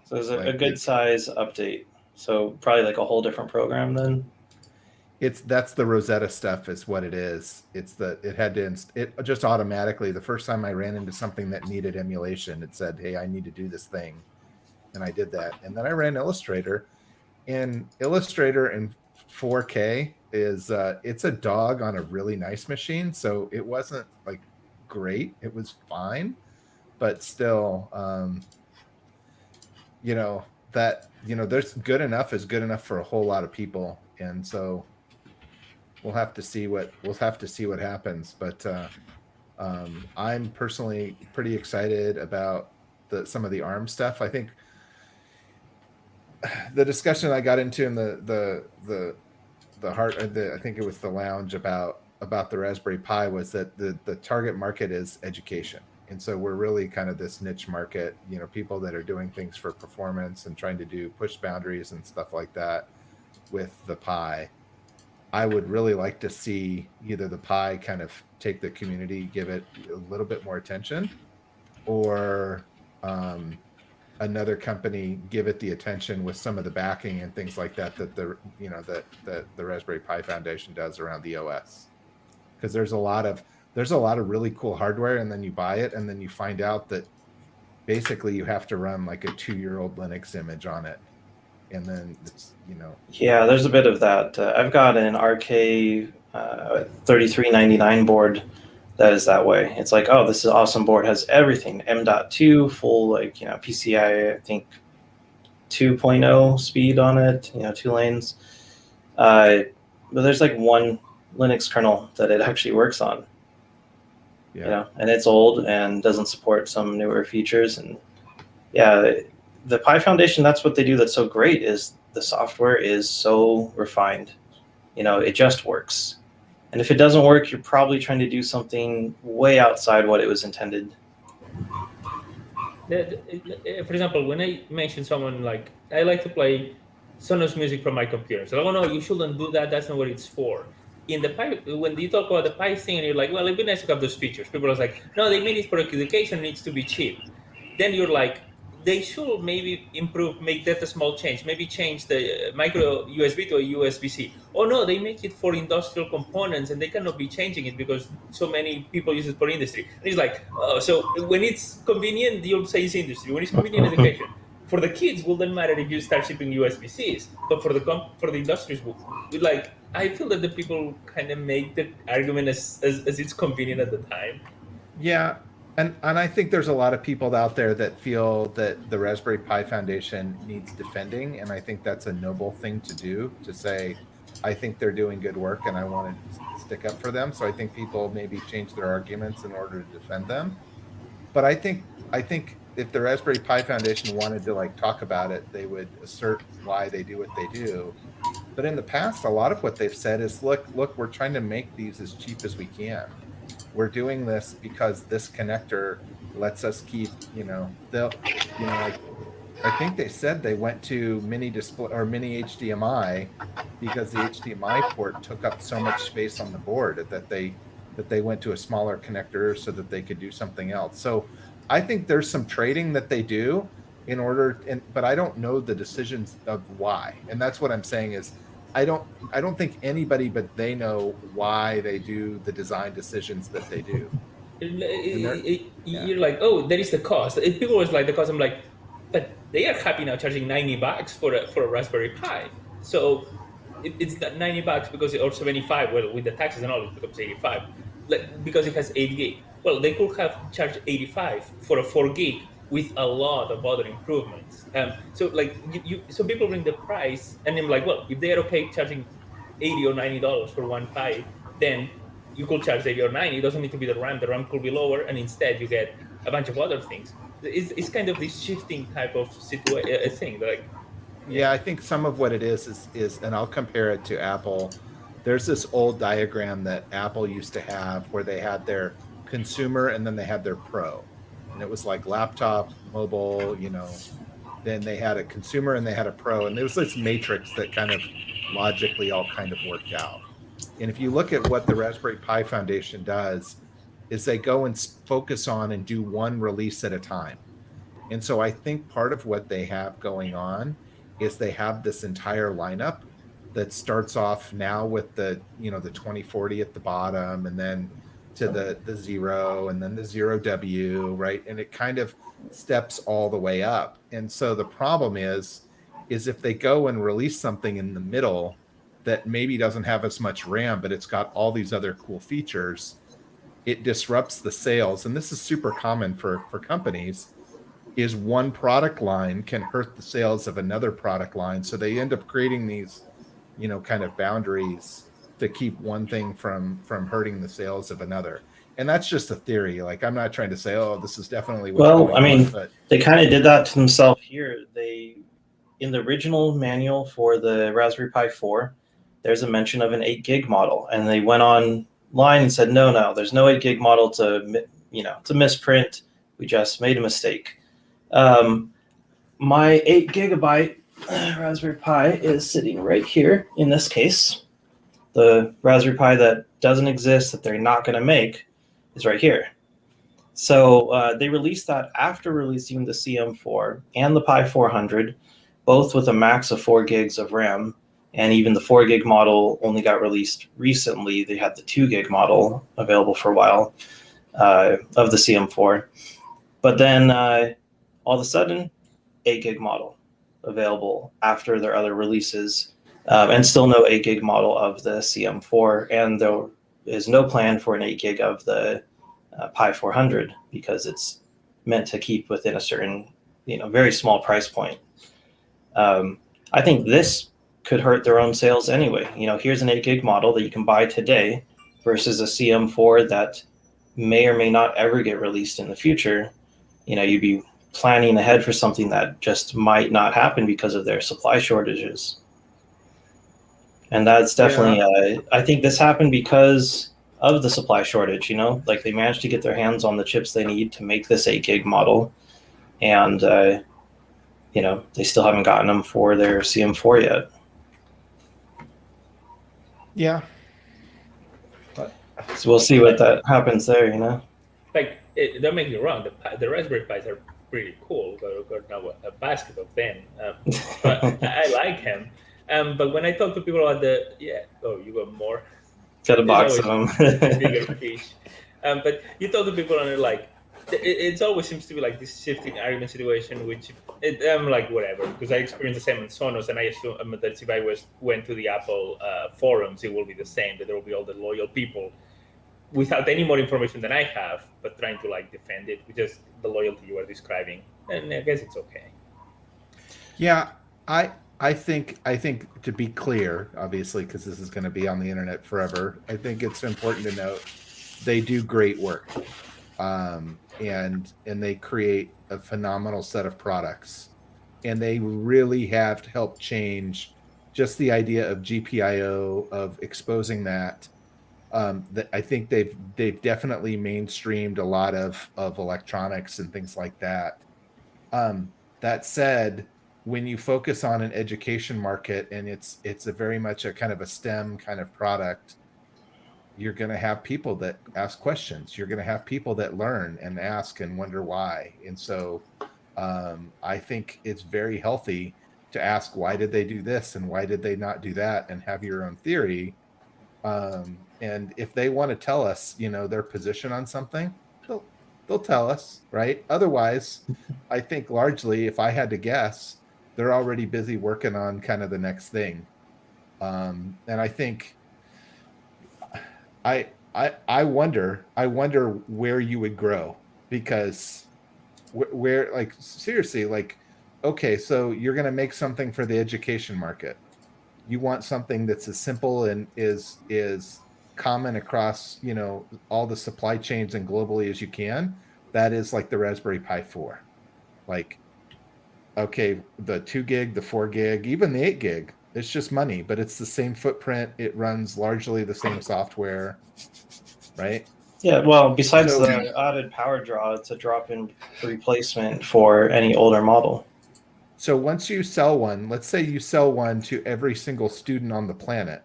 So it's a good size update. So probably like a whole different program then. That's the Rosetta stuff is what it is. It had to, it just automatically, the first time I ran into something that needed emulation, it said, hey, I need to do this thing. And I did that. And then I ran Illustrator, and Illustrator in 4K is it's a dog on a really nice machine. So it wasn't like great. It was fine, but still, there's good enough is good enough for a whole lot of people. And so we'll have to see what happens. But I'm personally pretty excited about some of the ARM stuff. I think the discussion I got into in the I think it was the lounge about the Raspberry Pi was that the target market is education. And so we're really kind of this niche market, people that are doing things for performance and trying to do push boundaries and stuff like that with the Pi. I would really like to see either the Pi kind of take the community, give it a little bit more attention, or another company give it the attention with some of the backing and things like that the Raspberry Pi Foundation does around the OS. Because there's a lot of really cool hardware, and then you buy it and then you find out that basically you have to run like a 2-year-old Linux image on it, and then it's, Yeah, there's a bit of that. I've got an RK 3399 board that is that way. It's like, oh, this is an awesome board, has everything, M.2, full, like, PCI, I think 2.0 speed on it, 2 lanes. But there's like one Linux kernel that it actually works on. And it's old and doesn't support some newer features. And yeah, the Pi Foundation, that's what they do that's so great, is the software is so refined. It just works. And if it doesn't work, you're probably trying to do something way outside what it was intended. For example, when I mention someone like, I like to play Sonos music from my computer. So, oh no, you shouldn't do that. That's not what it's for. In the Pi, when you talk about the Pi thing, and you're like, well, it'd be nice to have those features. People are like, no, they made it for education. It needs to be cheap. Then you're like, they should maybe improve, make that a small change. Maybe change the micro USB to a USB-C. Oh no, they make it for industrial components, and they cannot be changing it because so many people use it for industry. And it's like, oh, so when it's convenient, you'll say it's industry. When it's convenient, education. For the kids, will then matter if you start shipping USB-Cs. But for the industries, like, I feel that the people kind of make the argument as it's convenient at the time. Yeah. And I think there's a lot of people out there that feel that the Raspberry Pi Foundation needs defending. And I think that's a noble thing to do, to say, I think they're doing good work and I want to stick up for them. So I think people maybe change their arguments in order to defend them. But I think if the Raspberry Pi Foundation wanted to like talk about it, they would assert why they do what they do. But in the past, a lot of what they've said is, look, we're trying to make these as cheap as we can. We're doing this because this connector lets us keep, like, I think they said they went to mini display or mini HDMI because the HDMI port took up so much space on the board that they went to a smaller connector so that they could do something else. So I think there's some trading that they do but I don't know the decisions of why. And that's what I'm saying is, I don't think anybody but they know why they do the design decisions that they do. You're like, oh, there is the cost. If people always like the cost, I'm like, but they are happy now charging $90 for a Raspberry Pi. So it's that $90 because or 75. Well, with the taxes and all, it becomes 85. Because it has 8 gig. Well, they could have charged 85 for a 4 gig with a lot of other improvements. So like so people bring the price, and I'm like, well, if they're okay charging $80 or $90 for one Pi, then you could charge 80 or 90. It doesn't need to be the RAM. The RAM could be lower, and instead you get a bunch of other things. It's kind of this shifting type of thing. Like, yeah, I think some of what it is, and I'll compare it to Apple. There's this old diagram that Apple used to have where they had their consumer and then they had their pro. And it was like laptop, mobile, then they had a consumer and they had a pro. And there was this matrix that kind of logically all kind of worked out. And if you look at what the Raspberry Pi Foundation does, is they go and focus on and do one release at a time. And so I think part of what they have going on is they have this entire lineup that starts off now with the 2040 at the bottom, and then to the Zero, and then the Zero W, right? And it kind of steps all the way up. And so the problem is if they go and release something in the middle that maybe doesn't have as much RAM, but it's got all these other cool features, it disrupts the sales. And this is super common for companies, is one product line can hurt the sales of another product line. So they end up creating these, kind of boundaries to keep one thing from hurting the sales of another. And that's just a theory. Like, I'm not trying to say, oh, this is definitely what's going on, but they kind of did that to themselves here. In the original manual for the Raspberry Pi 4, there's a mention of an 8 gig model, and they went online and said, no, there's no 8 gig model to misprint. We just made a mistake. My 8 gigabyte Raspberry Pi is sitting right here in this case. The Raspberry Pi that doesn't exist, that they're not going to make, is right here. So they released that after releasing the CM4 and the Pi 400, both with a max of 4 gigs of RAM. And even the 4 gig model only got released recently. They had the 2 gig model available for a while of the CM4. But then all of a sudden, 8 gig model available after their other releases, and still no 8 gig model of the CM4, and there is no plan for an 8 gig of the Pi 400 because it's meant to keep within a certain, very small price point. I think this could hurt their own sales anyway. Here's an 8 gig model that you can buy today versus a CM4 that may or may not ever get released in the future. You'd be planning ahead for something that just might not happen because of their supply shortages. And that's definitely, I think this happened because of the supply shortage, like they managed to get their hands on the chips they need to make this 8 gig model. And, they still haven't gotten them for their CM4 yet. Yeah. So we'll see what that happens there, Like, don't make me wrong, the Raspberry Pis are pretty cool. We've got now a basket of them. But I like them. But when I talk to people about you got more. Got a box of them. Bigger fish. But you talk to people and they're like, it always seems to be like this shifting argument situation, which I'm like, whatever, because I experienced the same in Sonos, and I assume that if I went to the Apple forums, it will be the same, that there will be all the loyal people without any more information than I have, but trying to like defend it with just the loyalty you are describing. And I guess it's okay. Yeah, I think to be clear, obviously, because this is going to be on the internet forever, I think it's important to note they do great work, and they create a phenomenal set of products, and they really have to help change just the idea of GPIO, of exposing that. That I think they've definitely mainstreamed a lot of electronics and things like that. That said, when you focus on an education market and it's a very much a kind of a STEM kind of product, you're going to have people that ask questions. You're going to have people that learn and ask and wonder why. And so I think it's very healthy to ask, why did they do this and why did they not do that, and have your own theory. And if they want to tell us, their position on something, they'll tell us, right? Otherwise, I think largely, if I had to guess, they're already busy working on kind of the next thing. And I think I wonder where you would grow, because where, like, seriously, like, okay, so you're going to make something for the education market. You want something that's as simple and is common across, all the supply chains and globally as you can. That is like the Raspberry Pi 4. Like, okay, the 2 gig, the 4 gig, even the 8 gig, it's just money, but it's the same footprint. It runs largely the same software, right? Yeah, well, besides the added power draw, it's a drop-in replacement for any older model. So once you sell one, let's say you sell one to every single student on the planet,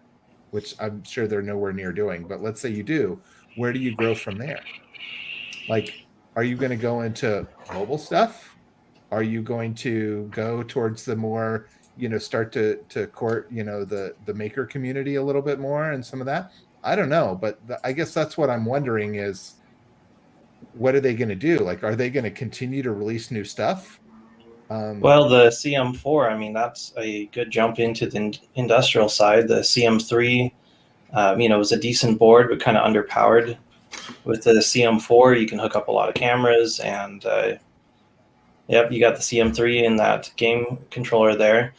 which I'm sure they're nowhere near doing, but let's say you do, where do you grow from there? Like, are you going to go into mobile stuff? Are you going to go towards the more, start to court, the maker community a little bit more and some of that? I don't know, but I guess that's what I'm wondering is, what are they going to do? Like, are they going to continue to release new stuff? Well, the CM4, that's a good jump into the industrial side. The CM3, was a decent board, but kind of underpowered. With the CM4, you can hook up a lot of cameras, and you got the CM3 in that game controller there.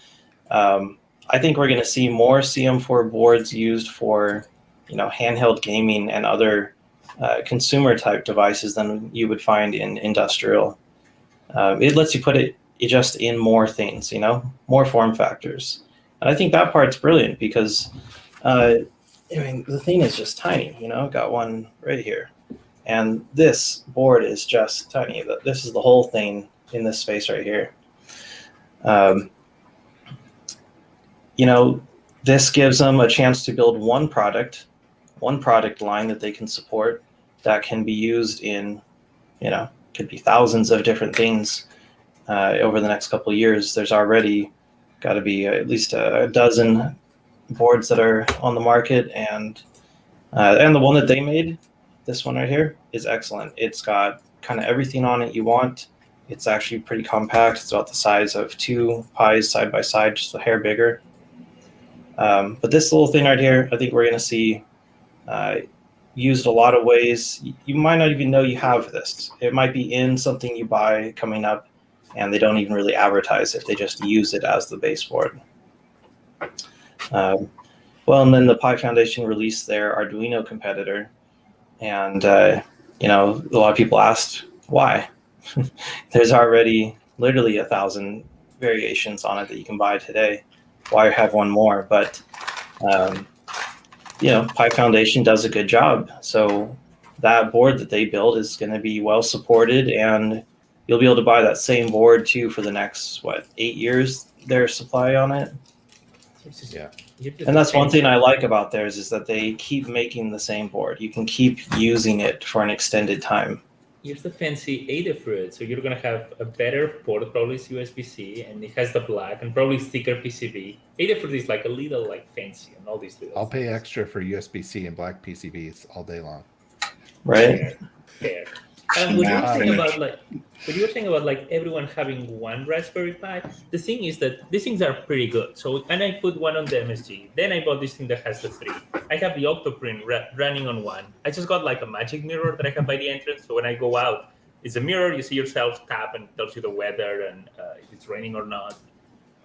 I think we're going to see more CM4 boards used for, handheld gaming and other consumer type devices than you would find in industrial. It lets you put it just in more things, more form factors. And I think that part's brilliant because, the thing is just tiny, got one right here. And this board is just tiny. This is the whole thing in this space right here. This gives them a chance to build one product line that they can support that can be used in, could be thousands of different things. Over the next couple of years. There's already got to be at least a dozen boards that are on the market, and the one that they made, this one right here, is excellent. It's got kind of everything on it you want. It's actually pretty compact. It's about the size of 2 Pis side by side, just a hair bigger. But this little thing right here, I think we're going to see used a lot of ways. You might not even know you have this. It might be in something you buy coming up, and they don't even really advertise it. They just use it as the baseboard. Well, and then the Pi Foundation released their Arduino competitor, and a lot of people asked why. There's already literally 1,000 variations on it that you can buy today. Why have one more? But Pi Foundation does a good job. So that board that they build is going to be well supported, and you'll be able to buy that same board too for the next 8 years. Their supply on it. Yeah. And that's one thing I like about theirs is that they keep making the same board. You can keep using it for an extended time. Here's the fancy Adafruit. So you're going to have a better port, probably it's USB-C, and it has the black and probably thicker PCB. Adafruit is like a little fancy and all these little I'll pay things. extra for USB-C and black PCBs all day long. Right? Fair. And what you were saying about everyone having one Raspberry Pi, the thing is that these things are pretty good. So, and I put one on the MSG. Then I bought this thing that has the 3. I have the Octoprint running on one. I just got a magic mirror that I have by the entrance. So when I go out, it's a mirror. You see yourself tap and it tells you the weather and if it's raining or not.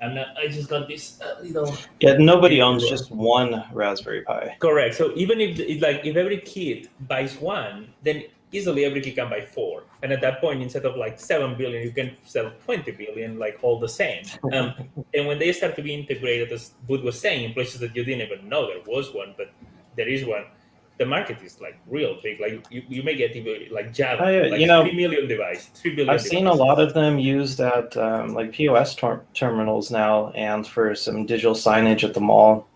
And I just got this little. Yeah, nobody owns just one Raspberry Pi. Correct. So even if every kid buys one, then easily every kid can buy 4. And at that point, instead of 7 billion, you can sell 20 billion, all the same. And when they start to be integrated, as Bud was saying, in places that you didn't even know there was one, but there is one, the market is real big. You may get even Java, 3 million devices, 3 billion. I've seen a lot of them used at POS terminals now, and for some digital signage at the mall.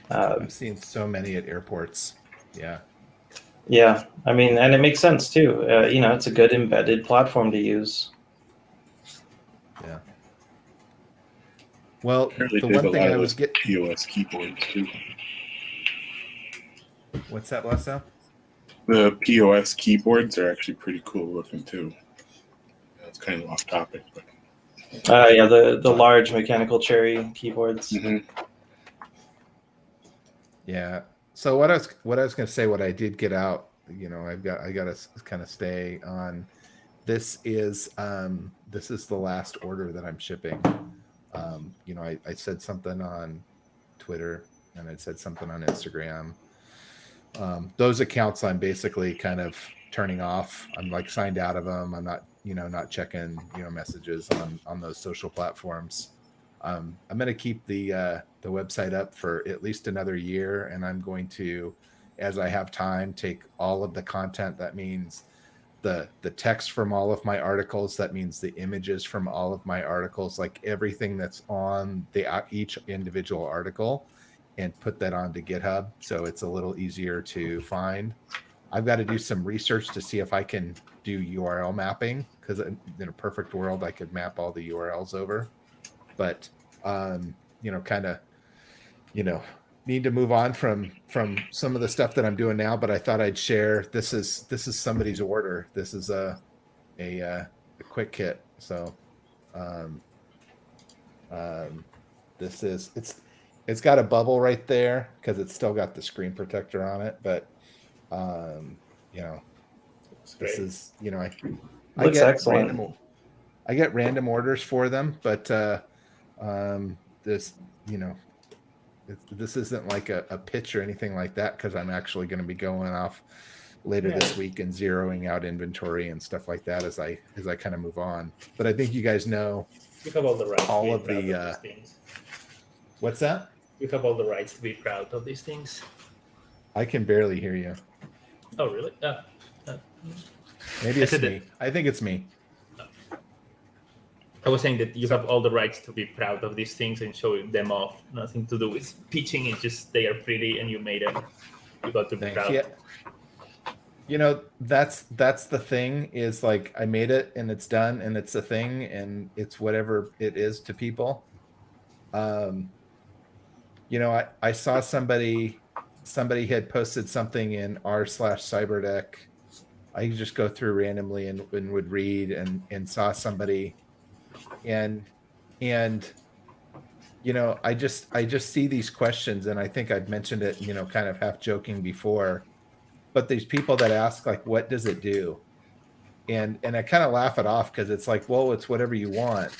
I've seen so many at airports. Yeah. Yeah, and it makes sense too. It's a good embedded platform to use. Yeah. Well, Apparently the they have one a thing lot I of was getting. POS keyboards too. What's that, Blesso? The POS keyboards are actually pretty cool looking too. That's kind of off topic, but The large mechanical cherry keyboards. Mhm. Yeah. So what I was going to say, what I did get out, I got to kind of stay on. This is the last order that I'm shipping. I said something on Twitter and I said something on Instagram. Those accounts I'm basically kind of turning off. I'm signed out of them. I'm not, not checking, messages on those social platforms. I'm going to keep the website up for at least another year, and I'm going to, as I have time, take all of the content. That means the text from all of my articles. That means the images from all of my articles, everything that's on each individual article, and put that onto GitHub so it's a little easier to find. I've got to do some research to see if I can do URL mapping, because in a perfect world I could map all the URLs over. But need to move on from some of the stuff that I'm doing now. But I thought I'd share. This is somebody's order. This is a quick kit. So this is it's got a bubble right there because it's still got the screen protector on it. But this is I Looks get excellent. I get random orders for them, but this this isn't like a pitch or anything like that, because I'm actually going to be going off later this week and zeroing out inventory and stuff like that as I kind of move on. But I think you guys know You have all the rights. all to of be proud the of these things. What's that? You have all the rights to be proud of these things. I can barely hear you. Oh, really? Maybe I it's said me. I think it's me. I was saying that you have all the rights to be proud of these things and showing them off. Nothing to do with pitching. It's just they are pretty and you made them. You got to be Thanks. proud. Yeah. That's the thing is I made it and it's done and it's a thing and it's whatever it is to people. I saw somebody had posted something in r/Cyberdeck I just go through randomly and would read and saw somebody, and you know, I just see these questions, and I think I've mentioned it, you know, kind of half joking before, but these people that ask like, what does it do? And I kind of laugh it off because it's like, well, it's whatever you want.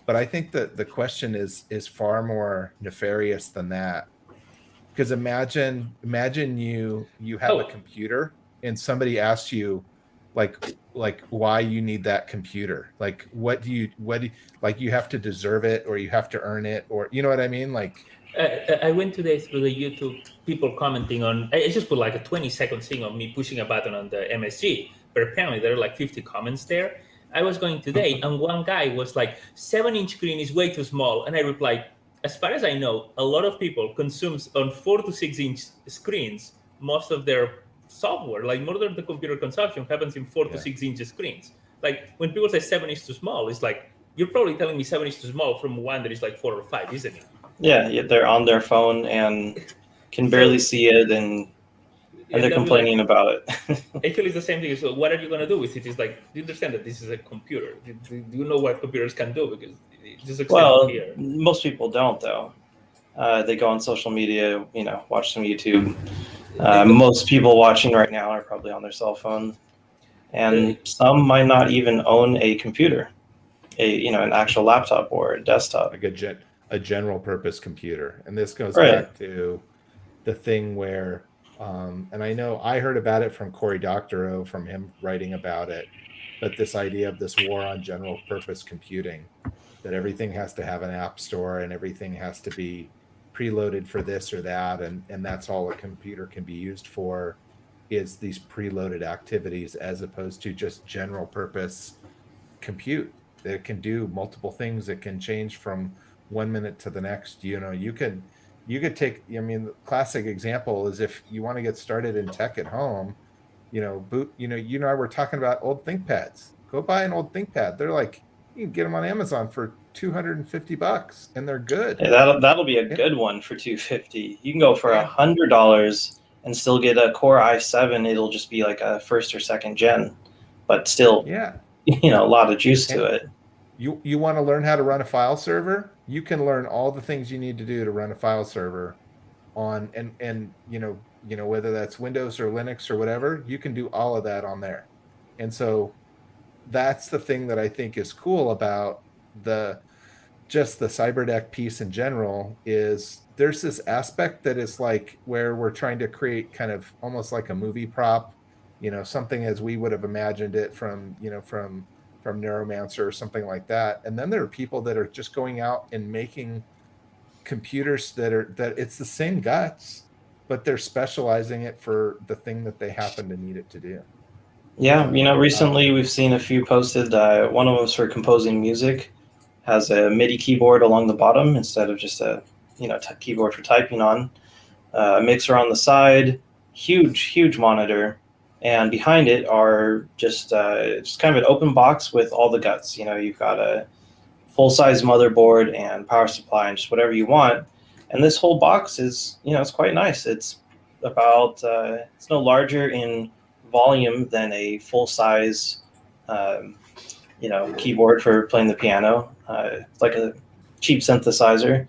But I think that the question is far more nefarious than that. Because imagine you have a Oh. computer and somebody asks you like why you need that computer. Like what do you like you have to deserve it, or you have to earn it, or you know what I mean? Like I went today through the YouTube, people commenting on. I just put like a 20-second thing of me pushing a button on the MSG, but apparently there are like 50 comments there. I was going today, and one guy was like, 7-inch screen is way too small. And I replied, as far as I know, a lot of people consumes on 4 to 6-inch screens most of their software. Like more of the computer consumption happens in 4 to 6-inch screens. Like when people say 7 is too small, it's like, you're probably telling me 7 is too small from one that is like 4 or 5, isn't it? Yeah, they're on their phone and can barely see it, and they're complaining about it. I feel it's the same thing. So what are you going to do with it? It's like, do you understand that this is a computer? Do you know what computers can do? Because it's just Well, here. most people don't, though. They go on social media, you know, watch some YouTube. Most people watching right now are probably on their cell phone, and some might not even own a computer, an actual laptop or a desktop. like a general purpose computer. And this goes Right. back to the thing where and I know I heard about it from Cory Doctorow, from him writing about it, but this idea of this war on general purpose computing, that everything has to have an app store and everything has to be preloaded for this or that, and that's all a computer can be used for, is these preloaded activities, as opposed to just general purpose compute that can do multiple things. It can change from 1 minute to the next. You know, you could take, I mean, the classic example is if you want to get started in tech at home, you know, we're talking about old ThinkPads. Go buy an old ThinkPad. They're like, you can get them on Amazon for $250 and they're good. Yeah, that'll be a good one for $250. You can go for $100 and still get a Core i7. It'll just be like a first or second gen, but still, a lot of juice to it. You want to learn how to run a file server? You can learn all the things you need to do to run a file server on, and whether that's Windows or Linux or whatever, you can do all of that on there. And so that's the thing that I think is cool about the Cyberdeck piece in general, is there's this aspect that is like where we're trying to create kind of almost like a movie prop, something as we would have imagined it from Neuromancer or something like that. And then there are people that are just going out and making computers that it's the same guts, but they're specializing it for the thing that they happen to need it to do. Yeah, recently we've seen a few posted. One of them is for composing music, has a MIDI keyboard along the bottom instead of just a keyboard for typing on. A mixer on the side, huge monitor, and behind it are just kind of an open box with all the guts. You've got a full-size motherboard and power supply and just whatever you want. And this whole box is, it's quite nice. It's about it's no larger in volume than a full-size keyboard for playing the piano. It's like a cheap synthesizer,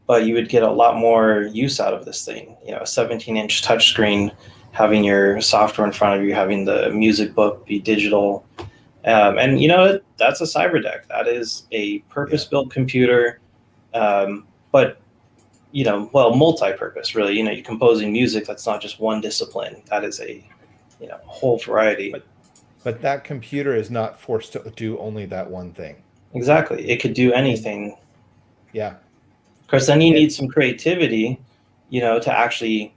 but you would get a lot more use out of this thing. A 17-inch touchscreen, having your software in front of you, having the music book be digital. And that's a Cyberdeck. That is a purpose-built computer, but multi-purpose, really. You're composing music. That's not just one discipline. That is a whole variety. But that computer is not forced to do only that one thing. Exactly. It could do anything. Yeah. Of course, then you need some creativity, to actually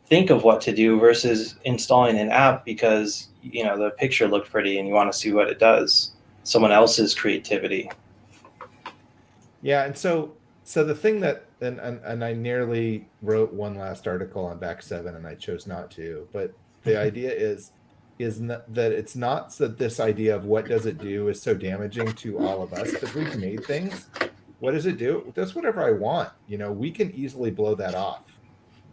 think of what to do versus installing an app because, the picture looked pretty and you want to see what it does. Someone else's creativity. Yeah. And so the thing that, and I nearly wrote one last article on Back 7 and I chose not to, but the idea is not, that it's not that this idea of what does it do is so damaging to all of us, because we've made things. What does it do? It does whatever I want. We can easily blow that off.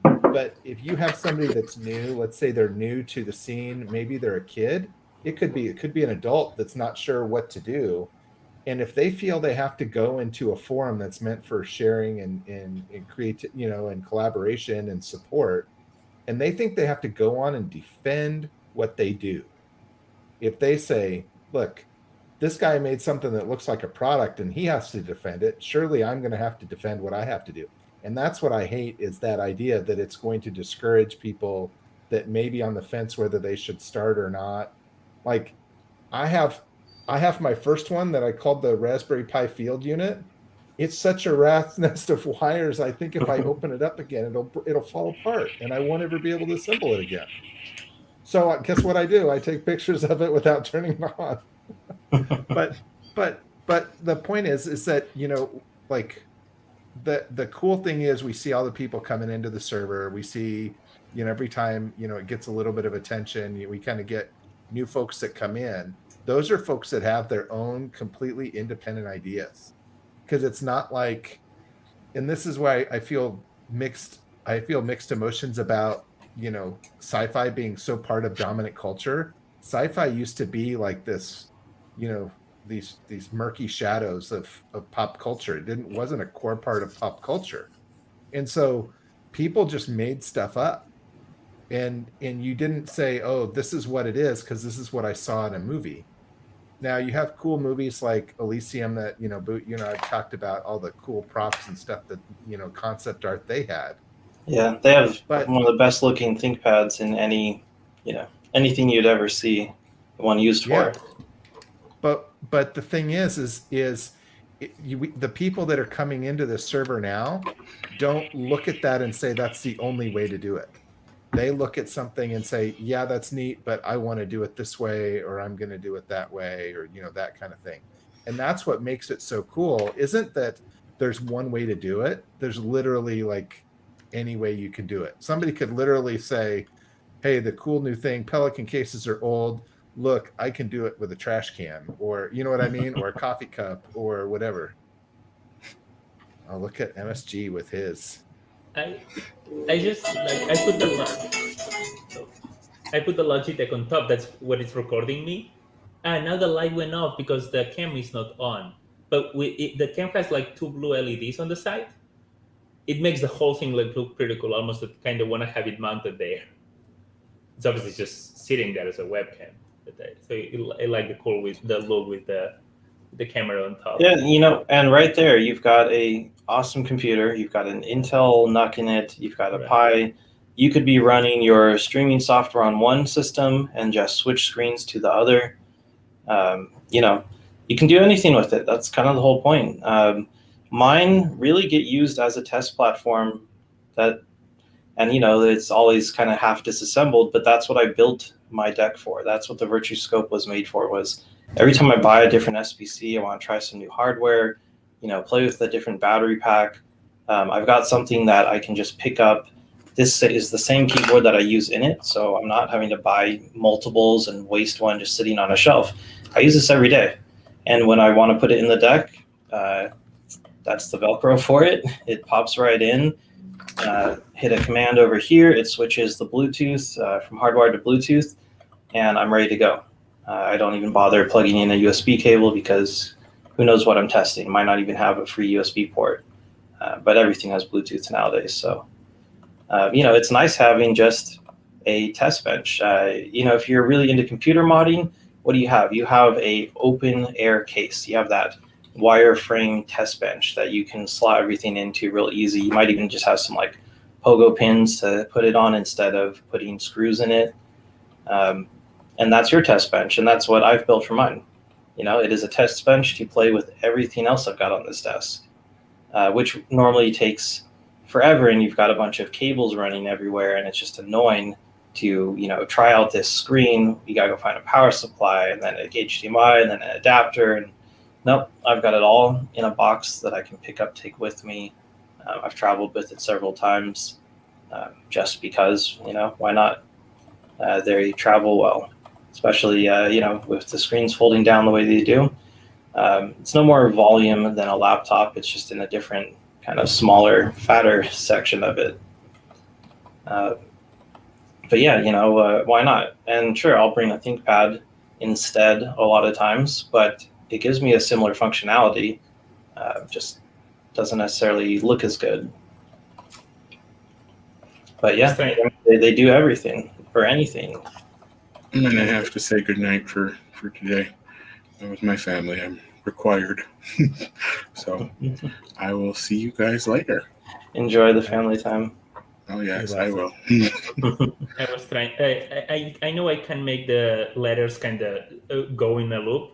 But if you have somebody that's new, let's say they're new to the scene, maybe they're a kid, It could be an adult that's not sure what to do. And if they feel they have to go into a forum that's meant for sharing and create, and collaboration and support, and they think they have to go on and defend what they do. If they say, look, this guy made something that looks like a product and he has to defend it, surely I'm going to have to defend what I have to do. And that's what I hate, is that idea that it's going to discourage people that may be on the fence whether they should start or not. Like, I have my first one that I called the Raspberry Pi Field Unit. It's such a rat's nest of wires. I think if I open it up again, it'll fall apart, and I won't ever be able to assemble it again. So guess what I do? I take pictures of it without turning it on. but the point is that, like, the cool thing is we see all the people coming into the server. We see, every time, it gets a little bit of attention, we kind of get new folks that come in. Those are folks that have their own completely independent ideas, because it's not like, and this is why I feel mixed emotions about, sci-fi being so part of dominant culture. Sci-fi used to be like this, these murky shadows of pop culture. It wasn't a core part of pop culture. And so people just made stuff up. And you didn't say, oh, this is what it is because this is what I saw in a movie. Now you have cool movies like Elysium that, I've talked about all the cool props and stuff that, concept art they had. Yeah, they have one of the best looking ThinkPads in anything you'd ever see one used for. But the thing is the people that are coming into the server now don't look at that and say that's the only way to do it. They look at something and say, yeah, that's neat, but I want to do it this way, or I'm going to do it that way, or, that kind of thing. And that's what makes it so cool. Isn't that there's one way to do it? There's literally like any way you can do it. Somebody could literally say, hey, the cool new thing, Pelican cases are old. Look, I can do it with a trash can, or, you know what I mean? Or a coffee cup or whatever. I'll look at MSG with his. I just like I put the Logitech on top. That's what it's recording me. And now the light went off because the cam is not on. But the cam has like two blue LEDs on the side. It makes the whole thing look pretty cool. Almost kind of want to have it mounted there. It's obviously just sitting there as a webcam. So I like the look with the camera on top. Yeah, and right there you've got a awesome computer. You've got an Intel NUC in it. You've got a Pi. You could be running your streaming software on one system and just switch screens to the other. You can do anything with it. That's kind of the whole point. Mine really get used as a test platform it's always kind of half disassembled, but that's what I built my deck for. That's what the Virtue Scope was made for, was every time I buy a different SBC, I want to try some new hardware, play with a different battery pack. I've got something that I can just pick up. This is the same keyboard that I use in it, so I'm not having to buy multiples and waste one just sitting on a shelf. I use this every day. And when I want to put it in the deck, that's the Velcro for it. It pops right in. Hit a command over here. It switches the Bluetooth from hardwired to Bluetooth, and I'm ready to go. I don't even bother plugging in a USB cable because who knows what I'm testing. Might not even have a free USB port, but everything has Bluetooth nowadays. So, it's nice having just a test bench. If you're really into computer modding, what do you have? You have a open air case. You have that wireframe test bench that you can slot everything into real easy. You might even just have some like pogo pins to put it on instead of putting screws in it. And that's your test bench. And that's what I've built for mine. It is a test bench to play with everything else I've got on this desk, which normally takes forever. And you've got a bunch of cables running everywhere and it's just annoying to, try out this screen. You gotta go find a power supply and then an HDMI and then an adapter. And nope, I've got it all in a box that I can pick up, take with me. I've traveled with it several times just because, why not? They travel well, especially, with the screens folding down the way they do. It's no more volume than a laptop. It's just in a different kind of smaller, fatter section of it. But yeah, why not? And sure, I'll bring a ThinkPad instead a lot of times, but it gives me a similar functionality. Just doesn't necessarily look as good. But yeah, they do everything for anything. I'm gonna have to say goodnight for today. With my family, I'm required. So I will see you guys later. Enjoy the family time. Oh yes, I will. I was trying. I know I can make the letters kind of go in a loop.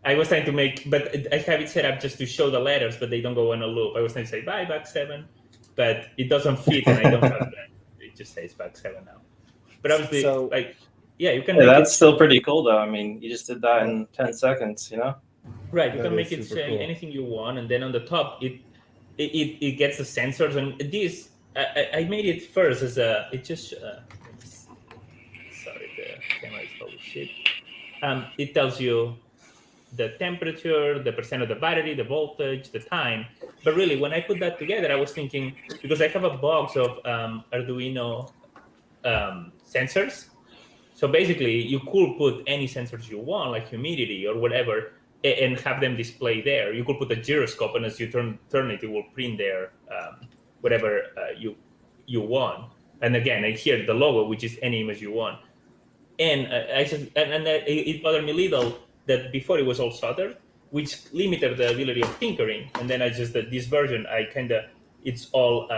I was trying to make, but I have it set up just to show the letters, but they don't go in a loop. I was trying to say bye back 7, but it doesn't fit, and I don't have that. It just says back 7 now. But obviously, So- like, yeah, you can. Yeah, make that's it, still pretty cool, though. I mean, you just did that in 10 seconds, you know? right. You That can make is it super say cool. anything you want, and then on the top, it gets the sensors, and this I made it first as a. It just. Sorry, the camera is holy shit. It tells you the temperature, the percent of the battery, the voltage, the time. But really, when I put that together, I was thinking, because I have a box of Arduino sensors. So basically, you could put any sensors you want, like humidity or whatever, and have them display there. You could put a gyroscope, and as you turn it, it will print there whatever you want. And again, I hear the logo, which is any image you want. And it bothered me a little that before it was all soldered, which limited the ability of tinkering. And then I just that this version, it's all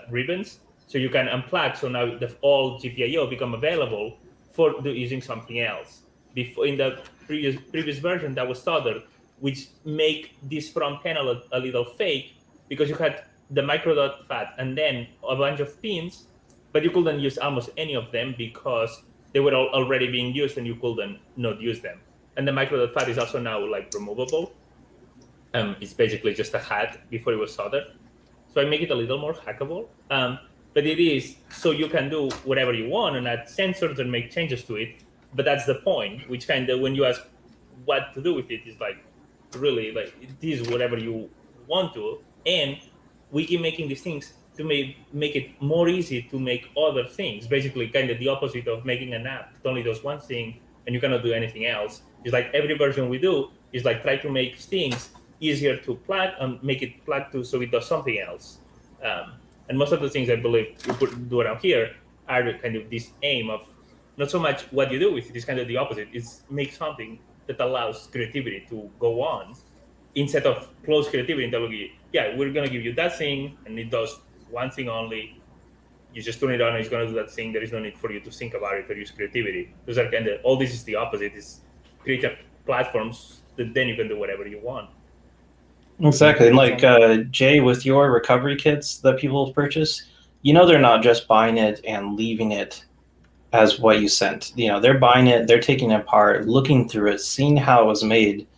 ribbons, so you can unplug. So now the all GPIO become available for using something else. Before in the previous version that was soldered, which make this front panel a little fake because you had the microdot FAT and then a bunch of pins, but you couldn't use almost any of them because they were already being used and you couldn't not use them. And the microdot FAT is also now like removable. It's basically just a hat before it was soldered. So I make it a little more hackable. But it is so you can do whatever you want and add sensors and make changes to it. But that's the point, which kind of when you ask what to do with it is like really like it is whatever you want to. And we keep making these things to make it more easy to make other things. Basically, kind of the opposite of making an app that only does one thing and you cannot do anything else. It's like every version we do is like try to make things easier to plug and make it plug to so it does something else. And most of the things I believe you do around here are kind of this aim of not so much what you do with it, it's kind of the opposite. It's make something that allows creativity to go on instead of close creativity and tell you, yeah, we're going to give you that thing and it does one thing only. You just turn it on and it's going to do that thing. There is no need for you to think about it or use creativity. Those are kind of, all this is the opposite. It's create platforms that then you can do whatever you want. Exactly. And like Jay, with your recovery kits that people purchase, you know they're not just buying it and leaving it as what you sent. You know, they're buying it, they're taking it apart, looking through it, seeing how it was made,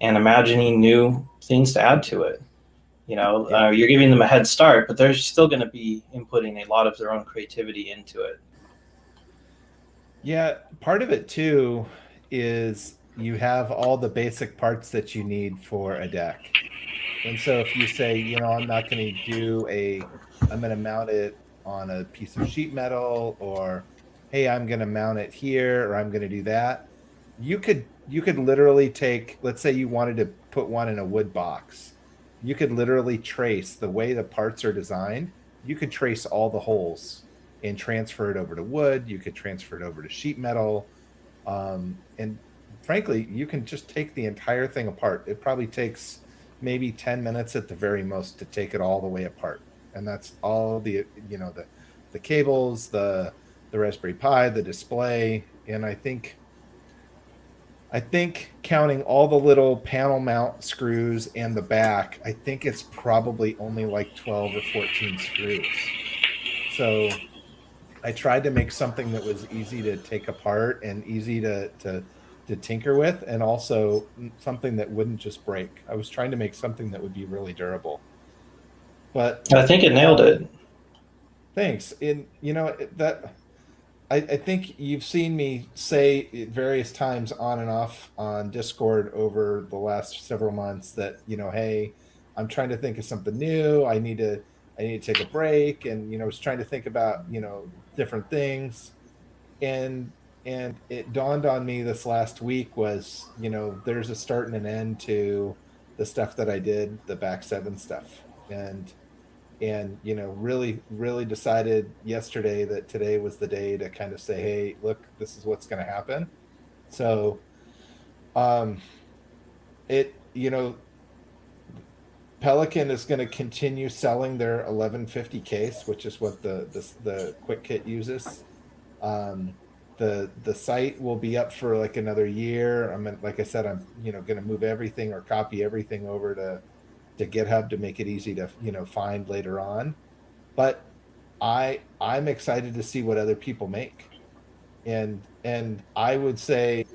and imagining new things to add to it. You know, you're giving them a head start, but they're still going to be inputting a lot of their own creativity into it. Yeah, part of it too is you have all the basic parts that you need for a deck. And so if you say, you know, I'm not going to do I'm going to mount it on a piece of sheet metal, or, hey, I'm going to mount it here, or I'm going to do that. You could literally take, let's say you wanted to put one in a wood box. You could literally trace the way the parts are designed. You could trace all the holes and transfer it over to wood. You could transfer it over to sheet metal. And frankly, you can just take the entire thing apart. It probably takes maybe 10 minutes at the very most to take it all the way apart. And that's all the, you know, the cables, the Raspberry Pi, the display. And I think counting all the little panel mount screws and the back, I think it's probably only like 12 or 14 screws. So I tried to make something that was easy to take apart and easy to tinker with, and also something that wouldn't just break. I was trying to make something that would be really durable. But I think it nailed it. Thanks. And you know that I think you've seen me say it various times on and off on Discord over the last several months that, you know, hey, I'm trying to think of something new. I need to take a break, and, you know, I was trying to think about, you know, different things. And and it dawned on me this last week was, there's a start and an end to the stuff that I did, the back 7 stuff. And really decided yesterday that today was the day to kind of say, hey, look, this is what's going to happen. So Pelican is going to continue selling their 1150 case, which is what the quick kit uses. The site will be up for like another year. Like I said, I'm going to move everything or copy everything over to GitHub to make it easy to find later on. But I'm excited to see what other people make, and I would say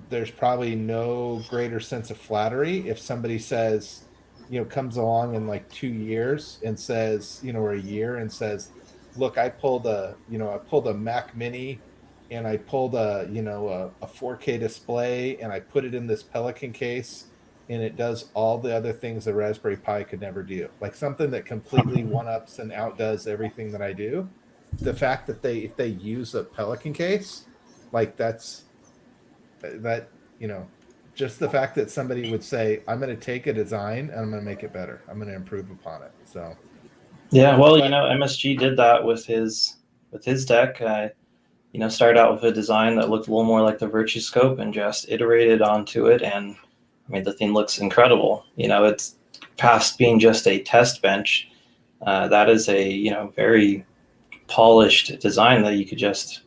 there's probably no greater sense of flattery if somebody says, comes along in like 2 years and says, or a year and says, look, I pulled a Mac Mini and I pulled a 4K display and I put it in this Pelican case and it does all the other things the Raspberry Pi could never do. Like something that completely one-ups and outdoes everything that I do. The fact that if they use a Pelican case, like just the fact that somebody would say, I'm going to take a design and I'm going to make it better. I'm going to improve upon it. So, yeah, well, MSG did that with his deck. Started out with a design that looked a little more like the Virtuscope and just iterated onto it. And I mean, the thing looks incredible. It's past being just a test bench. That is a, very polished design that you could just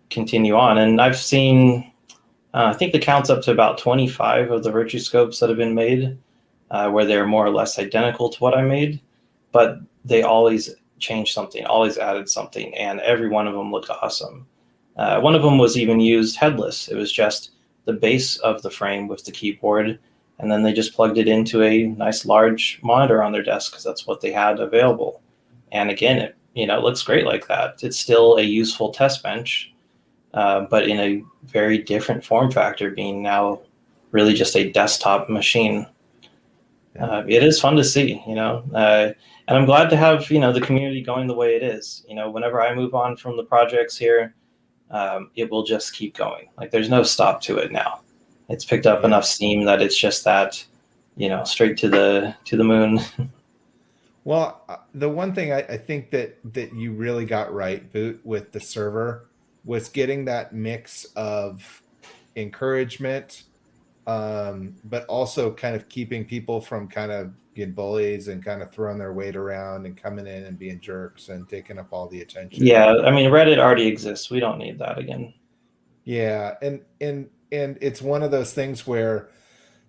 continue on. And I've seen, I think the count's up to about 25 of the Virtuscopes that have been made, where they're more or less identical to what I made, but they always changed something, always added something, and every one of them looked awesome. One of them was even used headless. It was just the base of the frame with the keyboard, and then they just plugged it into a nice large monitor on their desk because that's what they had available. And again, it looks great like that. It's still a useful test bench, but in a very different form factor, being now really just a desktop machine. It is fun to see, and I'm glad to have, the community going the way it is. Whenever I move on from the projects here, it will just keep going. Like there's no stop to it now. It's picked up enough steam that it's just that, straight to the moon. Well, the one thing I think that you really got right, Boot, with the server was getting that mix of encouragement, but also kind of keeping people from kind of getting bullies and kind of throwing their weight around and coming in and being jerks and taking up all the attention. Yeah, I mean, Reddit already exists. We don't need that again. Yeah, and it's one of those things where,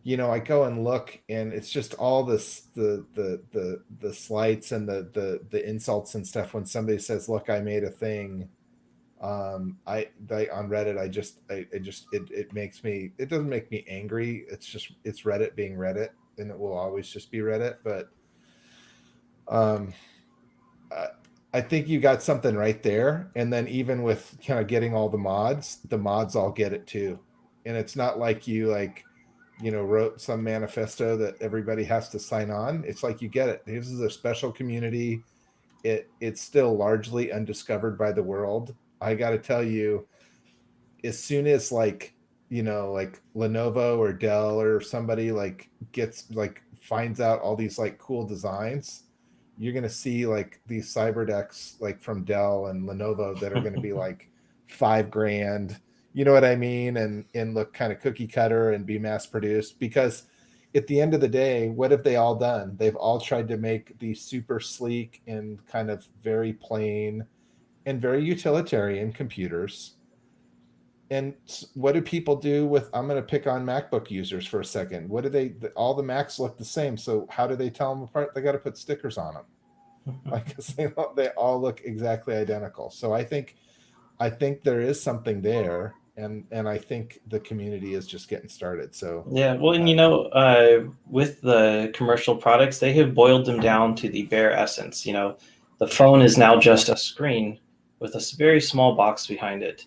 I go and look and it's just all this the slights and the insults and stuff when somebody says, look, I made a thing. On Reddit, it doesn't make me angry. It's Reddit being Reddit, and it will always just be Reddit. But I think you got something right there. And then even with kind of getting all the mods all get it too. And it's not like you wrote some manifesto that everybody has to sign on. It's like you get it. This is a special community. It's still largely undiscovered by the world. I got to tell you, as soon as like Lenovo or Dell or somebody finds out all these cool designs, you're going to see these Cyberdecks from Dell and Lenovo that are going to be $5,000, you know what I mean? And look kind of cookie cutter and be mass produced, because at the end of the day, what have they all done? They've all tried to make these super sleek and kind of very plain and very utilitarian computers. And what do people do with, I'm going to pick on MacBook users for a second. What do all the Macs look the same. So how do they tell them apart? They got to put stickers on them. They all look exactly identical. So I think there is something there. And I think the community is just getting started. So yeah, well, and with the commercial products, they have boiled them down to the bare essence. The phone is now just a screen with a very small box behind it.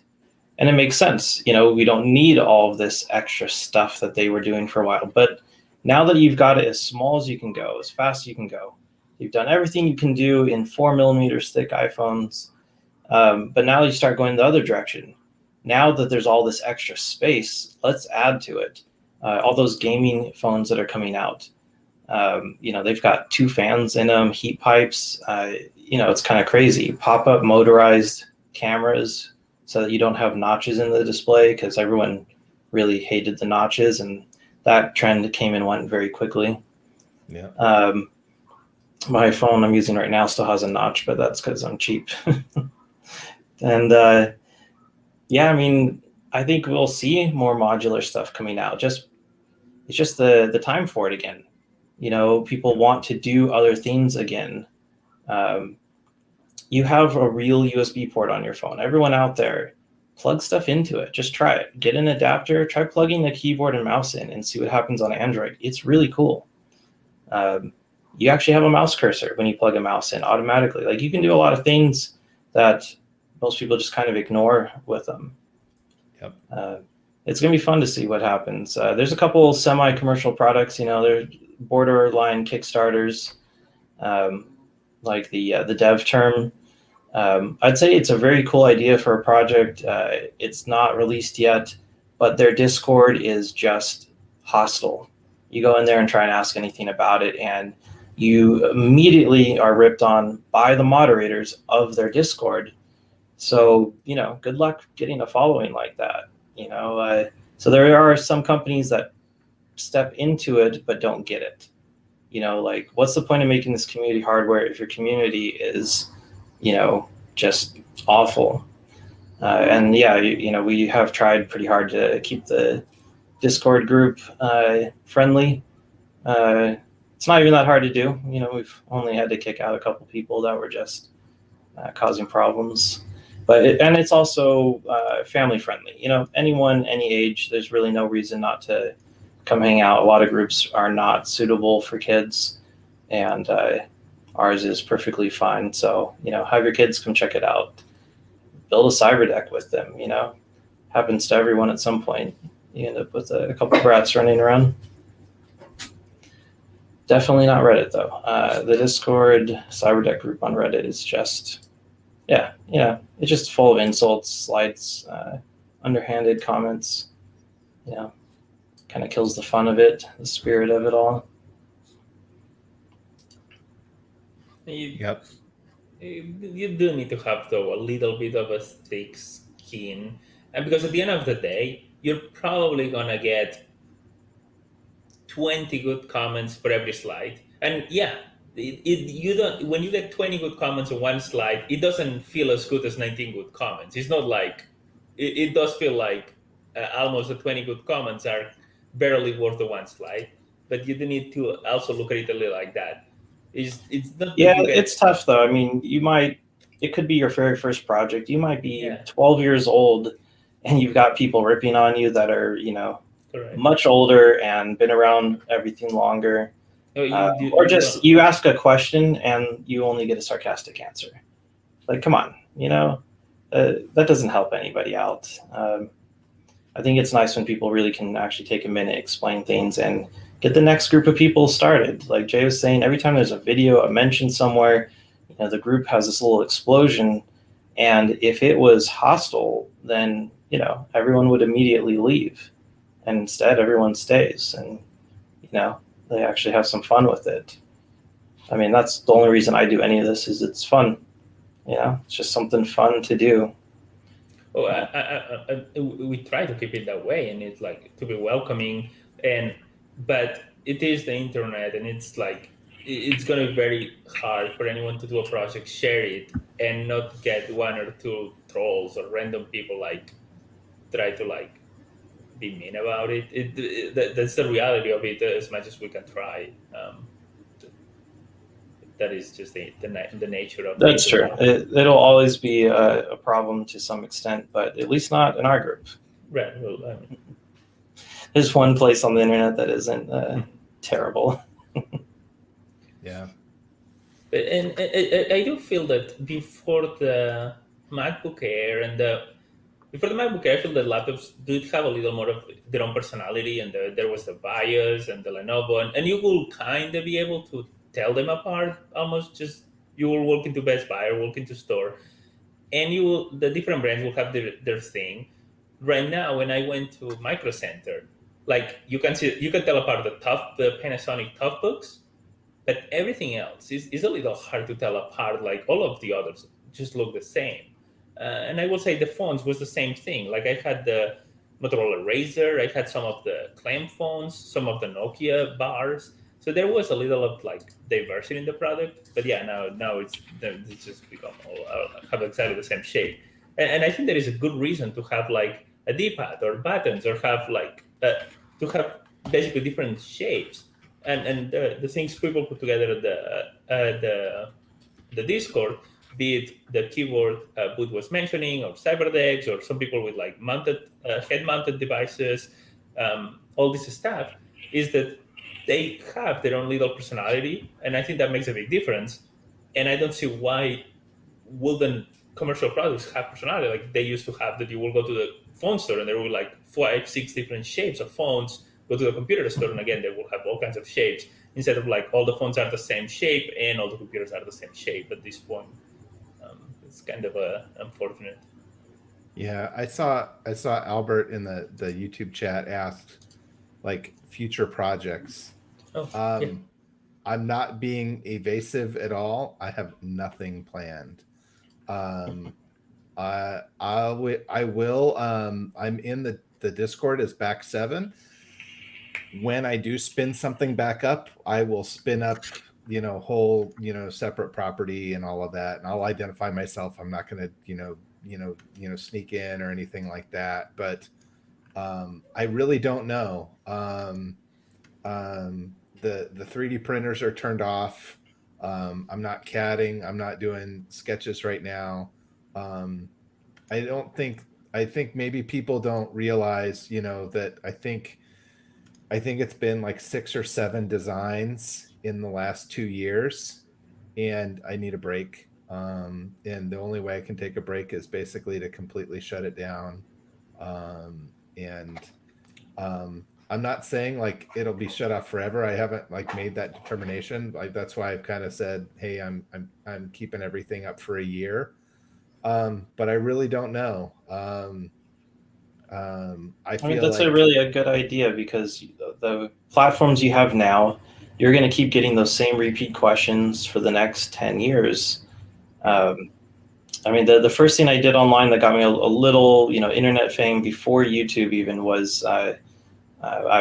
And it makes sense. We don't need all of this extra stuff that they were doing for a while. But now that you've got it as small as you can go, as fast as you can go, you've done everything you can do in 4mm thick iPhones. But now you start going the other direction. now that there's all this extra space, let's add to it. All those gaming phones that are coming out, they've got 2 fans in them, heat pipes. It's kind of crazy. Pop-up motorized cameras so that you don't have notches in the display, because everyone really hated the notches, and that trend came and went very quickly. Yeah. My phone I'm using right now still has a notch, but that's because I'm cheap. And I think we'll see more modular stuff coming out. It's just the time for it again. People want to do other things again. You have a real USB port on your phone. Everyone out there, plug stuff into it. Just try it. Get an adapter. Try plugging a keyboard and mouse in and see what happens on Android. It's really cool. You actually have a mouse cursor when you plug a mouse in automatically. Like, you can do a lot of things that most people just kind of ignore with them. Yep. It's going to be fun to see what happens. There's a couple semi-commercial products, they're borderline Kickstarters, like the dev term. I'd say it's a very cool idea for a project. It's not released yet, but their Discord is just hostile. You go in there and try and ask anything about it, and you immediately are ripped on by the moderators of their Discord. So, good luck getting a following like that. So there are some companies that step into it but don't get it. Like, what's the point of making this community hardware if your community is, just awful? And yeah, we have tried pretty hard to keep the Discord group friendly. It's not even that hard to do. We've only had to kick out a couple people that were just causing problems. But it's also family friendly. Anyone, any age, there's really no reason not to come hang out. A lot of groups are not suitable for kids, and ours is perfectly fine. So, have your kids come check it out. Build a Cyberdeck with them, happens to everyone at some point. You end up with a couple of brats running around. Definitely not Reddit, though. The Discord Cyberdeck group on Reddit is just, it's just full of insults, slights, underhanded comments. Kind of kills the fun of it, the spirit of it all. Yep. You do need to have, though, a little bit of a thick skin, and because at the end of the day, you're probably gonna get 20 good comments for every slide. And yeah, you don't. When you get 20 good comments on one slide, it doesn't feel as good as 19 good comments. It's not like it does feel like almost the 20 good comments are barely worth the one slide. But you do need to also look at it a little like that. It's not. Yeah, it's tough though. It could be your very first project. You might be 12 years old, and you've got people ripping on you that are, Correct. much older and been around everything longer. You ask a question and you only get a sarcastic answer. Like, come on, that doesn't help anybody out. I think it's nice when people really can actually take a minute, explain things, and get the next group of people started. Like Jay was saying, every time there's a video, a mention somewhere, the group has this little explosion. And if it was hostile, then, everyone would immediately leave. And instead, everyone stays. And, they actually have some fun with it. That's the only reason I do any of this, is it's fun. It's just something fun to do. Oh, we try to keep it that way, and it's like to be welcoming, but it is the internet, and it's like it's going to be very hard for anyone to do a project, share it, and not get 1 or 2 trolls or random people try to be mean about it. That's the reality of it. As much as we can try, that is just the nature of. That's true. It'll always be a problem to some extent, but at least not in our group. Right. Well, there's one place on the internet that isn't terrible. Yeah. And I do feel that before the MacBook Air before the MacBook Air, I feel that laptops did have a little more of their own personality, and there was the BIOS and the Lenovo, and you will kind of be able to tell them apart almost. Just you will walk into Best Buy or walk into store, and the different brands will have their thing. right now, when I went to Micro Center, like you can tell apart the Panasonic Tough books, but everything else is a little hard to tell apart. Like all of the others just look the same. And I will say the phones was the same thing. Like I had the Motorola Razr, I had some of the clamp phones, some of the Nokia bars. So there was a little of like diversity in the product. But yeah, now it's just become have exactly the same shape. And I think there is a good reason to have like a D-pad or buttons, or have like to have basically different shapes. And the things people put together the Discord, be it the keyboard Boot was mentioning, or Cyberdecks, or some people with like head-mounted devices, all this stuff, is that they have their own little personality, and I think that makes a big difference. And I don't see why wouldn't commercial products have personality. Like they used to have, that you will go to the phone store and there will be like 5-6 different shapes of phones. Go to the computer store and again they will have all kinds of shapes, instead of like all the phones are the same shape and all the computers are the same shape at this point. It's kind of unfortunate. Yeah, I saw Albert in the YouTube chat asked like future projects. Yeah. I'm not being evasive at all. I have nothing planned. I will. I'm in the Discord as back 7. When I do spin something back up, I will spin up, whole, separate property and all of that, and I'll identify myself. I'm not going to, sneak in or anything like that. But I really don't know. The 3D printers are turned off. I'm not CADing. I'm not doing sketches right now. I think maybe people don't realize, that I think it's been like 6 or 7 designs in the last 2 years, and I need a break. And the only way I can take a break is basically to completely shut it down. I'm not saying like it'll be shut off forever. I haven't like made that determination. Like that's why I've kind of said, hey, I'm keeping everything up for a year. But I really don't know. I feel that's like a really good idea, because the platforms you have now, you're going to keep getting those same repeat questions for the next 10 years. The first thing I did online that got me a little, internet fame before YouTube even was I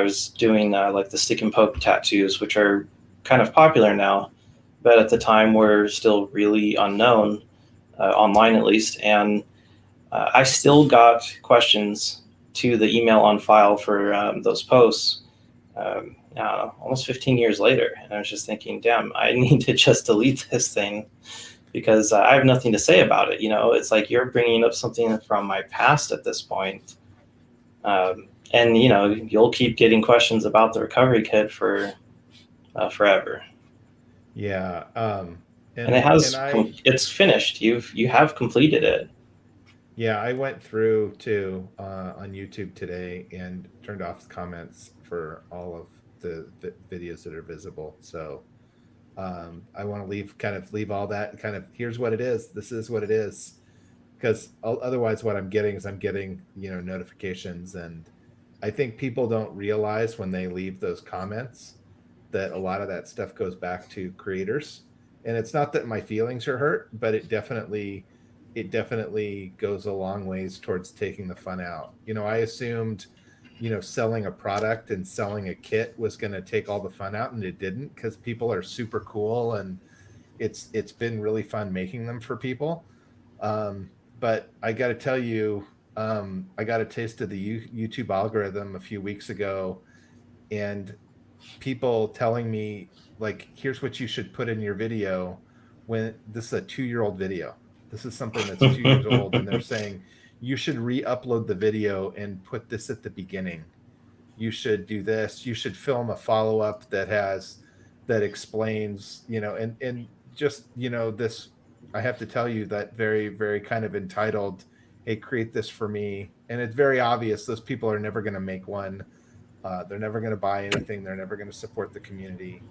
was doing like the stick and poke tattoos, which are kind of popular now, but at the time were still really unknown, online at least. And I still got questions to the email on file for those posts, almost 15 years later. And I was just thinking, damn, I need to just delete this thing, because I have nothing to say about it. It's like you're bringing up something from my past at this point. And you'll keep getting questions about the recovery kit for forever. Yeah. And it's finished. You have completed it. Yeah, I went through too on YouTube today and turned off comments for all of the videos that are visible. So I want to leave all that kind of, here's what it is. This is what it is. Because otherwise what I'm getting is notifications, and I think people don't realize when they leave those comments that a lot of that stuff goes back to creators. And it's not that my feelings are hurt, but it definitely goes a long ways towards taking the fun out. I assumed, selling a product and selling a kit was going to take all the fun out, and it didn't, because people are super cool and it's been really fun making them for people. But I got to tell you, I got a taste of the YouTube algorithm a few weeks ago, and people telling me like, here's what you should put in your video, when this is a 2-year-old video. This is something that's 2 years old, and they're saying you should re-upload the video and put this at the beginning. You should do this. You should film a follow-up that explains, and just, this. I have to tell you that very, very kind of entitled, hey, create this for me. And it's very obvious those people are never going to make one. They're never going to buy anything. They're never going to support the community.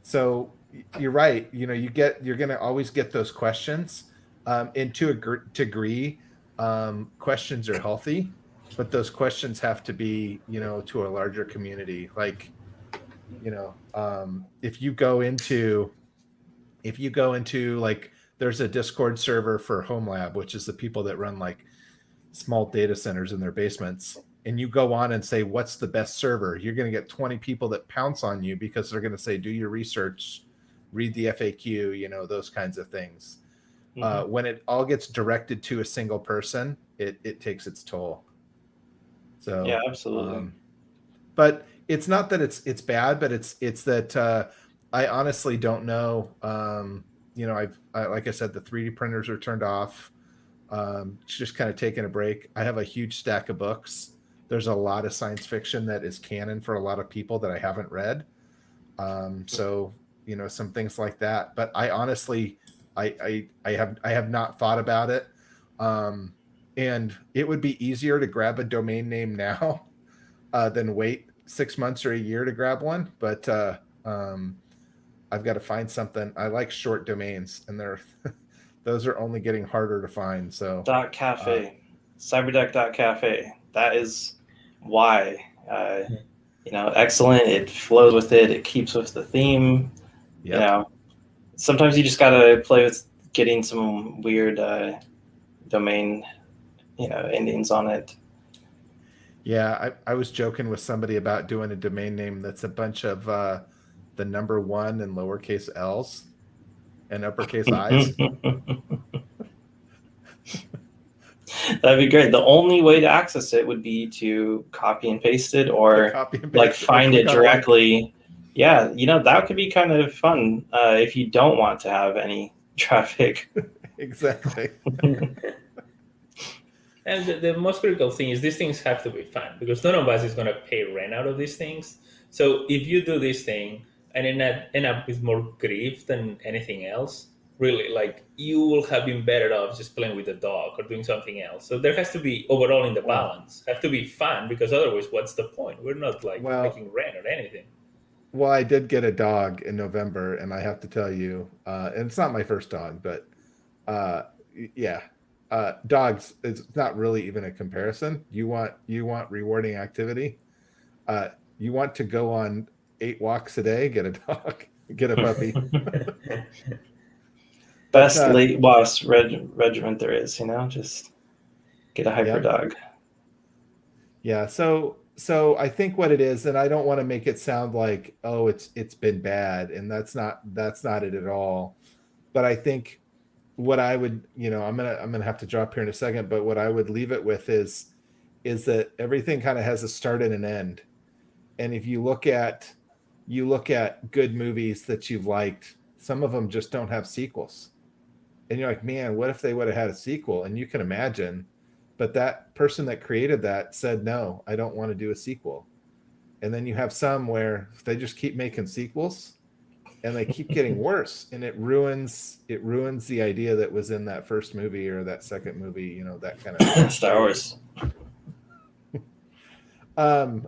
So you're right. You're going to always get those questions. And to a degree, questions are healthy, but those questions have to be, to a larger community. Like, if you go into like, there's a Discord server for Home Lab, which is the people that run like small data centers in their basements. And you go on and say, what's the best server? You're going to get 20 people that pounce on you because they're going to say, do your research, read the FAQ, those kinds of things. Mm-hmm. When it all gets directed to a single person, it takes its toll. So yeah, absolutely. But it's not that it's bad, but it's that I honestly don't know. Like I said, the 3D printers are turned off. Just kind of taking a break. I have a huge stack of books. There's a lot of science fiction that is canon for a lot of people that I haven't read. So some things like that. But I honestly, I have not thought about it. And it would be easier to grab a domain name now than wait 6 months or a year to grab one. But I've got to find something. I like short domains, and those are only getting harder to find. So .cafe, Cyberdeck.cafe. That is why. Excellent. It flows with it. It keeps with the theme. Yep. Sometimes you just gotta play with getting some weird domain, endings on it. Yeah, I was joking with somebody about doing a domain name that's a bunch of the number 1 and lowercase L's and uppercase I's. That'd be great. The only way to access it would be to copy and paste it, or find it directly. Yeah, that could be kind of fun if you don't want to have any traffic. Exactly. And the most critical thing is these things have to be fun, because none of us is going to pay rent out of these things. So if you do this thing and end up with more grief than anything else, really, like, you will have been better off just playing with a dog or doing something else. So there has to be, overall in the balance, have to be fun, because otherwise what's the point? We're not making rent or anything. Well, I did get a dog in November, and I have to tell you, and it's not my first dog, but dogs, it's not really even a comparison. You want rewarding activity. You want to go on 8 walks a day, get a dog, get a puppy. Best late boss regiment there is, just get a hyper dog. Yeah. So I think what it is, and I don't want to make it sound like, oh, it's been bad, and that's not it at all. But I think what I would, I'm gonna have to drop here in a second, but what I would leave it with is that everything kind of has a start and an end. And if you look at good movies that you've liked, some of them just don't have sequels. And you're like, man, what if they would have had a sequel? And you can imagine, but that person that created that said, no, I don't want to do a sequel. And then you have some where they just keep making sequels and they keep getting worse, and it ruins the idea that was in that first movie or that second movie, that kind of Star Wars. I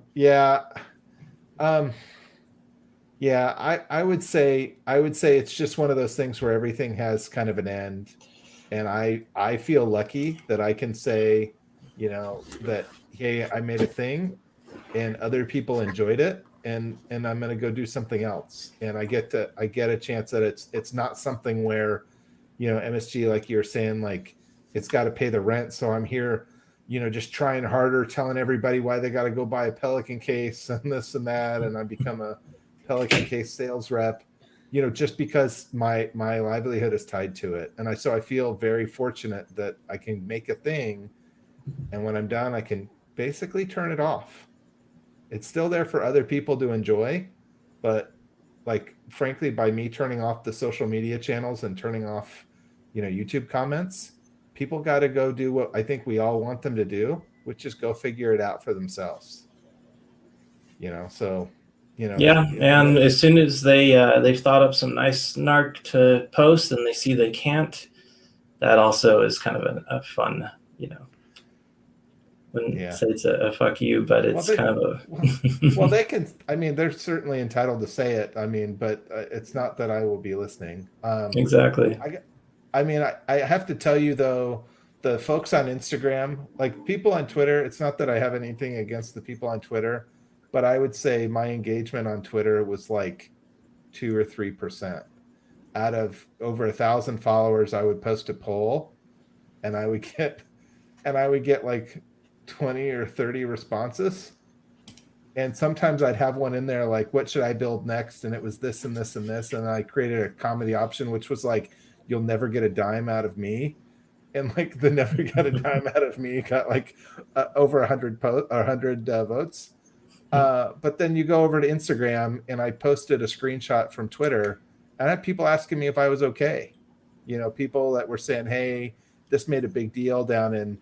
would say it's just one of those things where everything has kind of an end. And I feel lucky that I can say, that, hey, I made a thing and other people enjoyed it, and I'm going to go do something else. And I get a chance that it's not something where, MSG, like you were saying, like, it's got to pay the rent. So I'm here, just trying harder, telling everybody why they got to go buy a Pelican case and this and that. And I become a Pelican case sales rep, just because my livelihood is tied to it. And so I feel very fortunate that I can make a thing, and when I'm done, I can basically turn it off. It's still there for other people to enjoy, but, like, frankly, by me turning off the social media channels and turning off, YouTube comments, people got to go do what I think we all want them to do, which is go figure it out for themselves. So. And as soon as they've thought up some nice narc to post and they see they can't, that also is kind of a fun, wouldn't say it's a fuck you, but it's they can, they're certainly entitled to say it. But it's not that I will be listening. Exactly. I have to tell you though, the folks on Instagram, like people on Twitter, it's not that I have anything against the people on Twitter, but I would say my engagement on Twitter was like 2 or 3%. Out of over 1,000 followers, I would post a poll and I would get like 20 or 30 responses. And sometimes I'd have one in there like, what should I build next? And it was this and this and this. And I created a comedy option, which was like, you'll never get a dime out of me. And like the never got a dime out of me got like over 100 votes. But then you go over to Instagram and I posted a screenshot from Twitter and I had people asking me if I was okay. You know, people that were saying, hey, this made a big deal down in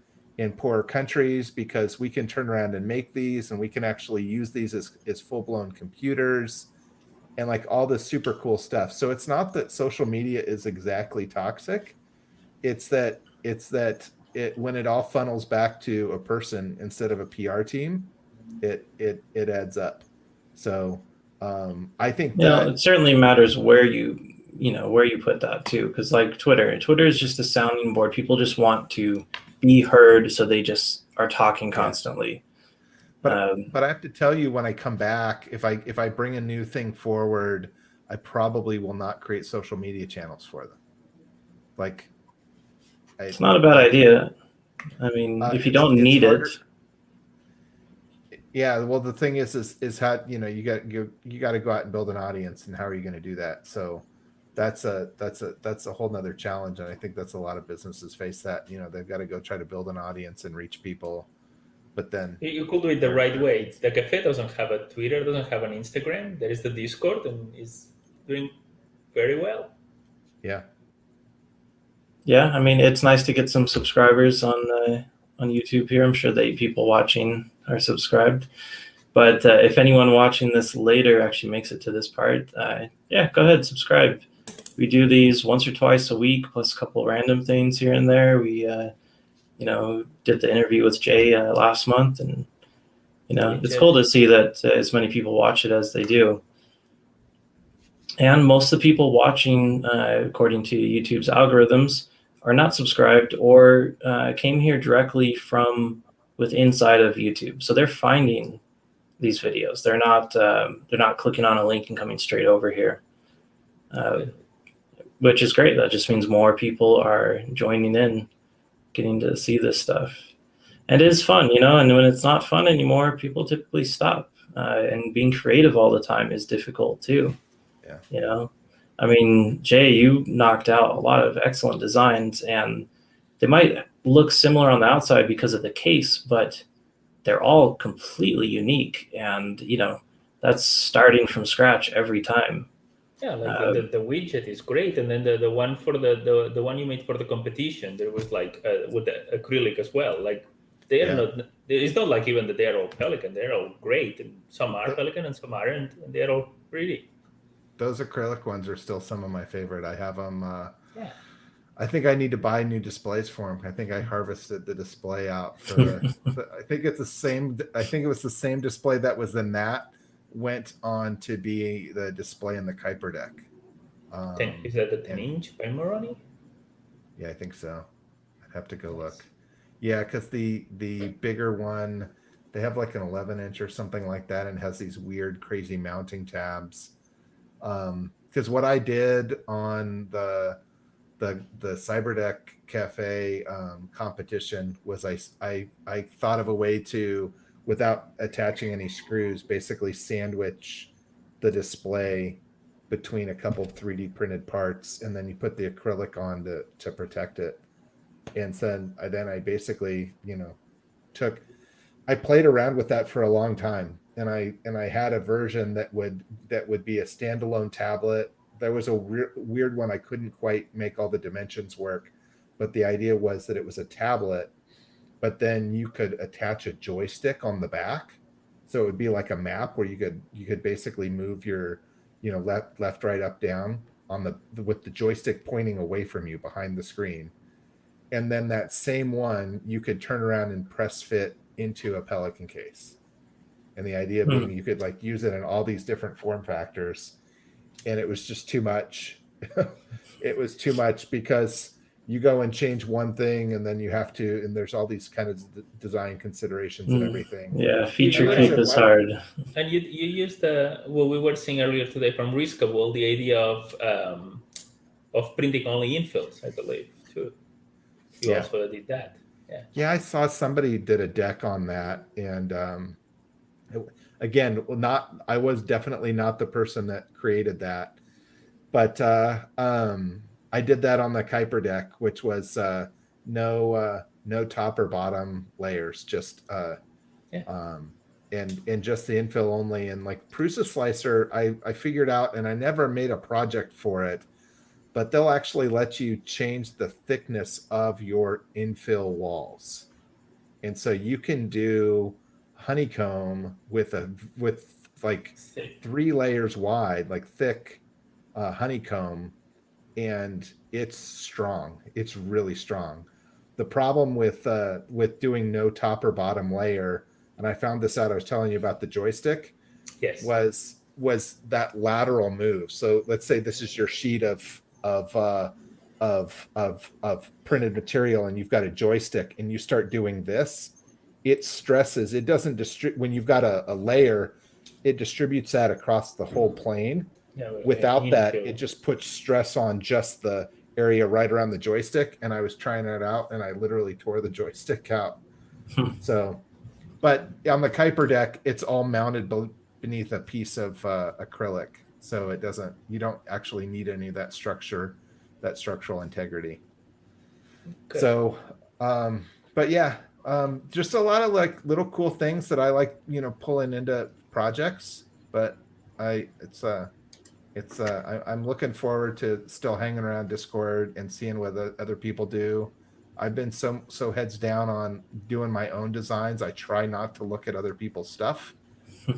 poorer countries because we can turn around and make these and we can actually use these as full-blown computers and like all this super cool stuff. So it's not that social media is exactly toxic. It's that when it all funnels back to a person instead of a PR team, it adds up. So I think that it certainly matters where you put that too, because like Twitter is just a sounding board. People just want to be heard, so they just are talking constantly. But I have to tell you, when I come back, if I bring a new thing forward, I probably will not create social media channels for them. Like, it's not a bad idea. I mean, if you don't need it. Yeah, well, the thing is how, you know, you got to go out and build an audience, and how are you going to do that? So that's a whole nother challenge, and I think that's a lot of businesses face that. You know, they've got to go try to build an audience and reach people, but then you could do it the right way. The cafe doesn't have a Twitter, doesn't have an Instagram. There is the Discord, and is doing very well. Yeah. Yeah, I mean, it's nice to get some subscribers on YouTube here. I'm sure that people watching are subscribed. But if anyone watching this later actually makes it to this part, yeah, go ahead, subscribe. We do these once or twice a week, plus a couple random things here and there. We, did the interview with Jay last month, and it's cool to see that as many people watch it as they do. And most of the people watching, according to YouTube's algorithms, are not subscribed or came here directly from inside of YouTube. So they're finding these videos. They're not clicking on a link and coming straight over here, which is great. That just means more people are joining in, getting to see this stuff. And it is fun, and when it's not fun anymore, people typically stop. And being creative all the time is difficult too. Yeah. I mean, Jay, you knocked out a lot of excellent designs, and they might look similar on the outside because of the case, but they're all completely unique. And, that's starting from scratch every time. Yeah, like the widget is great. And then the one for the one you made for the competition, there was like with the acrylic as well. Like they are not, it's not like even that they are all Pelican. They're all great. And some are Pelican and some aren't. And they're all pretty. Those acrylic ones are still some of my favorite. I have them. I think I need to buy new displays for them. I think I harvested the display out for. I think it's the same. I think it was the same display that was in that went on to be the display in the Kuiper deck. Is that the 10-inch by Moroni? Yeah, I think so. I'd have to go look. Yeah, because the bigger one, they have like an 11-inch or something like that, and has these weird, crazy mounting tabs. Because what I did on the Cyberdeck Cafe competition was I thought of a way to, without attaching any screws, basically sandwich the display between a couple 3D printed parts, and then you put the acrylic on to protect it. And then I basically, I played around with that for a long time. And I had a version that would be a standalone tablet. There was a weird one. I couldn't quite make all the dimensions work, but the idea was that it was a tablet, but then you could attach a joystick on the back. So it would be like a map where you could basically move your, left, right, up, down with the joystick pointing away from you behind the screen. And then that same one, you could turn around and press fit into a Pelican case. And the idea being you could like use it in all these different form factors. And it was just too much. It was too much because you go and change one thing, and then you have to, and there's all these kind of design considerations and everything. Yeah, feature You creep guys is hard. And you used what we were seeing earlier today from Riskable, the idea of printing only infills, I believe, too. You Yeah. also did that. Yeah, I saw somebody did a deck on that, and again, I was definitely not the person that created that, but I did that on the Kuiper deck, which was no top or bottom layers, just and just the infill only. And like Prusa Slicer, I figured out, and I never made a project for it, but they'll actually let you change the thickness of your infill walls. And so you can do honeycomb with like 3 layers wide, like thick honeycomb, and it's strong. It's really strong. The problem with doing no top or bottom layer, and I found this out, I was telling you about the joystick, Yes. was that lateral move. So let's say this is your sheet of printed material, and you've got a joystick, and you start doing this, it stresses. It doesn't distribute when you've got a layer. It distributes that across the whole plane. Yeah, Without that, it just puts stress on just the area right around the joystick. And I was trying it out, and I literally tore the joystick out. So, but on the Kuiper deck, it's all mounted beneath a piece of acrylic. So you don't actually need any of that structure, that structural integrity. Okay. So, but yeah, just a lot of like little cool things that I like, pulling into projects, but I'm looking forward to still hanging around Discord and seeing what other people do. I've been so heads down on doing my own designs. I try not to look at other people's stuff.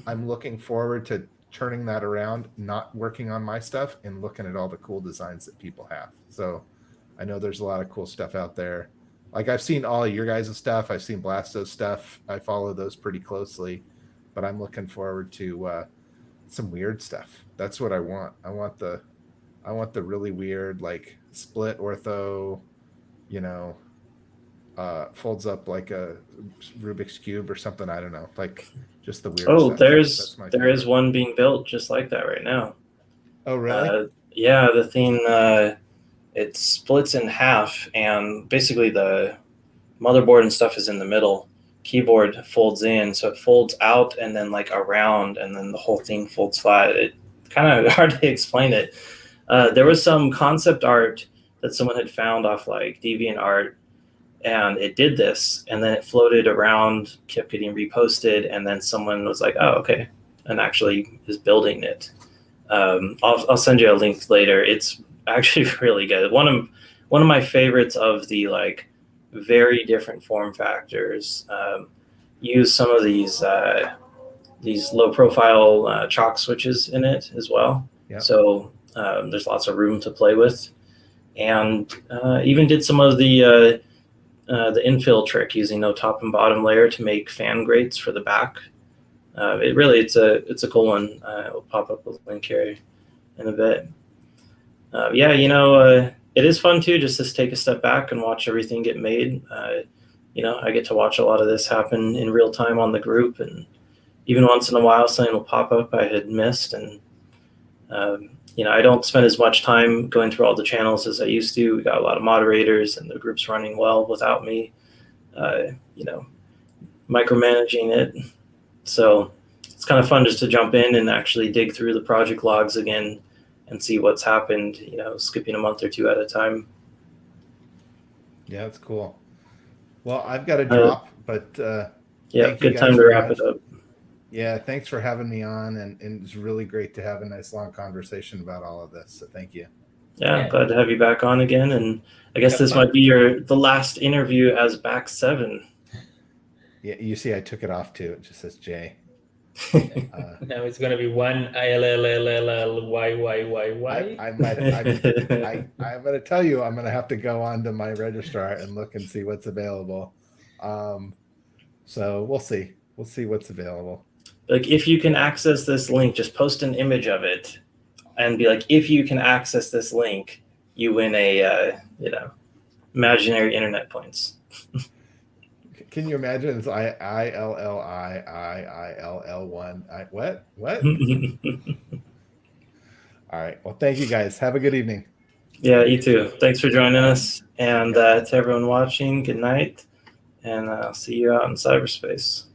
I'm looking forward to turning that around, not working on my stuff and looking at all the cool designs that people have. So I know there's a lot of cool stuff out there. Like I've seen all of your guys' stuff. I've seen Blasto's stuff. I follow those pretty closely, but I'm looking forward to some weird stuff. That's what I want. I want the really weird, like split ortho, folds up like a Rubik's Cube or something. I don't know, like just the weird stuff. There is one being built just like that right now. Oh, really? Yeah, the thing, it splits in half, and basically the motherboard and stuff is in the middle. Keyboard folds in, so it folds out and then like around, and then the whole thing folds flat. It kind of hard to explain it. There was some concept art that someone had found off like DeviantArt, and it did this, and then it floated around, kept getting reposted, and then someone was like, "Oh, okay," and actually is building it. I'll send you a link later. It's actually really good. One of my favorites of the like very different form factors. Use some of these low profile chalk switches in it as well. Yeah. So there's lots of room to play with, and even did some of the infill trick using no top and bottom layer to make fan grates for the back. It's a cool one. I'll pop up a link here in a bit. It is fun too, just to take a step back and watch everything get made. I get to watch a lot of this happen in real time on the group, and even once in a while something will pop up I had missed. And I don't spend as much time going through all the channels as I used to. We got a lot of moderators, and the group's running well without me, micromanaging it. So it's kind of fun just to jump in and actually dig through the project logs again and see what's happened, skipping a month or two at a time. Yeah, that's cool. Well, I've got to drop, but good time to wrap it up. Yeah, thanks for having me on, and it's really great to have a nice long conversation about all of this. So thank you. Yeah, glad to have you back on again, and I guess this might be the last interview as back 7. Yeah, you see, I took it off too. It just says J. Now it's gonna be one ILLLLYYYY. I'm gonna tell you, I'm gonna have to go onto my registrar and look and see what's available. So we'll see. We'll see what's available. Like, if you can access this link, just post an image of it and be like, if you can access this link, you win a imaginary internet points. Can you imagine? It's ILLIIILL1. What? What? All right. Well, thank you guys. Have a good evening. Yeah, you too. Thanks for joining us. And to everyone watching, good night. And I'll see you out in cyberspace.